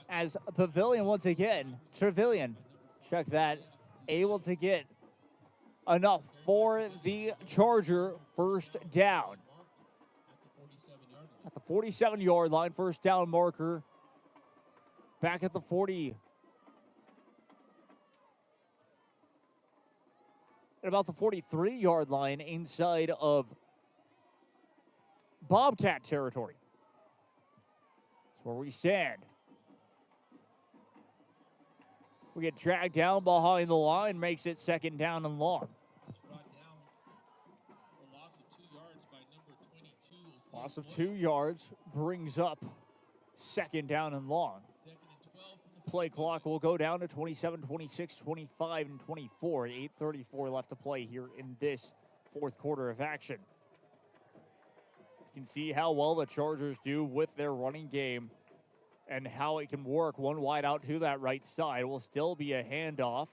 As Pavilion once again, Trevelyan, check that, able to get enough for the Charger first down. At the 47-yard line, first down marker. Back at the 40. At about the 43-yard line inside of Bobcat territory. That's where we stand. We get dragged down behind the line, makes it second down and long. Loss of 2 yards brings up second down and long. Play clock will go down to 27, 26, 25, and 24. 8:34 left to play here in this fourth quarter of action. You can see how well the Chargers do with their running game and how it can work. One wide out to that right side. Will still be a handoff.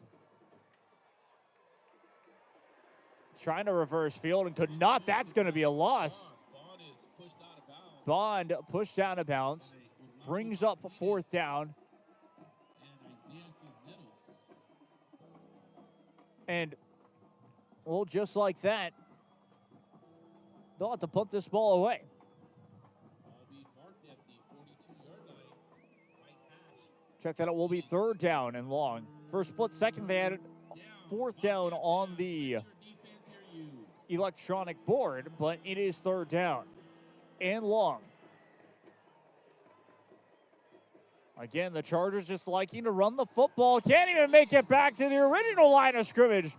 Trying to reverse field and could not. That's going to be a loss. Bond pushed out of bounds. Brings up a fourth down. And, well, just like that, they'll have to punt this ball away. Check that out. Will be third down and long. For a split second, they had fourth down on the electronic board, but it is third down and long. Again, the Chargers just liking to run the football. Can't even make it back to the original line of scrimmage.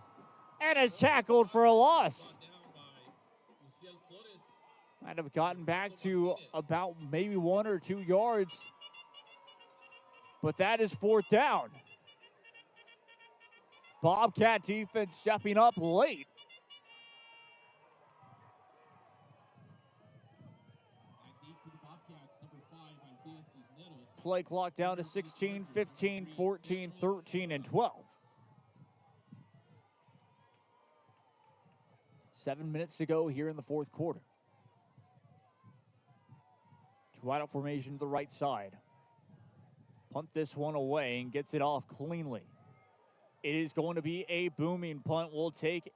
And is tackled for a loss. Might have gotten back to about maybe 1 or 2 yards. But that is fourth down. Bobcat defense stepping up late. Play clock down to 16, 15, 14, 13, and 12. 7 minutes to go here in the fourth quarter. Two wide out formation to the right side. Punt this one away and gets it off cleanly. It is going to be a booming punt. We'll take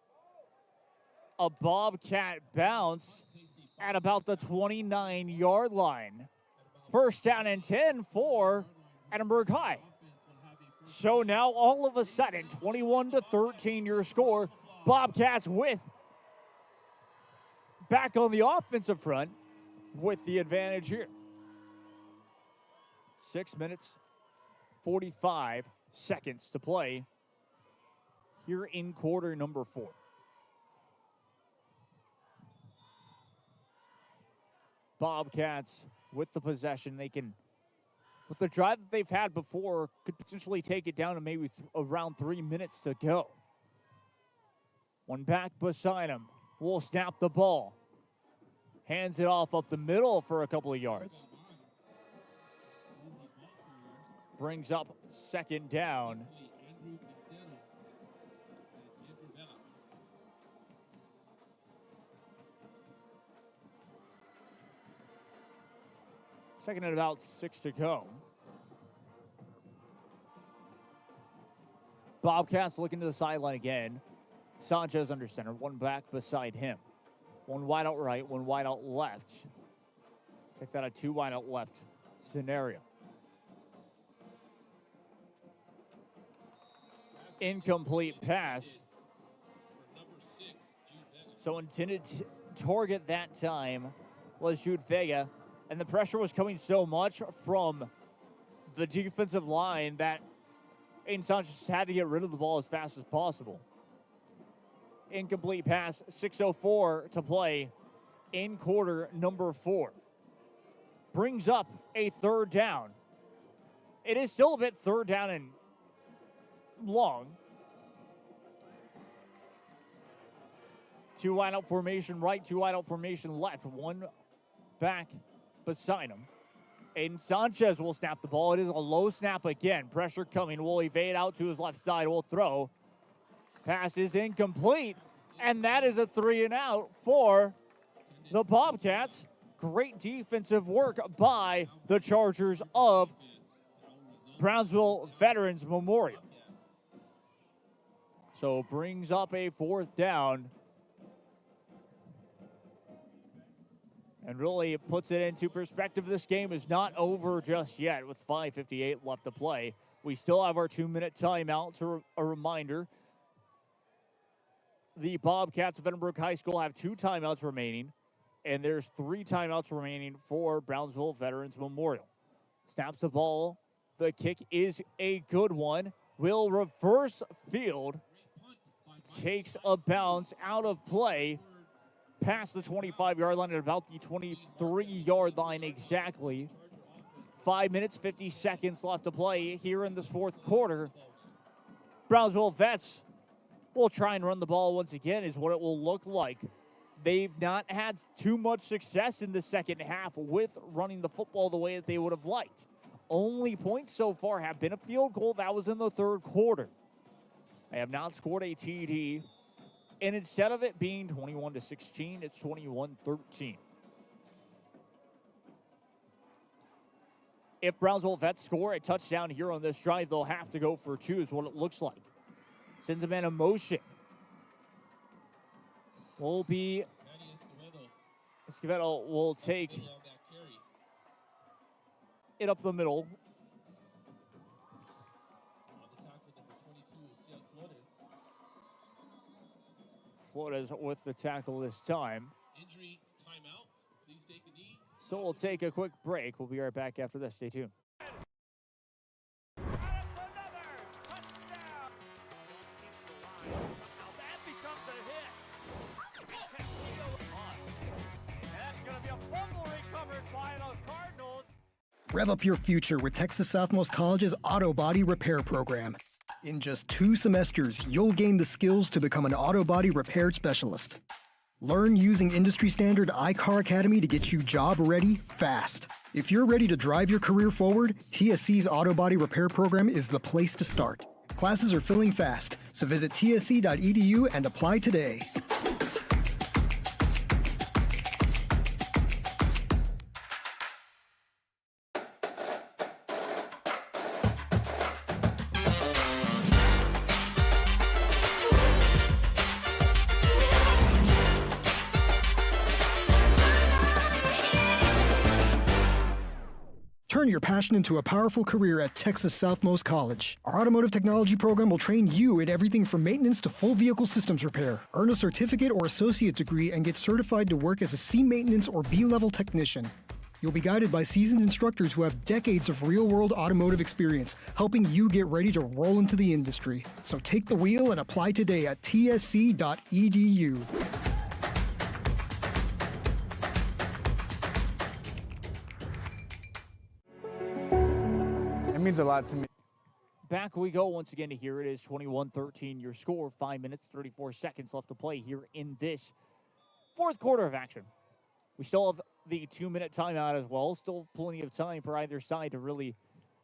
a Bobcat bounce at about the 29-yard line. First down and 10 for Edinburg High. So now all of a sudden, 21-13 your score. Bobcats back on the offensive front with the advantage here. 6 minutes, 45 seconds to play here in quarter number 4. Bobcats with the possession. They can, with the drive that they've had before, could potentially take it down to maybe around 3 minutes to go. One back beside him will snap the ball. Hands it off up the middle for a couple of yards. Brings up second down. Second and about 6 to go. Bobcats looking to the sideline again. Sanchez under center, one back beside him. One wide out right, one wide out left. Check that out, 2 wide out left scenario. Incomplete pass. So intended target that time was Jude Vega. And the pressure was coming so much from the defensive line that Aiden Sanchez had to get rid of the ball as fast as possible. Incomplete pass, 6:04 to play in quarter number 4. Brings up a third down. It is still a bit third down and long. 2 wide out formation right, 2 wide out formation left. One back beside him. Aiden Sanchez will snap the ball. It is a low snap again. Pressure coming. Will evade out to his left side. Will throw. Pass is incomplete. And that is a 3 and out for the Bobcats. Great defensive work by the Chargers of Brownsville Veterans Memorial. So brings up a 4th down. And really puts it into perspective. This game is not over just yet with 5:58 left to play. We still have our 2-minute timeout. So a reminder, the Bobcats of Edinburg High School have 2 timeouts remaining, and there's 3 timeouts remaining for Brownsville Veterans Memorial. Snaps the ball. The kick is a good one. Will reverse field. Takes a bounce out of play. Past the 25-yard line at about the 23-yard line exactly. 5 minutes, 50 seconds left to play here in this 4th quarter. Brownsville Vets will try and run the ball once again is what it will look like. They've not had too much success in the second half with running the football the way that they would have liked. Only points so far have been a field goal. That was in the 3rd quarter. They have not scored a TD. And instead of it being 21-16, it's 21-13. If Brownsville Vets score a touchdown here on this drive, they'll have to go for 2 is what it looks like. Sends them in a motion. Will be Escovedo will take it up the middle. Flores with the tackle this time. Injury timeout. Please take a knee. So we'll take a quick break. We'll be right back after this. Stay tuned. Rev up your future with Texas Southmost College's Auto Body Repair Program. In just 2 semesters, you'll gain the skills to become an auto body repair specialist. Learn using industry standard iCar Academy to get you job ready fast. If you're ready to drive your career forward, TSC's Auto Body Repair Program is the place to start. Classes are filling fast, so visit tsc.edu and apply today. Turn your passion into a powerful career at Texas Southmost College. Our automotive technology program will train you in everything from maintenance to full vehicle systems repair. Earn a certificate or associate degree and get certified to work as a C maintenance or B-level technician. You'll be guided by seasoned instructors who have decades of real-world automotive experience, helping you get ready to roll into the industry. So take the wheel and apply today at tsc.edu. It means a lot to me. Back we go once again. Here it is, 21-13 your score. 5 minutes, 34 seconds left to play here in this fourth quarter of action. We still have the 2-minute timeout as well. Still plenty of time for either side to really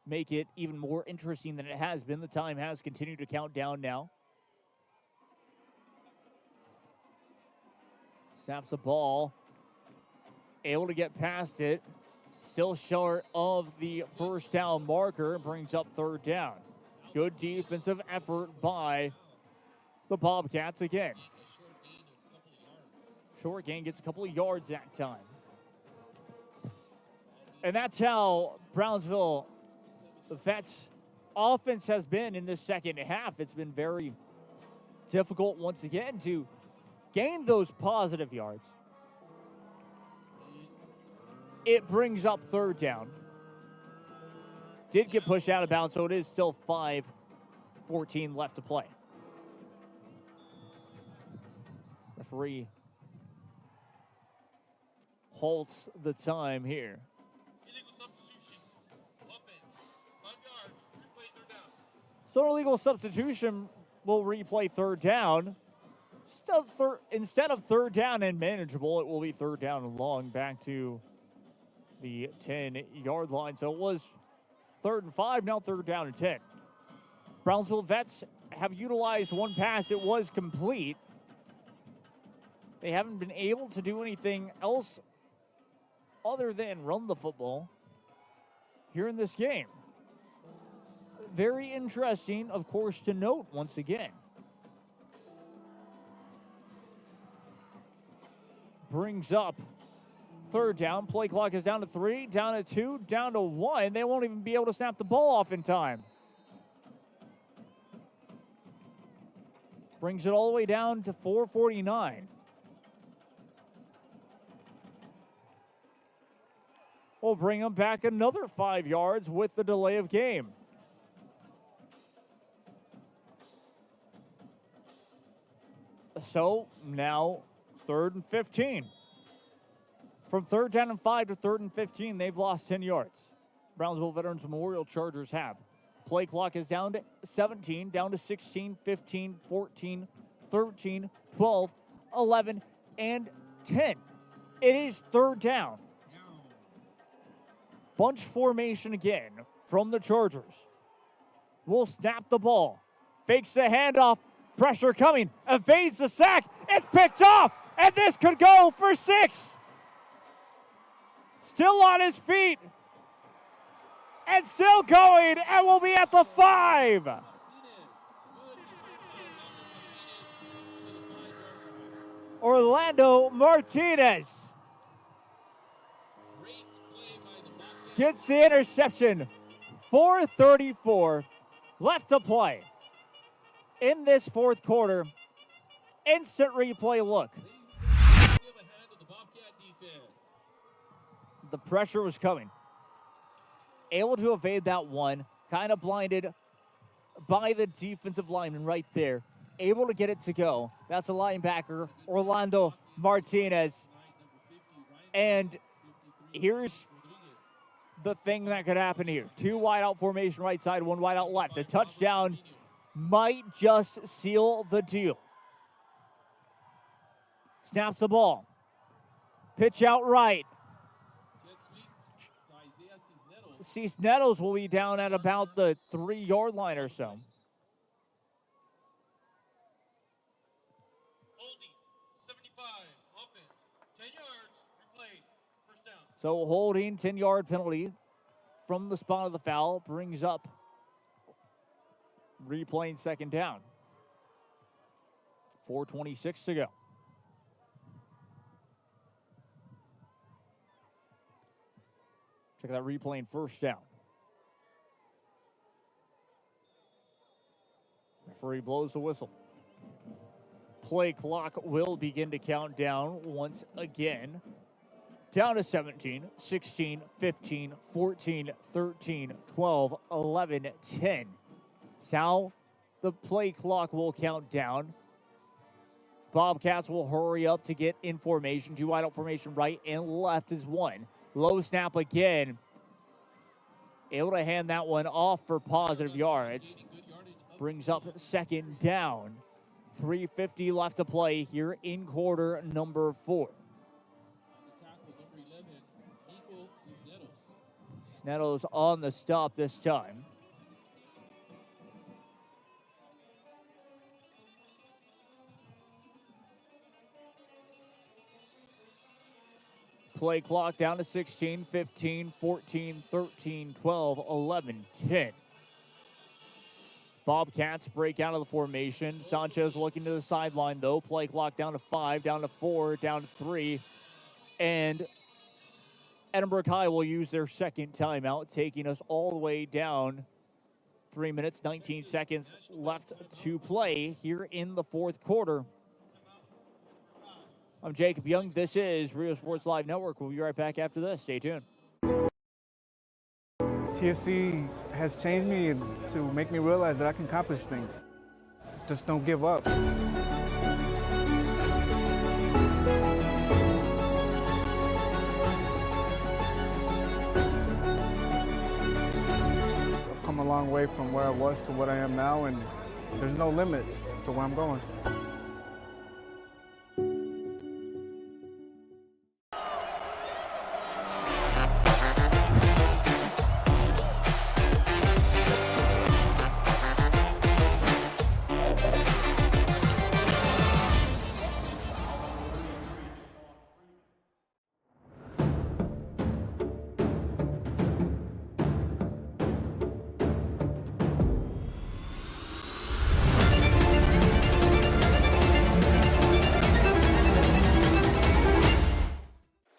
make it even more interesting than it has been. The time has continued to count down now. Snaps the ball. Able to get past it. Still short of the first down marker. Brings up third down. Good defensive effort by the Bobcats again. Short gain gets a couple of yards that time. And that's how Brownsville, the Vets' offense has been in this second half. It's been very difficult once again to gain those positive yards. It brings up third down. Did get pushed out of bounds, so it is still 5:14 left to play. Referee halts the time here. So an illegal substitution will replay third down. Instead of third down and manageable, it will be third down and long back to the 10-yard line. So it was 3rd and 5, now 3rd down and 10. Brownsville Vets have utilized one pass. It was complete. They haven't been able to do anything else other than run the football here in this game. Very interesting, of course, to note once again. Brings up third down. Play clock is down to 3, down to 2, down to 1. They won't even be able to snap the ball off in time. Brings it all the way down to 4:49. We'll bring them back another 5 yards with the delay of game. So now 3rd and 15. From 3rd down and 5 to 3rd and 15, they've lost 10 yards. Brownsville Veterans Memorial Chargers have. Play clock is down to 17, down to 16, 15, 14, 13, 12, 11, and 10. It is 3rd down. Bunch formation again from the Chargers. Will snap the ball. Fakes the handoff. Pressure coming. Evades the sack. It's picked off. And this could go for 6. Still on his feet. And still going. And will be at the 5. Orlando Martinez gets the interception. 4:34 left to play in this fourth quarter. Instant replay look. The pressure was coming. Able to evade that one. Kind of blinded by the defensive lineman right there. Able to get it to go. That's a linebacker, Orlando Martinez. And here's the thing that could happen here. 2 wide out formation right side, 1 wide out left. A touchdown might just seal the deal. Snaps the ball. Pitch out right. Cisneros will be down at about the 3-yard line or so. So holding, 10-yard penalty from the spot of the foul brings up replaying 2nd down. 4:26 to go. Check that replay and first down. Referee blows the whistle. Play clock will begin to count down once again. Down to 17, 16, 15, 14, 13, 12, 11, 10. That's how the play clock will count down. Bobcats will hurry up to get in formation. Two wide out formation, right and left is one. Low snap again. Able to hand that one off for positive yardage. Brings up second down. 3:50 left to play here in quarter number 4. Cisneros on the stop this time. Play clock down to 16, 15, 14, 13, 12, 11, 10. Bobcats break out of the formation. Sanchez looking to the sideline, though. Play clock down to 5, down to 4, down to 3. And Edinburg High will use their second timeout, taking us all the way down. 3 minutes, 19 seconds left to play here in the fourth quarter. I'm Jacob Young. This is Rio Sports Live Network. We'll be right back after this. Stay tuned. TSC has changed me to make me realize that I can accomplish things. Just don't give up. I've come a long way from where I was to what I am now, and there's no limit to where I'm going.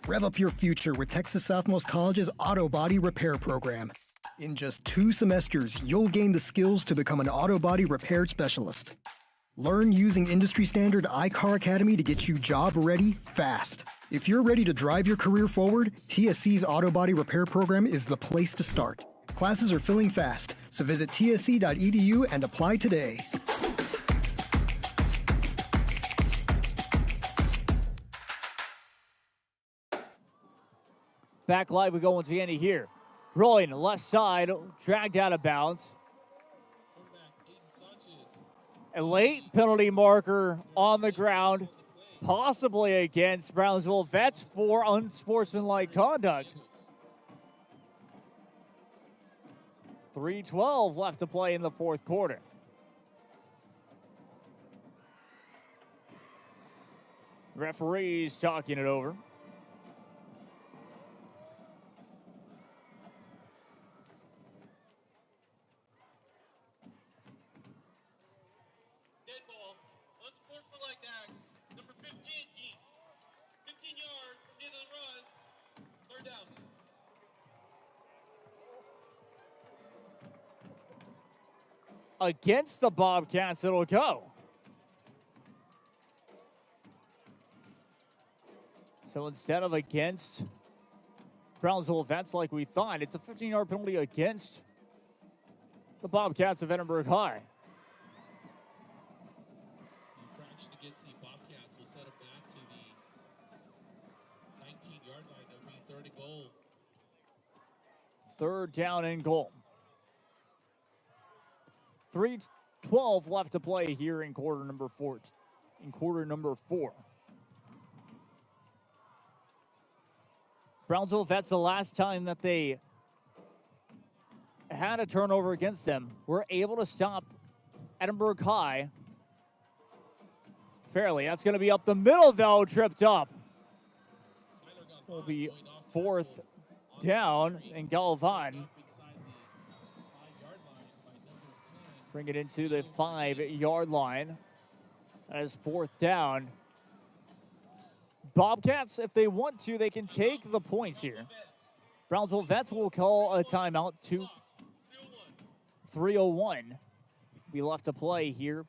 Rev up your future with Texas Southmost College's Auto Body Repair Program. In just 2 semesters, you'll gain the skills to become an auto body repair specialist. Learn using industry standard iCar Academy to get you job ready fast. If you're ready to drive your career forward, TSC's Auto Body Repair Program is the place to start. Classes are filling fast, so visit tsc.edu and apply today. Back live we go once again here. Rolling left side, dragged out of bounds. A late penalty marker on the ground, possibly against Brownsville Vets for unsportsmanlike conduct. 3:12 left to play in the fourth quarter. Referees talking it over. Against the Bobcats, it'll go. So instead of against Brownsville Vets like we thought, it's a 15-yard penalty against the Bobcats of Edinburg High. The infraction against the Bobcats will set them back to the 19-yard line. That'll be third and goal. Third down and goal. 3:12 left to play here in quarter number 4. Brownsville Vets, the last time that they had a turnover against them, were able to stop Edinburg High fairly. That's going to be up the middle, though, tripped up. Will be fourth down, and Galvan bring it into the 5-yard line. That is fourth down. Bobcats, if they want to, they can take the points here. Brownsville Vets will call a timeout to 3:01. Be left to play here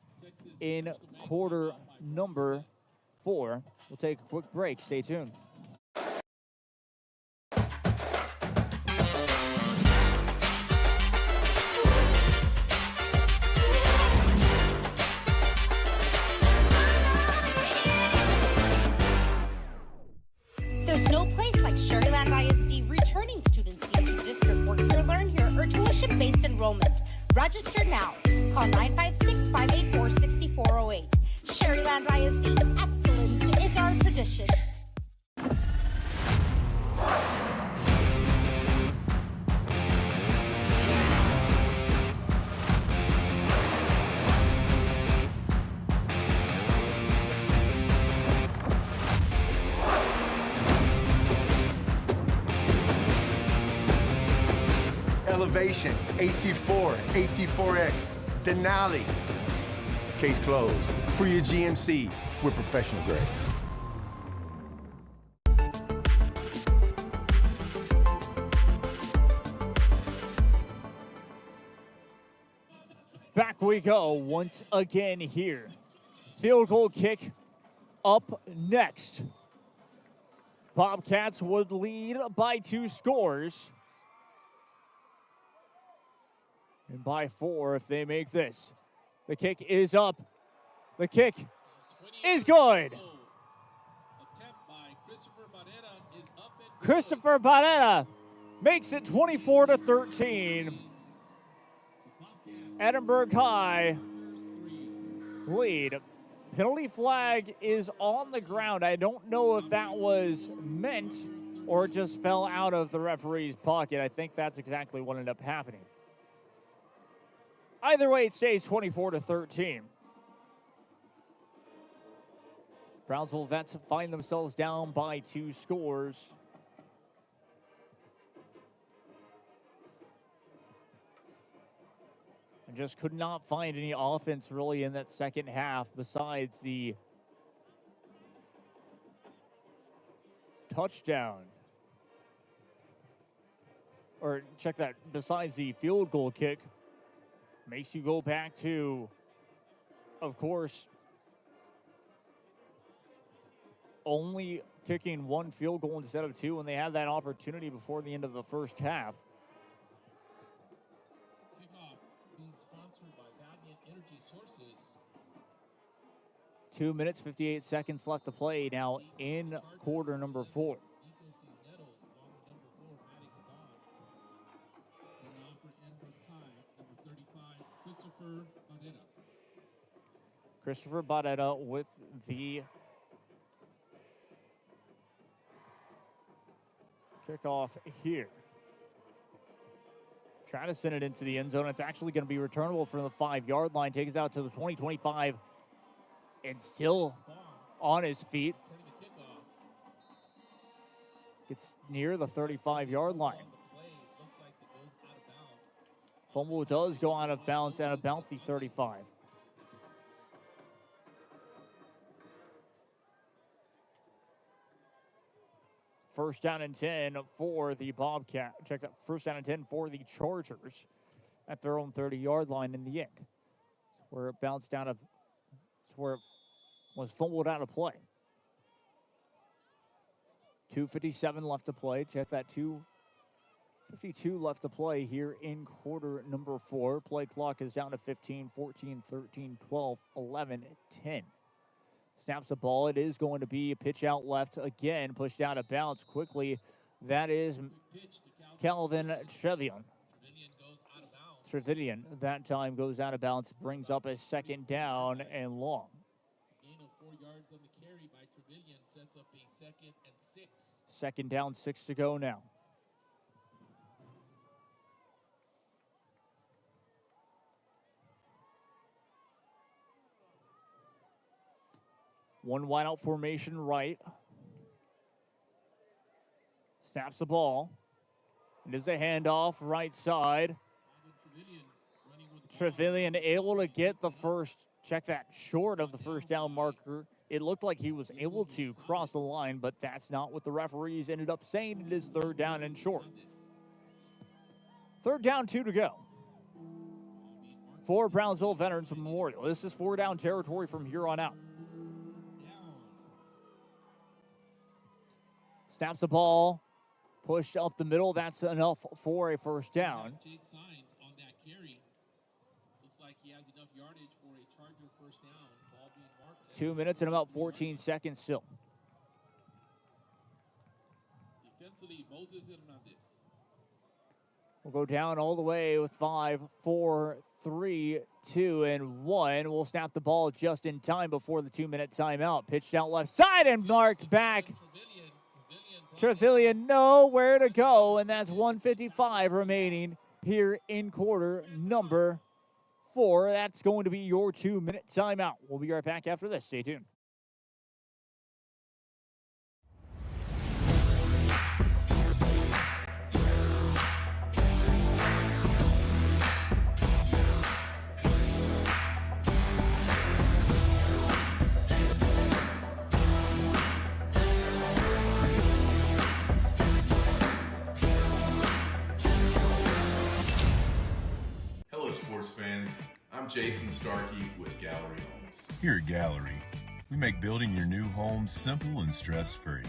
in quarter number 4. We'll take a quick break. Stay tuned. There's no place like Sherryland ISD returning students need to district work here, learn here, or tuition-based enrollment. Register now. Call 956-584-6408. Sherryland ISD, excellence is our tradition. Elevation, AT4, AT4X, Denali. Case closed. For your GMC, we're professional grade. Back we go once again here. Field goal kick up next. Bobcats would lead by 2 scores. And by 4 if they make this. The kick is up. The kick is good. Christopher Barrera makes it 24-13. Edinburg High lead. Penalty flag is on the ground. I don't know if that was meant or just fell out of the referee's pocket. I think that's exactly what ended up happening. Either way, it stays 24-13. Brownsville Vets find themselves down by 2 scores. And just could not find any offense really in that second half besides the touchdown. Or check that, besides the field goal kick. Makes you go back to, of course, only kicking 1 field goal instead of 2 when they had that opportunity before the end of the first half. Kickoff being sponsored by Valiant Energy Sources. 2 minutes, 58 seconds left to play now in quarter number 4. Christopher Barrera with the kickoff here. Trying to send it into the end zone. It's actually going to be returnable from the 5-yard line. Takes it out to the 20, 25, and still on his feet. Gets near the 35-yard line. Fumble does go out of bounds at about the 35. First down and 10 for the Bobcat. Check that. First down and 10 for the Chargers at their own 30-yard line in the end. Where it bounced out of, where it was fumbled out of play. 2:57 left to play. Check that. 2:52 left to play here in quarter number 4. Play clock is down to 15, 14, 13, 12, 11, 10. Snaps the ball. It is going to be a pitch out left again. Pushed out of bounds quickly. That is Calvin Trevian. Trevian that time goes out of bounds. Brings up a second down and long. Gain of 4 yards on the carry by Trevian sets up a 2nd and 6. Second down, 6 to go now. One wide out formation right. Snaps the ball. It is a handoff right side. Trevelyan able to get the first, check that, short of the first down marker. It looked like he was able to cross the line, but that's not what the referees ended up saying. It is 3rd down and short. Third down, 2 to go for Brownsville Veterans Memorial. This is 4 down territory from here on out. Snaps the ball, pushed up the middle. That's enough for a first down. Jake Signs on that carry. Looks like he has enough yardage for a Charger first down. Ball being marked. 2 minutes and about 14 seconds still. Defensively, Moses Hernandez. We'll go down all the way with 5, 4, 3, 2, and 1. We'll snap the ball just in time before the 2-minute timeout. Pitched out left side and marked back. Trevelyan nowhere to go, and that's 1:55 remaining here in quarter number 4. That's going to be your 2-minute timeout. We'll be right back after this. Stay tuned. Hello, sports fans. I'm Jason Starkey with Gallery Homes. Here at Gallery, we make building your new home simple and stress-free.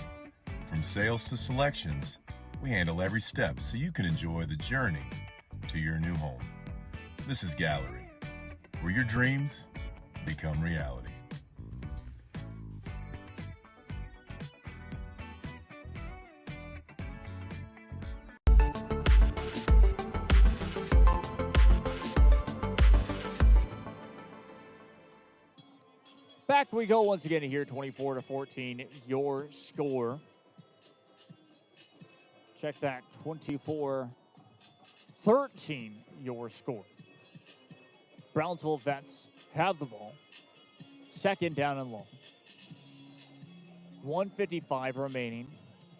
From sales to selections, we handle every step so you can enjoy the journey to your new home. This is Gallery, where your dreams become reality. Back we go once again here, 24-14, your score. Check that, 24-13, your score. Brownsville Vets have the ball. Second down and long. 1:55 remaining.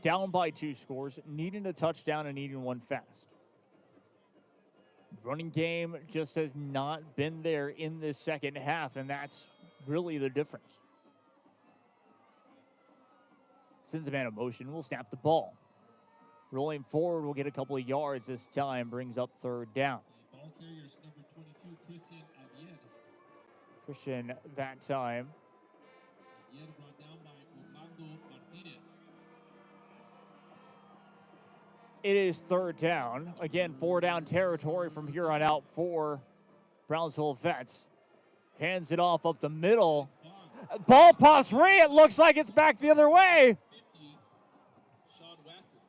Down by 2 scores, needing a touchdown and needing one fast. Running game just has not been there in this second half, and that's really the difference. Sends a man in motion, will snap the ball. Rolling forward, will get a couple of yards this time, brings up third down. Ball carriers number 22, Christian Aviedes. Christian that time. Aviedes brought down by Orlando Martinez. It is third down. Again, 4 down territory from here on out for Brownsville Vets. Hands it off up the middle. Ball pops free. It looks like it's back the other way. 50, Sean Watson.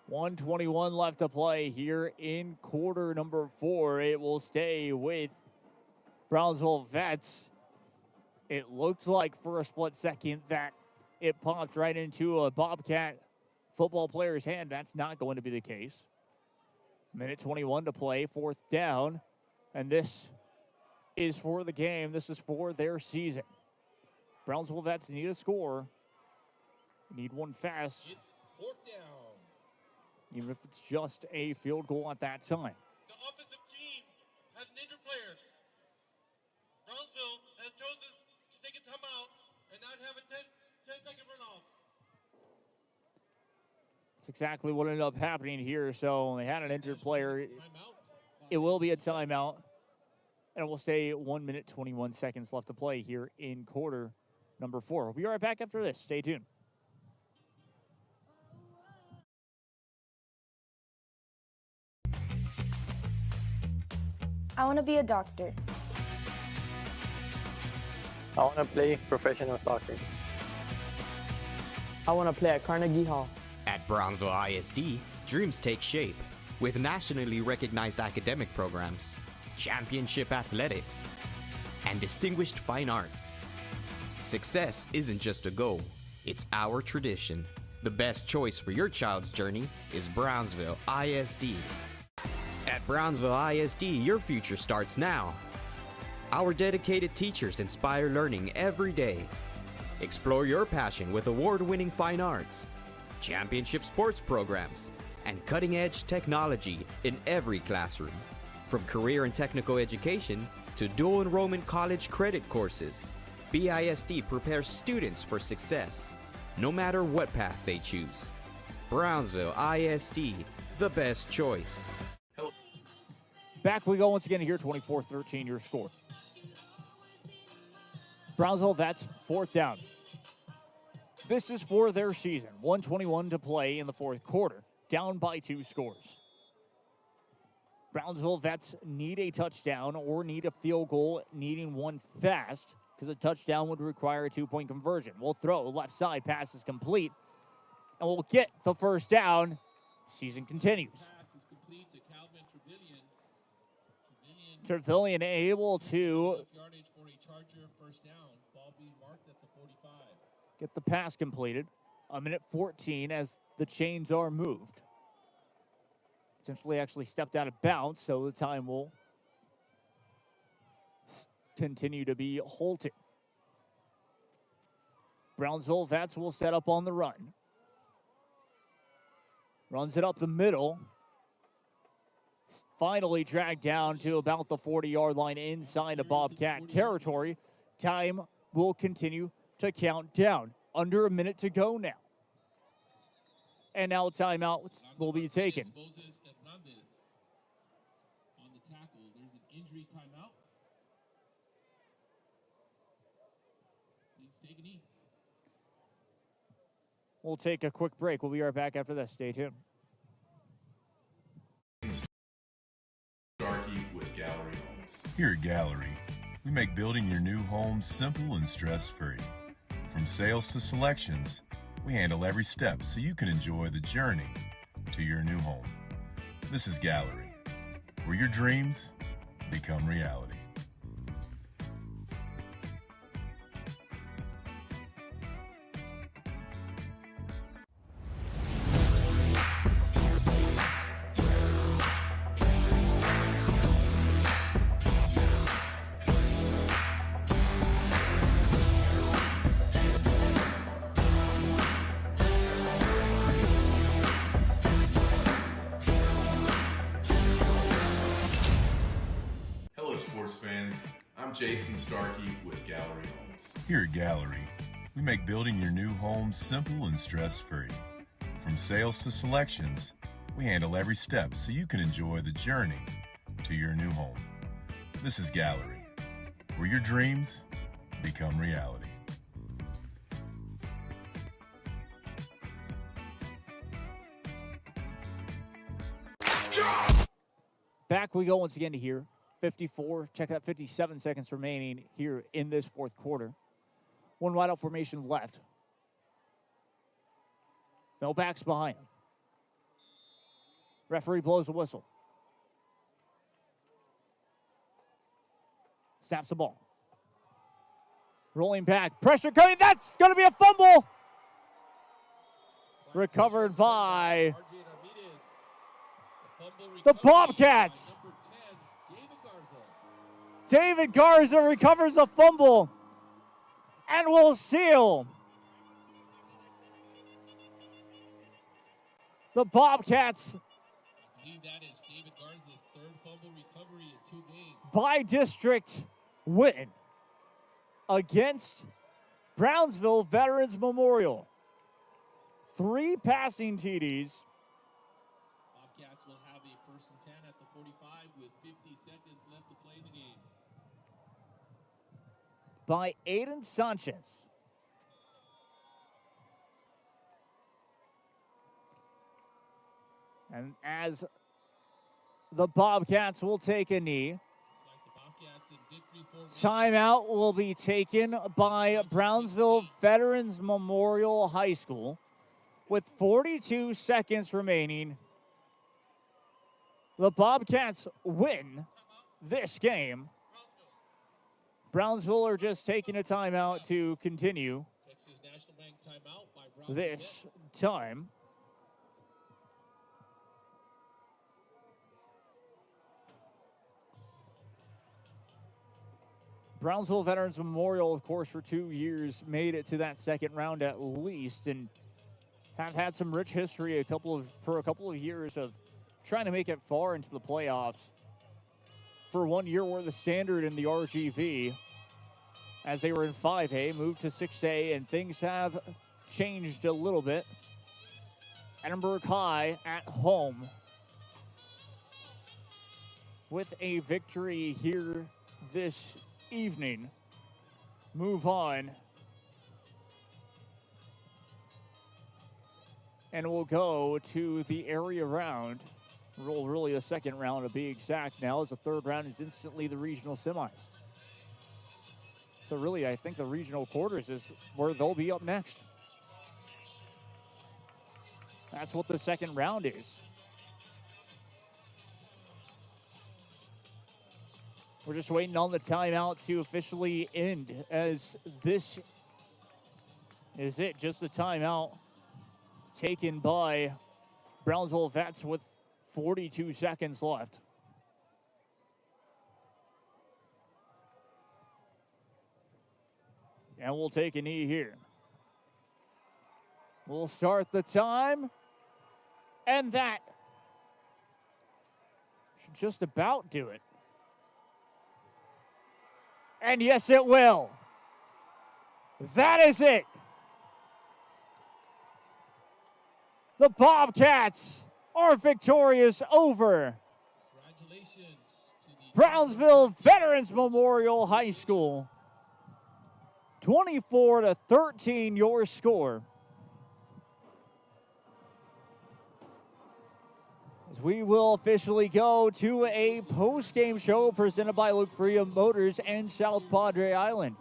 1:21 left to play here in quarter number 4. It will stay with Brownsville Vets. It looked like for a split second that it popped right into a Bobcat football player's hand. That's not going to be the case. Minute 21 to play, 4th down, and this is for the game. This is for their season. Brownsville Vets need a score. Need one fast. It's 4th down. Even if it's just a field goal at that time. The offensive team has an injured player. Brownsville has chosen to take a timeout and not have a 10-second runoff. That's exactly what ended up happening here. So they had an injured player. It will be a timeout. And we'll stay 1 minute, 21 seconds left to play here in quarter number 4. We'll be right back after this. Stay tuned. I want to be a doctor. I want to play professional soccer. I want to play at Carnegie Hall. At Brownsville ISD, dreams take shape with nationally recognized academic programs, championship athletics, and distinguished fine arts. Success isn't just a goal, it's our tradition. The best choice for your child's journey is Brownsville ISD. At Brownsville ISD, your future starts now. Our dedicated teachers inspire learning every day. Explore your passion with award-winning fine arts, championship sports programs, and cutting-edge technology in every classroom. From career and technical education to dual enrollment college credit courses, BISD prepares students for success, no matter what path they choose. Brownsville ISD, the best choice. Back we go once again here, 24-13 your score. Brownsville Vets, fourth down. This is for their season. 1:21 to play in the fourth quarter. Down by 2 scores. Brownsville Vets need a touchdown or need a field goal, needing one fast, because a touchdown would require a 2-point conversion. We'll throw, left side, pass is complete, and we'll get the first down. Season continues. Pass is complete to Calvin Trevelyan. Trevelyan able to Yardage for a Charger first down. Ball being marked at the 45. get the pass completed. 1:14 as the chains are moved. Essentially actually stepped out of bounds, so the time will continue to be halted. Brownsville Vets will set up on the run. Runs it up the middle. Finally dragged down to about the 40-yard line inside of Bobcat territory. Time will continue to count down. Under a minute to go now. And now timeout will be taken. Moses Hernandez on the tackle. There's an injury timeout. Please take a knee. We'll take a quick break. We'll be right back after this. Stay tuned. Starkey with Gallery Homes. Here at Gallery, we make building your new home simple and stress-free. From sales to selections, we handle every step so you can enjoy the journey to your new home. This is Gallery, where your dreams become reality. Jason Starkey with Gallery Homes. Here at Gallery, we make building your new home simple and stress-free. From sales to selections, we handle every step so you can enjoy the journey to your new home. This is Gallery, where your dreams become reality. Back we go once again to here. 54, check that, 57 seconds remaining here in this fourth quarter. One wide out formation left. No backs behind him. Referee blows the whistle. Snaps the ball. Rolling back, pressure coming, that's going to be a fumble! Recovered by the Bobcats. David Garza recovers a fumble and will seal. The Bobcats I believe that is David Garza's third fumble recovery in 2 games. By district win against Brownsville Veterans Memorial. 3 passing TDs. Bobcats will have a 1st and 10 at the 45 with 50 seconds left to play in the game. By Aiden Sanchez. And as the Bobcats will take a knee, timeout will be taken by Brownsville Veterans Memorial High School with 42 seconds remaining. The Bobcats win this game. Brownsville are just taking a timeout to continue Texas National Bank timeout by Brownsville this time. Brownsville Veterans Memorial, of course, for 2 years made it to that second round at least, and have had some rich history for a couple of years of trying to make it far into the playoffs. For 1 year, were the standard in the RGV as they were in 5A, moved to 6A, and things have changed a little bit. Edinburg High at home with a victory here this evening. Move on. And we'll go to the area round. Roll really a second round to be exact now, as the third round is instantly the regional semis. So really, I think the regional quarters is where they'll be up next. That's what the second round is. We're just waiting on the timeout to officially end, as this is it. Just the timeout taken by Brownsville Vets with 42 seconds left. And we'll take a knee here. We'll start the time. And that should just about do it. And yes, it will. That is it. The Bobcats are victorious over Brownsville Veterans Memorial High School. 24-13 your score. As we will officially go to a post-game show presented by Luke Freedom Motors and South Padre Island.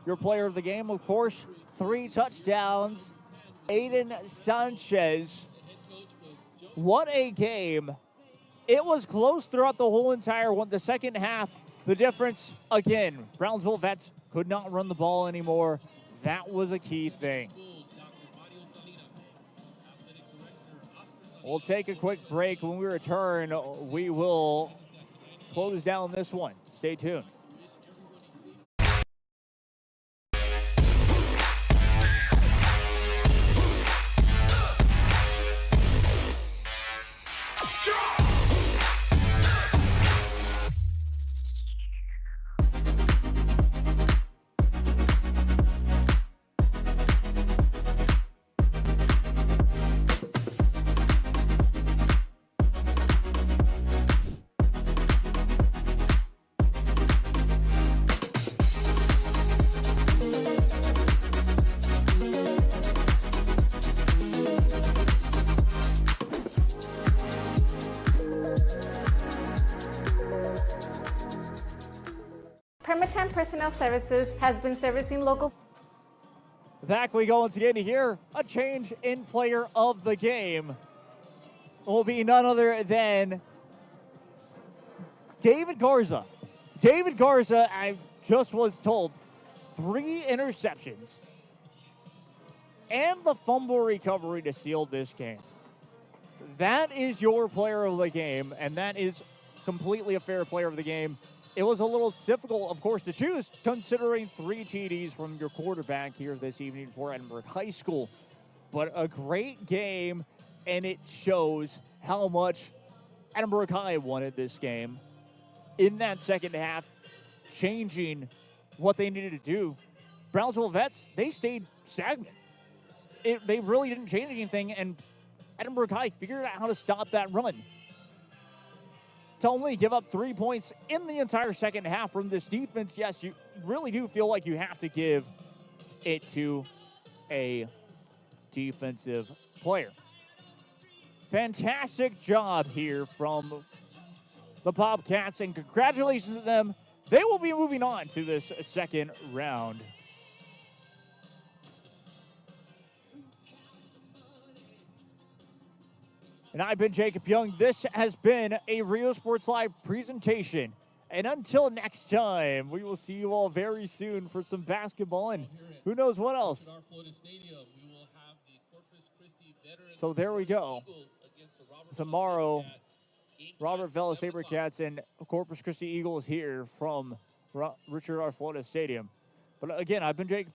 Your player of the game, of course, 3 touchdowns, Aiden Sanchez. What a game. It was close throughout the whole entire one. The second half, the difference, again, Brownsville Vets could not run the ball anymore. That was a key thing. We'll take a quick break. When we return, we will close down this one. Stay tuned. Permatemp Personnel Services has been servicing local. Back we go once again to hear a change in player of the game. Will be none other than David Garza. David Garza, I just was told, 3 interceptions and the fumble recovery to seal this game. That is your player of the game, and that is completely a fair player of the game. It was a little difficult, of course, to choose, considering 3 TDs from your quarterback here this evening for Edinburg High School. But a great game, and it shows how much Edinburg High wanted this game. In that second half, changing what they needed to do. Brownsville Vets, they stayed stagnant. They really didn't change anything, and Edinburg High figured out how to stop that run. To only give up 3 points in the entire second half from this defense, yes, you really do feel like you have to give it to a defensive player. Fantastic job here from the Bobcats, and congratulations to them. They will be moving on to this second round. And I've been Jacob Young. This has been a Rio Sports Live presentation. And until next time, we will see you all very soon for some basketball and who knows what else. So there we go. Tomorrow, Robert Vela Sabercats and Corpus Christi Eagles here from Richard R. Florida Stadium. But again, I've been Jacob